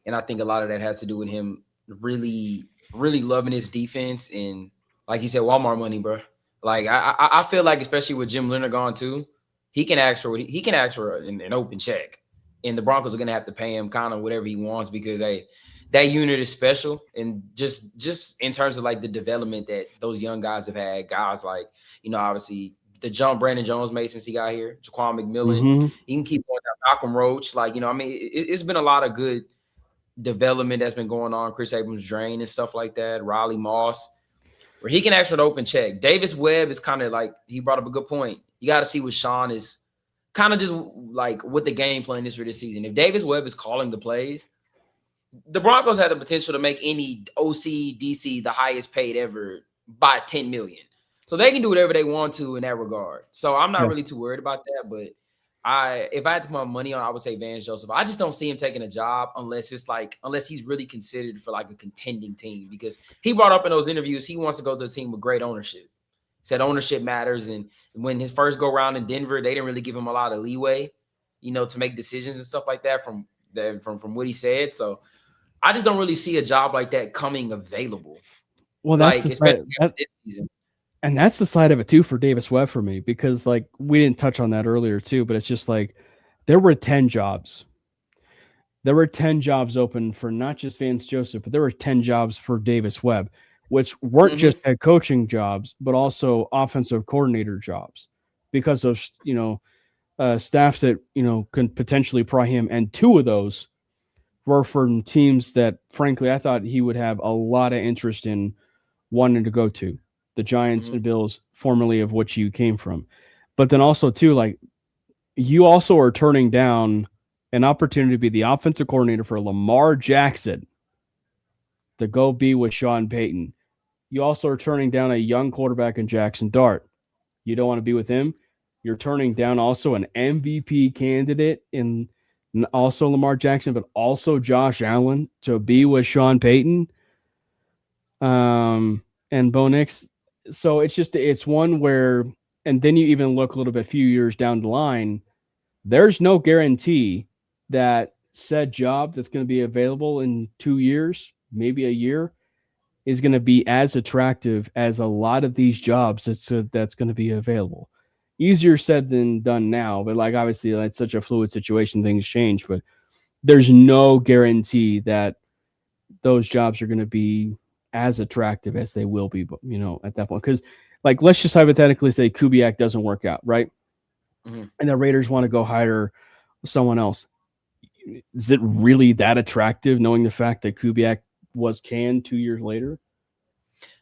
and I think a lot of that has to do with him really loving his defense and like he said, Walmart money, bro. Like I feel like especially with Jim Leonard gone too, he can ask for an open check, and the Broncos are gonna have to pay him kind of whatever he wants because that unit is special, and just in terms of like the development that those young guys have had, guys like, you know, obviously the jump Brandon Jones made since he got here, Jaquan McMillan, he can keep going down, Malcolm Roach, like, you know, I mean, it's been a lot of good development that's been going on, Chris Abrams Drain and stuff like that, Riley Moss, where he can ask for an open check. Davis Webb is kind of like, he brought up a good point. You got to see what Sean is kind of just like what the game plan is for this season. If Davis Webb is calling the plays, the Broncos have the potential to make any OC, DC the highest paid ever by $10 million. So they can do whatever they want to in that regard. So I'm not really too worried about that. But if I had to put my money on, I would say Vance Joseph. I just don't see him taking a job unless he's really considered for like a contending team, because he brought up in those interviews he wants to go to a team with great ownership. Said ownership matters, and when his first go around in Denver, they didn't really give him a lot of leeway, you know, to make decisions and stuff like that from what he said. So I just don't really see a job like that coming available. Well, that's like, this season. And that's the side of it too for Davis Webb for me, because like we didn't touch on that earlier too, but it's just like there were 10 jobs. There were 10 jobs open for not just Vance Joseph, but there were 10 jobs for Davis Webb, which weren't just head coaching jobs, but also offensive coordinator jobs because of, you know, staff that, you know, can potentially pry him. And 2 of those were from teams that, frankly, I thought he would have a lot of interest in wanting to go to, the Giants and Bills, formerly of which you came from. But then also, too, like, you also are turning down an opportunity to be the offensive coordinator for Lamar Jackson to go be with Sean Payton. You also are turning down a young quarterback in Jackson Dart. You don't want to be with him. You're turning down also an MVP candidate in also Lamar Jackson, but also Josh Allen to be with Sean Payton and Bo Nix. So it's one where, and then you even look a little bit few years down the line, there's no guarantee that said job that's going to be available in 2 years, maybe a year, is going to be as attractive as a lot of these jobs that's going to be available. Easier said than done now, but like obviously it's such a fluid situation, things change, but there's no guarantee that those jobs are going to be as attractive as they will be, at that point. Because, like, let's just hypothetically say Kubiak doesn't work out, right? Mm-hmm. And the Raiders want to go hire someone else. Is it really that attractive, knowing the fact that Kubiak was canned 2 years later?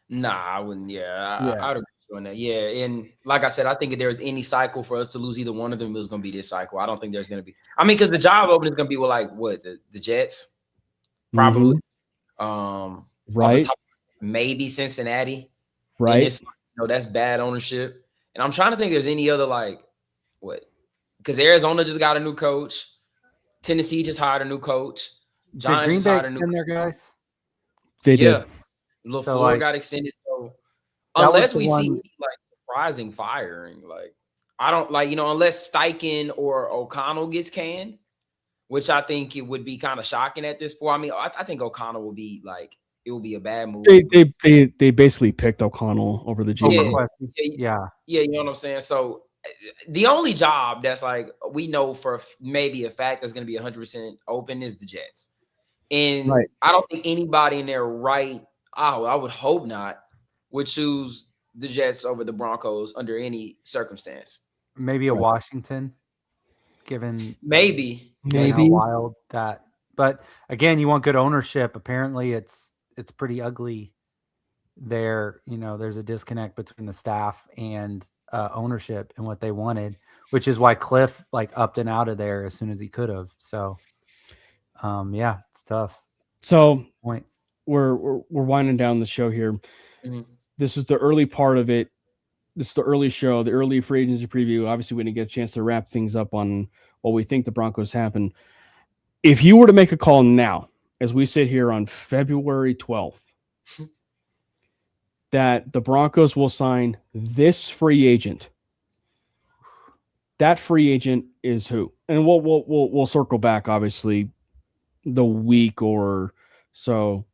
Nah, I wouldn't. Yeah, I'd agree with you on that. Yeah, and like I said, I think if there's any cycle for us to lose either one of them, it's going to be this cycle. I don't think there's going to be. I mean, because the job opening is going to be with like what the Jets, probably. Mm-hmm. Right. Top, maybe Cincinnati. Right. And it's, that's bad ownership. And I'm trying to think if there's any other like what, because Arizona just got a new coach. Tennessee just hired a new coach. Giants just hired a new coach. Their guys. They did. LaFleur got extended. So unless we see like surprising firing, like I don't like, unless Steichen or O'Connell gets canned, which I think it would be kind of shocking at this point. I mean, I think O'Connell will be like, it will be a bad move. They basically picked O'Connell over the GM. Yeah, you know what I'm saying? So the only job that's like we know for maybe a fact that's going to be 100% open is the Jets. And I don't think anybody in there I would hope not, would choose the Jets over the Broncos under any circumstance. Maybe a Washington, given maybe how wild that. But again, you want good ownership. Apparently, it's pretty ugly there. There's a disconnect between the staff and ownership and what they wanted, which is why Cliff like upped and out of there as soon as he could have. So, yeah, it's tough. So we're winding down the show here. Mm-hmm. This is the early part of it. This is the early show, the early free agency preview. Obviously, we didn't get a chance to wrap things up on what we think the Broncos happen. If you were to make a call now, as we sit here on February 12th, that the Broncos will sign this free agent, that free agent is who? And we'll circle back, obviously, the week or so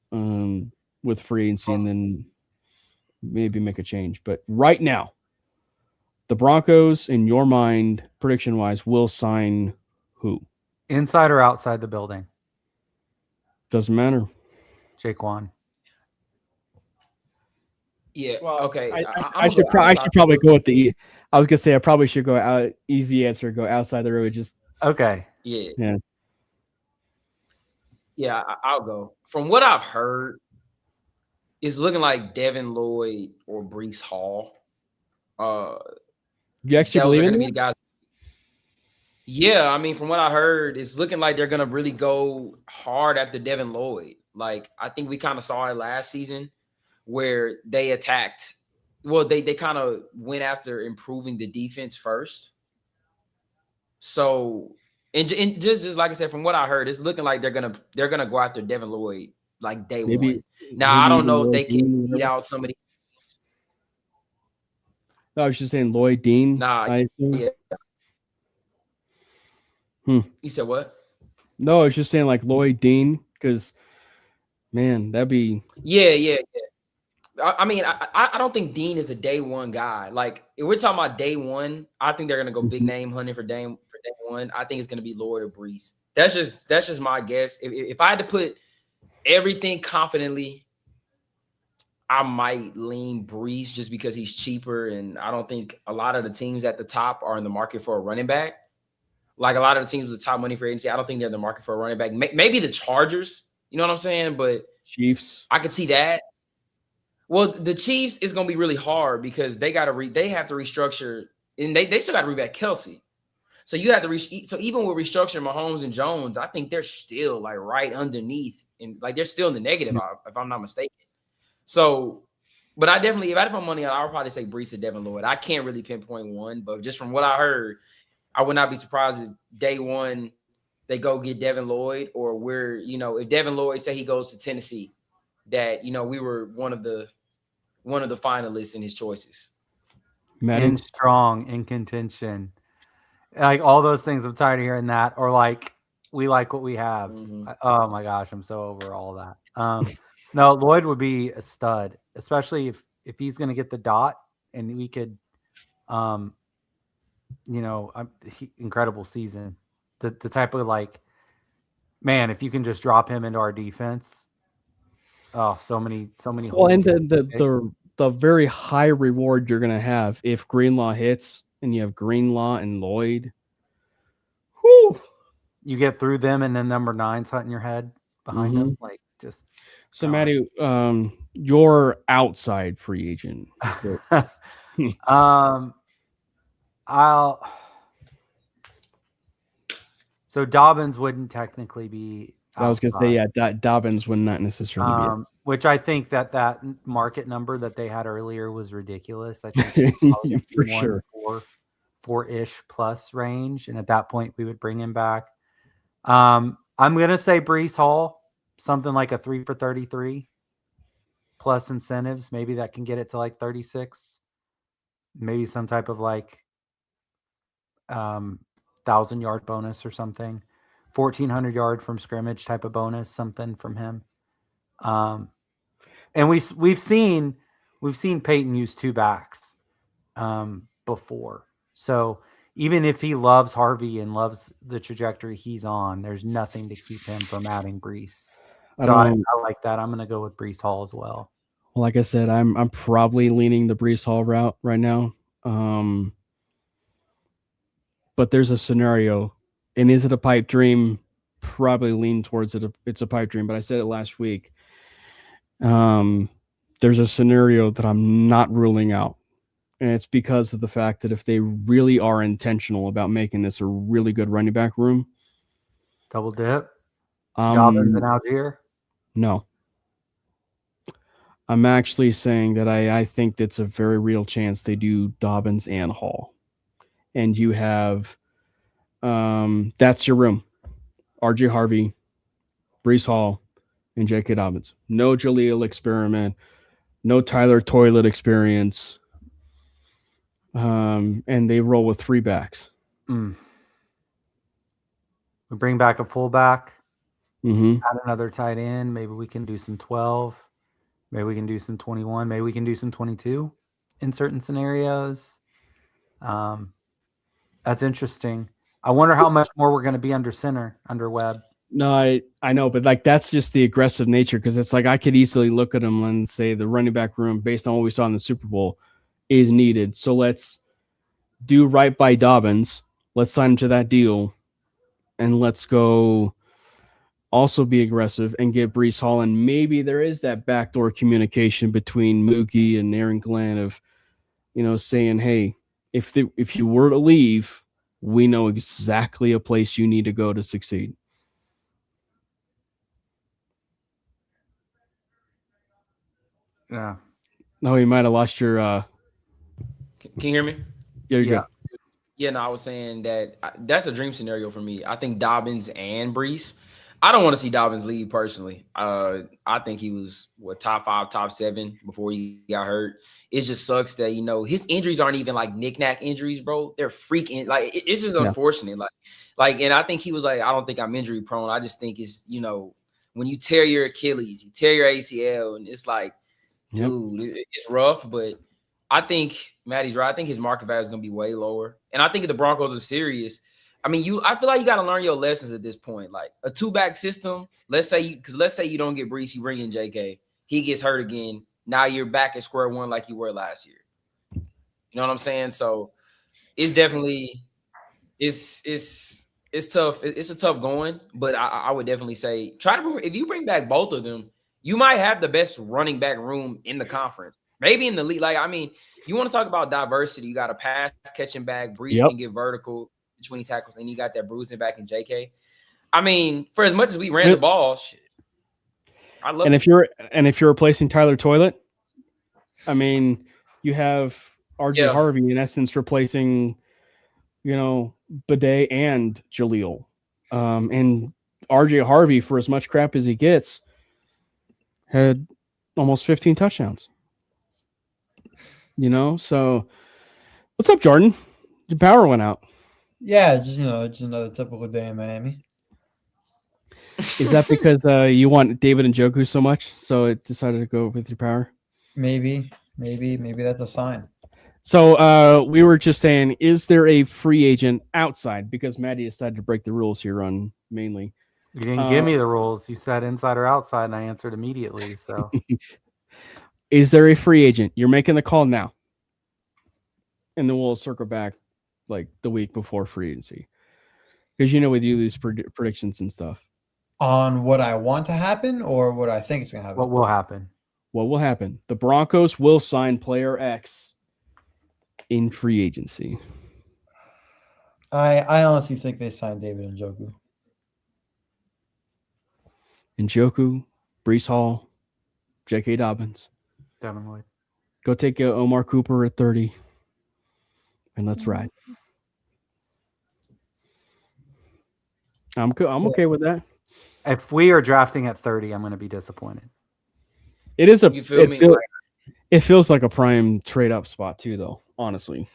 with free agency, and then maybe make a change. But right now, the Broncos, in your mind, prediction-wise, will sign who? Inside or outside the building? Doesn't matter. Jaquan. Yeah. Well, okay. I should probably go with the. I was gonna say I probably should go out. Easy answer. Go outside the road. Just okay. Yeah. I'll go. From what I've heard, it's looking like Devin Lloyd or Breece Hall. You actually believe in the guys? Yeah, I mean, from what I heard, it's looking like they're gonna really go hard after Devin Lloyd. Like I think we kind of saw it last season, where they attacked. Well, they kind of went after improving the defense first. So, and just like I said, from what I heard, it's looking like they're gonna go after Devin Lloyd like day one. Now I don't know if they can beat out somebody. No, I was just saying Lloyd Dean. Nah, I assume. Yeah. You said what? No, I was just saying like Lloyd Dean, because man, that'd be. Yeah. I mean, I don't think Dean is a day one guy. Like if we're talking about day one, I think they're gonna go big name hunting for day one. I think it's gonna be Lloyd or Breece. That's just my guess. If I had to put everything confidently, I might lean Breece just because he's cheaper, and I don't think a lot of the teams at the top are in the market for a running back. Like a lot of the teams with the top money for agency, I don't think they're in the market for a running back. Maybe the Chargers, you know what I'm saying? But Chiefs, I could see that. Well, the Chiefs is going to be really hard because they have to restructure, and they still got to reback Kelsey. So you have to so even with restructuring Mahomes and Jones, I think they're still like right underneath, and like they're still in the negative if I'm not mistaken. So, but I definitely, if I had to put money on, I would probably say Breece or Devin Lloyd. I can't really pinpoint one, but just from what I heard, I would not be surprised if day one they go get Devin Lloyd, or if Devin Lloyd say he goes to Tennessee, that we were one of the finalists in his choices. In strong, in contention, like all those things. I'm tired of hearing that, or like we like what we have. Mm-hmm. Oh my gosh, I'm so over all that. No, Lloyd would be a stud, especially if he's going to get the dot, and we could, incredible season. The type of man, if you can just drop him into our defense, so many Well, holes. and the very high reward you're gonna have if Greenlaw hits and you have Greenlaw and Lloyd. Whew. You get through them, and then number 9's hunting your head behind him, just. So, Matty, your outside free agent. So Dobbins wouldn't technically be outside. I was gonna say, yeah, Dobbins would not necessarily be outside. Which I think that market number that they had earlier was ridiculous. I think for sure 4-ish plus range, and at that point we would bring him back. I'm gonna say Breece Hall, something like a 3 for 33 plus incentives. Maybe that can get it to like 36. Maybe some type of 1,000-yard bonus or something, 1,400 yard from scrimmage type of bonus, something from him. And we've seen Peyton use 2 backs before. So even if he loves Harvey and loves the trajectory he's on, there's nothing to keep him from adding Breece. So I like that. I'm going to go with Breece Hall as well. Well, like I said, I'm probably leaning the Breece Hall route right now. But there's a scenario, and is it a pipe dream? Probably lean towards it. It's a pipe dream, but I said it last week. There's a scenario that I'm not ruling out, and it's because of the fact that if they really are intentional about making this a really good running back room, double dip, Dobbins and Algier. No, I'm actually saying that I think that's a very real chance they do Dobbins and Hall. And you have, that's your room. RJ Harvey, Breece Hall, and J.K. Dobbins. No Jaleel experiment, no Tyler Toilet experience. And they roll with 3 backs. We bring back a fullback, add another tight end. Maybe we can do some 12. Maybe we can do some 21. Maybe we can do some 22 in certain scenarios. That's interesting. I wonder how much more we're going to be under center, under Webb. No, I know, but that's just the aggressive nature, because it's I could easily look at them and say the running back room, based on what we saw in the Super Bowl, is needed. So let's do right by Dobbins. Let's sign him to that deal, and let's go also be aggressive and get Breece Hall. And maybe there is that backdoor communication between Mookie and Aaron Glenn of, saying, hey, if you were to leave, we know exactly a place you need to go to succeed. Yeah. No, you might have lost your. Can you hear me? Yeah, you're good. Yeah, no, I was saying that that's a dream scenario for me. I think Dobbins and Breece. I don't want to see Dobbins leave personally. I think he was top 5, top 7 before he got hurt. It just sucks that his injuries aren't even knick-knack injuries, bro. They're freaking it's just unfortunate. And I think he was I don't think I'm injury prone. I just think it's when you tear your Achilles, you tear your ACL, and it's dude, it's rough. But I think Matty's right. I think his market value is going to be way lower, and I think if the Broncos are serious. I mean, I feel like you got to learn your lessons at this point. A 2-back system. Let's say you don't get Breece, you bring in JK. He gets hurt again. Now you're back at square one like you were last year. You know what I'm saying? So it's definitely it's tough. It's a tough going, but I would definitely say if you bring back both of them, you might have the best running back room in the conference, maybe in the league. You want to talk about diversity? You got a pass catching back. Breece can get vertical between tackles, and you got that bruising back in JK. I mean, for as much as we ran the ball, I love it. If you're replacing Tyler Toilet, I mean, you have RJ Harvey in essence replacing, Bidet and Jaleel. And RJ Harvey, for as much crap as he gets, had almost 15 touchdowns. So what's up, Jordan? Your power went out. Yeah, just another typical day in Miami. Is that because you want David Njoku so much, so it decided to go with your power? Maybe that's a sign. So we were just saying, is there a free agent outside? Because Maddie decided to break the rules here on mainly. You didn't give me the rules. You said inside or outside, and I answered immediately. So, is there a free agent? You're making the call now, and then we'll circle back like the week before free agency, because we do these predictions and stuff. On what I want to happen or what I think is going to happen? what will happen? What will happen? The Broncos will sign player X in free agency. I honestly think they signed David Njoku. Njoku, Breece Hall, J.K. Dobbins. Devin Lloyd. Go take Omar Cooper at 30, and let's ride. I'm okay with that. If we are drafting at 30, I'm going to be disappointed. It is You feel me? It feels like a prime trade up spot too, though. Honestly,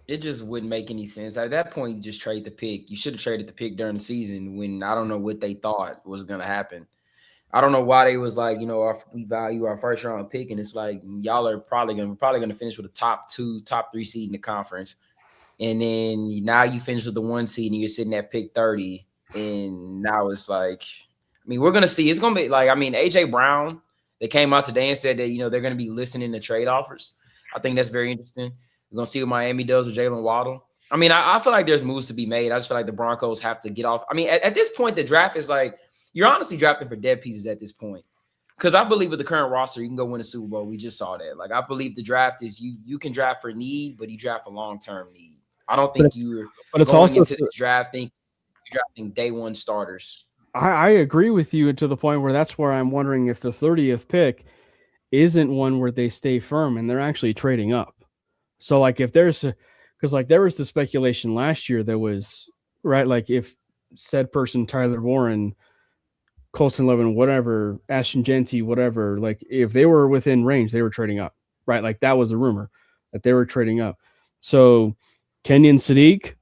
it just wouldn't make any sense. At that point, you just trade the pick. You should have traded the pick during the season when I don't know what they thought was going to happen. I don't know why they was like, we value our first round pick, and it's like y'all are probably gonna finish with a top 2, top 3 seed in the conference, and then now you finish with the 1 seed and you're sitting at pick 30, and now it's like, we're gonna see. It's gonna be like, AJ Brown. They came out today and said that they're gonna be listening to trade offers. I think that's very interesting. We're gonna see what Miami does with Jalen Waddle. I feel like there's moves to be made. I just feel like the Broncos have to get off. At this point, the draft is like, you're honestly drafting for dead pieces at this point. Because I believe with the current roster, you can go win a Super Bowl. We just saw that. Like, I believe the draft is you can draft for need, but you draft for long-term need. I don't think you're going into the draft you're drafting day one starters. I agree with you to the point where that's where I'm wondering if the 30th pick isn't one where they stay firm and they're actually trading up. So, like, if there's because like there was the speculation last year that was, right, like if said person, Tyler Warren, Colson Levin, whatever, Ashton Genty, whatever, like if they were within range, they were trading up, right? Like that was a rumor that they were trading up. So Kenyon Sadiq,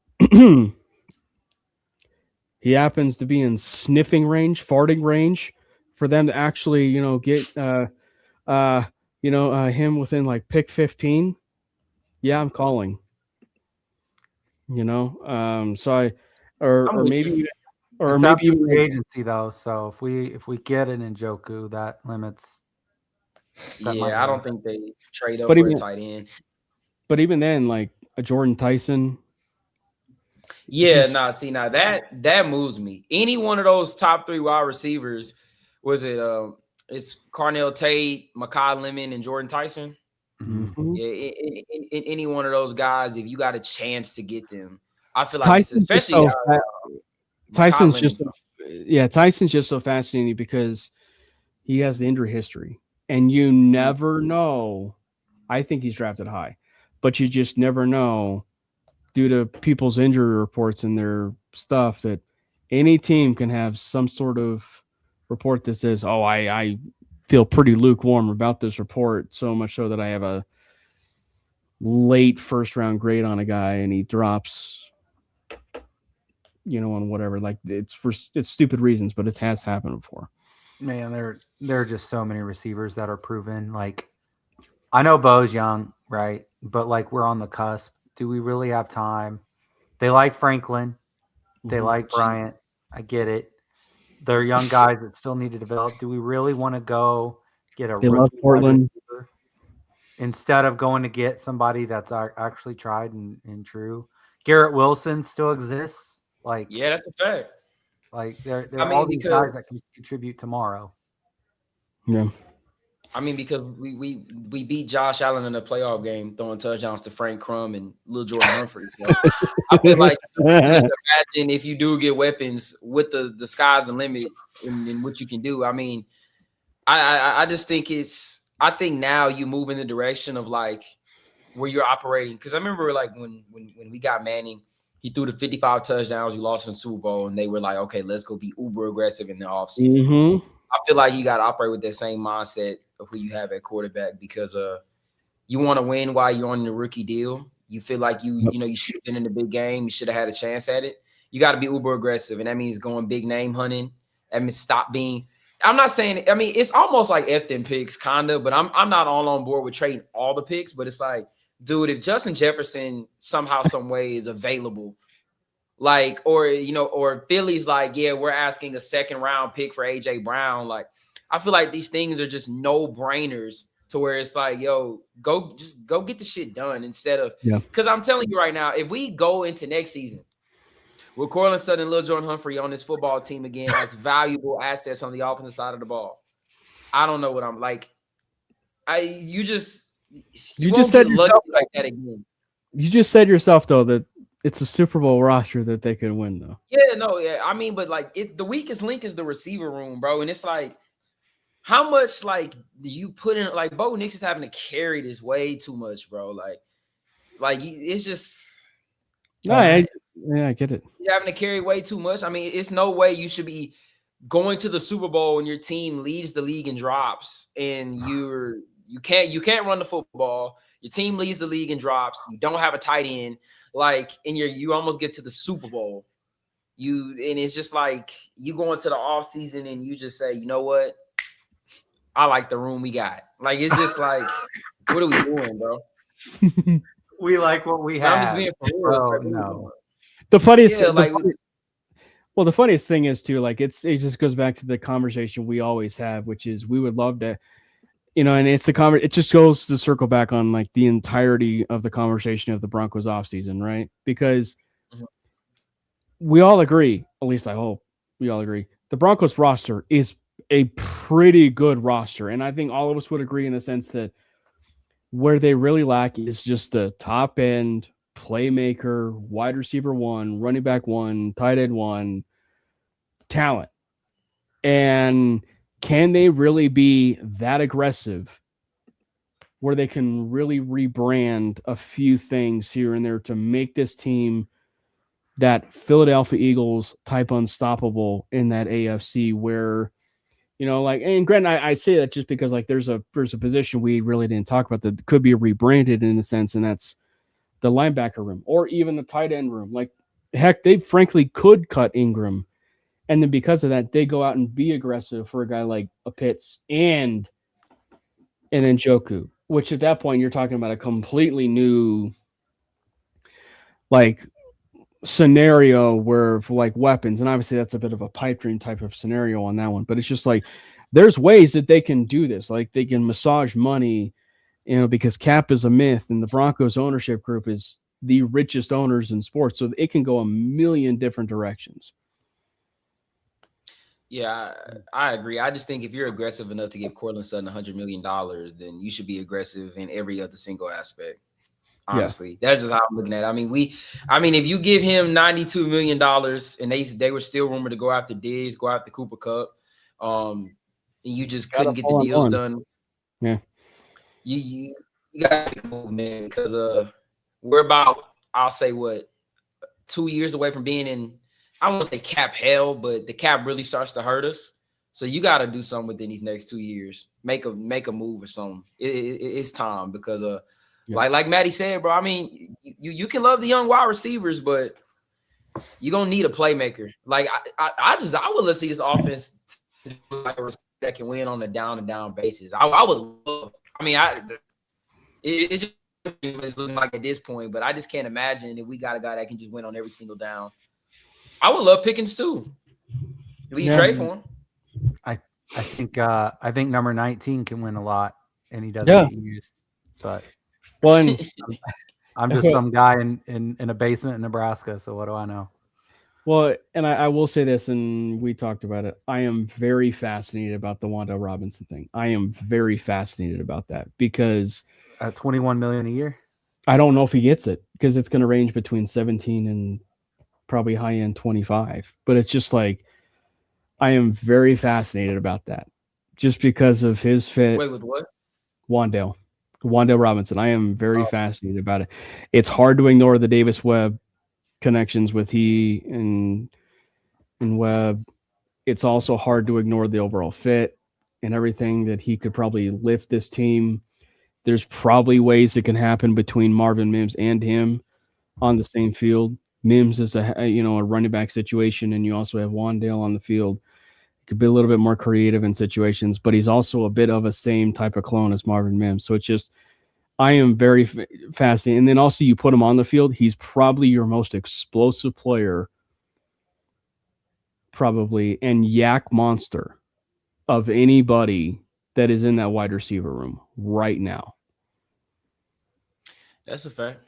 he happens to be in sniffing range, farting range for them to actually, get, him within like pick 15. Yeah, I'm calling, so or maybe free agency though. So if we get an Njoku, that limits. I don't think they trade up for a tight end. But even then, like a Jordan Tyson. Yeah, now that moves me. Any one of those top 3 wide receivers, was it it's Carnell Tate, Mekhi Lemon, and Jordan Tyson? Mm-hmm. Yeah, in any one of those guys, if you got a chance to get them, I feel like Tyson's especially Tyson's just so fascinating because he has the injury history, and you never know. I think he's drafted high, but you just never know due to people's injury reports and their stuff that any team can have some sort of report that says, "Oh, I feel pretty lukewarm about this report, so much so that I have a late first round grade on a guy and he drops, on whatever." Like it's stupid reasons, but it has happened before. Man, there are just so many receivers that are proven. Like, I know Bo's young, right? But like we're on the cusp. Do we really have time? They like Franklin. They like Bryant. I get it. They're young guys that still need to develop. Do we really want to go get a They love Portland instead of going to get somebody that's actually tried and true? Garrett Wilson still exists. Like, yeah, that's a fact. Like they're all these guys that can contribute tomorrow. Yeah. Because we beat Josh Allen in a playoff game throwing touchdowns to Frank Crum and Lil Jordan Humphrey. So I feel like just imagine if you do get weapons, with the sky's the limit in what you can do. I just think I think now you move in the direction of like where you're operating. Because I remember like when we got Manning, he threw the 55 touchdowns, you lost in the Super Bowl, and they were like, okay, let's go be uber aggressive in the offseason. Mm-hmm. I feel like you got to operate with that same mindset of who you have at quarterback because you want to win while you're on the rookie deal. You feel like you should have been in the big game. You should have had a chance at it. you got to be uber aggressive, and that means going big name hunting. That means stop being. I'm not saying. I mean, it's almost like F them picks, kinda. But I'm not all on board with trading all the picks. But it's like, dude, if Justin Jefferson somehow, some way is available, like, or or Philly's like, yeah, we're asking a 2nd round pick for AJ Brown. Like, I feel like these things are just no brainers to where it's like, yo, just go get the shit done instead of, because I'm telling you right now, if we go into next season with Cortland Sutton and Lil Jordan Humphrey on this football team again as valuable assets on the offensive side of the ball, I don't know what I'm like. You just said lucky like that again. You just said yourself though that it's a Super Bowl roster that they could win though. Yeah, no, yeah. I mean, but like the weakest link is the receiver room, bro. And it's like, how much like do you put in? Like Bo Nix is having to carry this way too much, bro. Like it's just. I get it. He's having to carry way too much. I mean, it's no way you should be going to the Super Bowl and your team leads the league in drops, and you can't run the football. Your team leads the league in drops. You don't have a tight end. Like, and you almost get to the Super Bowl. And it's just like you go into the offseason and you just say, you know what? I like the room we got. Like, it's just like, what are we doing, bro? We like what we have. I'm just being for real. Oh, no. The funniest, the funniest thing is too, like it just goes back to the conversation we always have, which is we would love to, and it's it just goes to circle back on like the entirety of the conversation of the Broncos offseason, right? Because we all agree, at least I hope we all agree, the Broncos roster is a pretty good roster. And I think all of us would agree in the sense that where they really lack is just the top end playmaker, wide receiver 1, running back 1, tight end 1 talent. And can they really be that aggressive where they can really rebrand a few things here and there to make this team that Philadelphia Eagles type unstoppable in that AFC where, like, and granted, I say that just because like there's a position we really didn't talk about that could be rebranded in a sense, and that's the linebacker room or even the tight end room. Like, heck, they frankly could cut Ingram, and then because of that, they go out and be aggressive for a guy like a Pitts and an Njoku, which at that point you're talking about a completely new like scenario where for like weapons, and obviously that's a bit of a pipe dream type of scenario on that one, but it's just like there's ways that they can do this. Like they can massage money, because cap is a myth and the Broncos ownership group is the richest owners in sports, so it can go a million different directions. Yeah, I agree. I just think if you're aggressive enough to give Cortland Sutton $100 million, then you should be aggressive in every other single aspect. Honestly, that's just how I'm looking at it. I mean, if you give him $92 million and they were still rumored to go after Diggs, go after Cooper Kupp, and you just couldn't get the deals done. Yeah. You got to move, man, because we're about, I'll say, 2 years away from being in, I won't say cap hell, but the cap really starts to hurt us. So you got to do something within these next 2 years. Make a move or something. It's time because like Maddie said, bro. I mean, you can love the young wide receivers, but you're gonna need a playmaker. Like I would let's see this offense that can win on a down and down basis. I would love. I mean, it just is looking like at this point, but I just can't imagine if we got a guy that can just win on every single down. I would love Pickens too. If you trade for him. I think number 19 can win a lot, and he doesn't get used. But I'm just some guy in a basement in Nebraska, so what do I know? Well, and I will say this, and we talked about it. I am very fascinated about the Wan'Dale Robinson thing. I am very fascinated about that because at $21 million a year, I don't know if he gets it because it's going to range between 17 and probably high end 25. But it's just like I am very fascinated about that, just because of his fit. Wait, with what? Wan'Dale Robinson. I am very fascinated about it. It's hard to ignore the Davis Webb connections with he and Webb. It's also hard to ignore the overall fit and everything that he could probably lift this team. There's probably ways it can happen between Marvin Mims and him on the same field. Mims is a running back situation, and you also have Wandale on the field. Could be a little bit more creative in situations, but he's also a bit of a same type of clone as Marvin Mims. So it's just, I am very fascinated. And then also you put him on the field, he's probably your most explosive player, probably, and yak monster of anybody that is in that wide receiver room right now. That's a fact.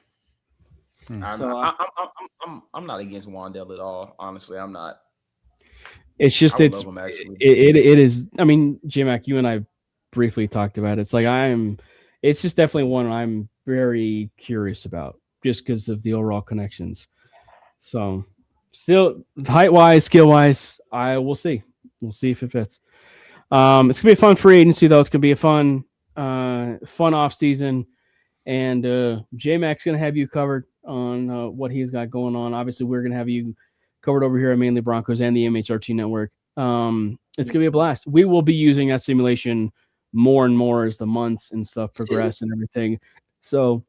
I'm not against Wandale at all. Honestly, I'm not. It's just it is. I mean, J-Mac, you and I briefly talked about it. It's like it's just definitely one I'm very curious about, just because of the overall connections. So, still height wise, skill wise, we'll see. We'll see if it fits. It's gonna be a fun free agency though. It's gonna be a fun off season, and J-Mac's gonna have you covered on what he's got going on. Obviously, we're gonna have you covered over here at Mainly Broncos and the MHRT network. It's gonna be a blast. We will be using that simulation more and more as the months and stuff progress and everything. So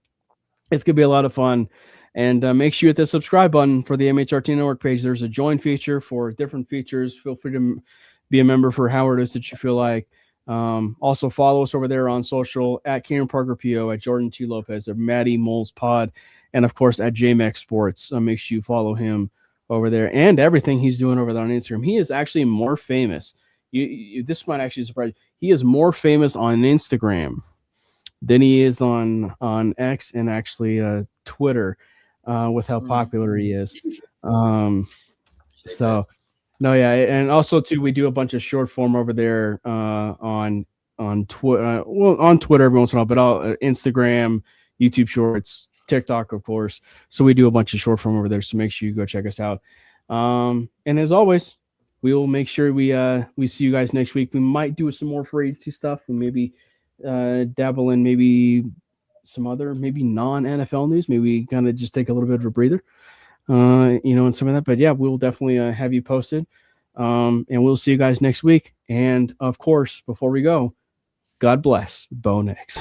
it's gonna be a lot of fun. And make sure you hit the subscribe button for the MHRT network page. There's a join feature for different features. Feel free to be a member for however it is that you feel like. Also follow us over there on social at Cameron Parker PO, at Jordan T. Lopez, at Matty Moles Pod, and of course at JMax Sports. Make sure you follow him over there and everything he's doing over there on Instagram. He is actually more famous. This might actually surprise you. He is more famous on Instagram than he is on X and actually Twitter, with how popular he is. So no, yeah, and also too, we do a bunch of short form over there on Twitter. On Twitter every once in a while, but Instagram, YouTube Shorts, TikTok, of course. So we do a bunch of short form over there. So make sure you go check us out. And as always, we will make sure we see you guys next week. We might do some more free agency stuff and maybe dabble in maybe some other maybe non-NFL news. Maybe kind of just take a little bit of a breather, and some of that. But yeah, we'll definitely have you posted. And we'll see you guys next week. And of course, before we go, God bless Bo Nix.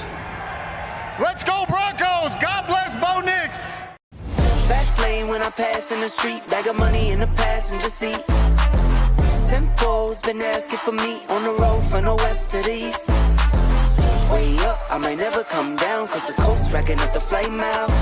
Let's go Broncos! God bless Bo Nix! Fast lane when I pass in the street, bag of money in the passenger seat. Simcoe's been asking for me on the road from the west to the east. Way up, I might never come down, cause the coast's racking up the flight miles.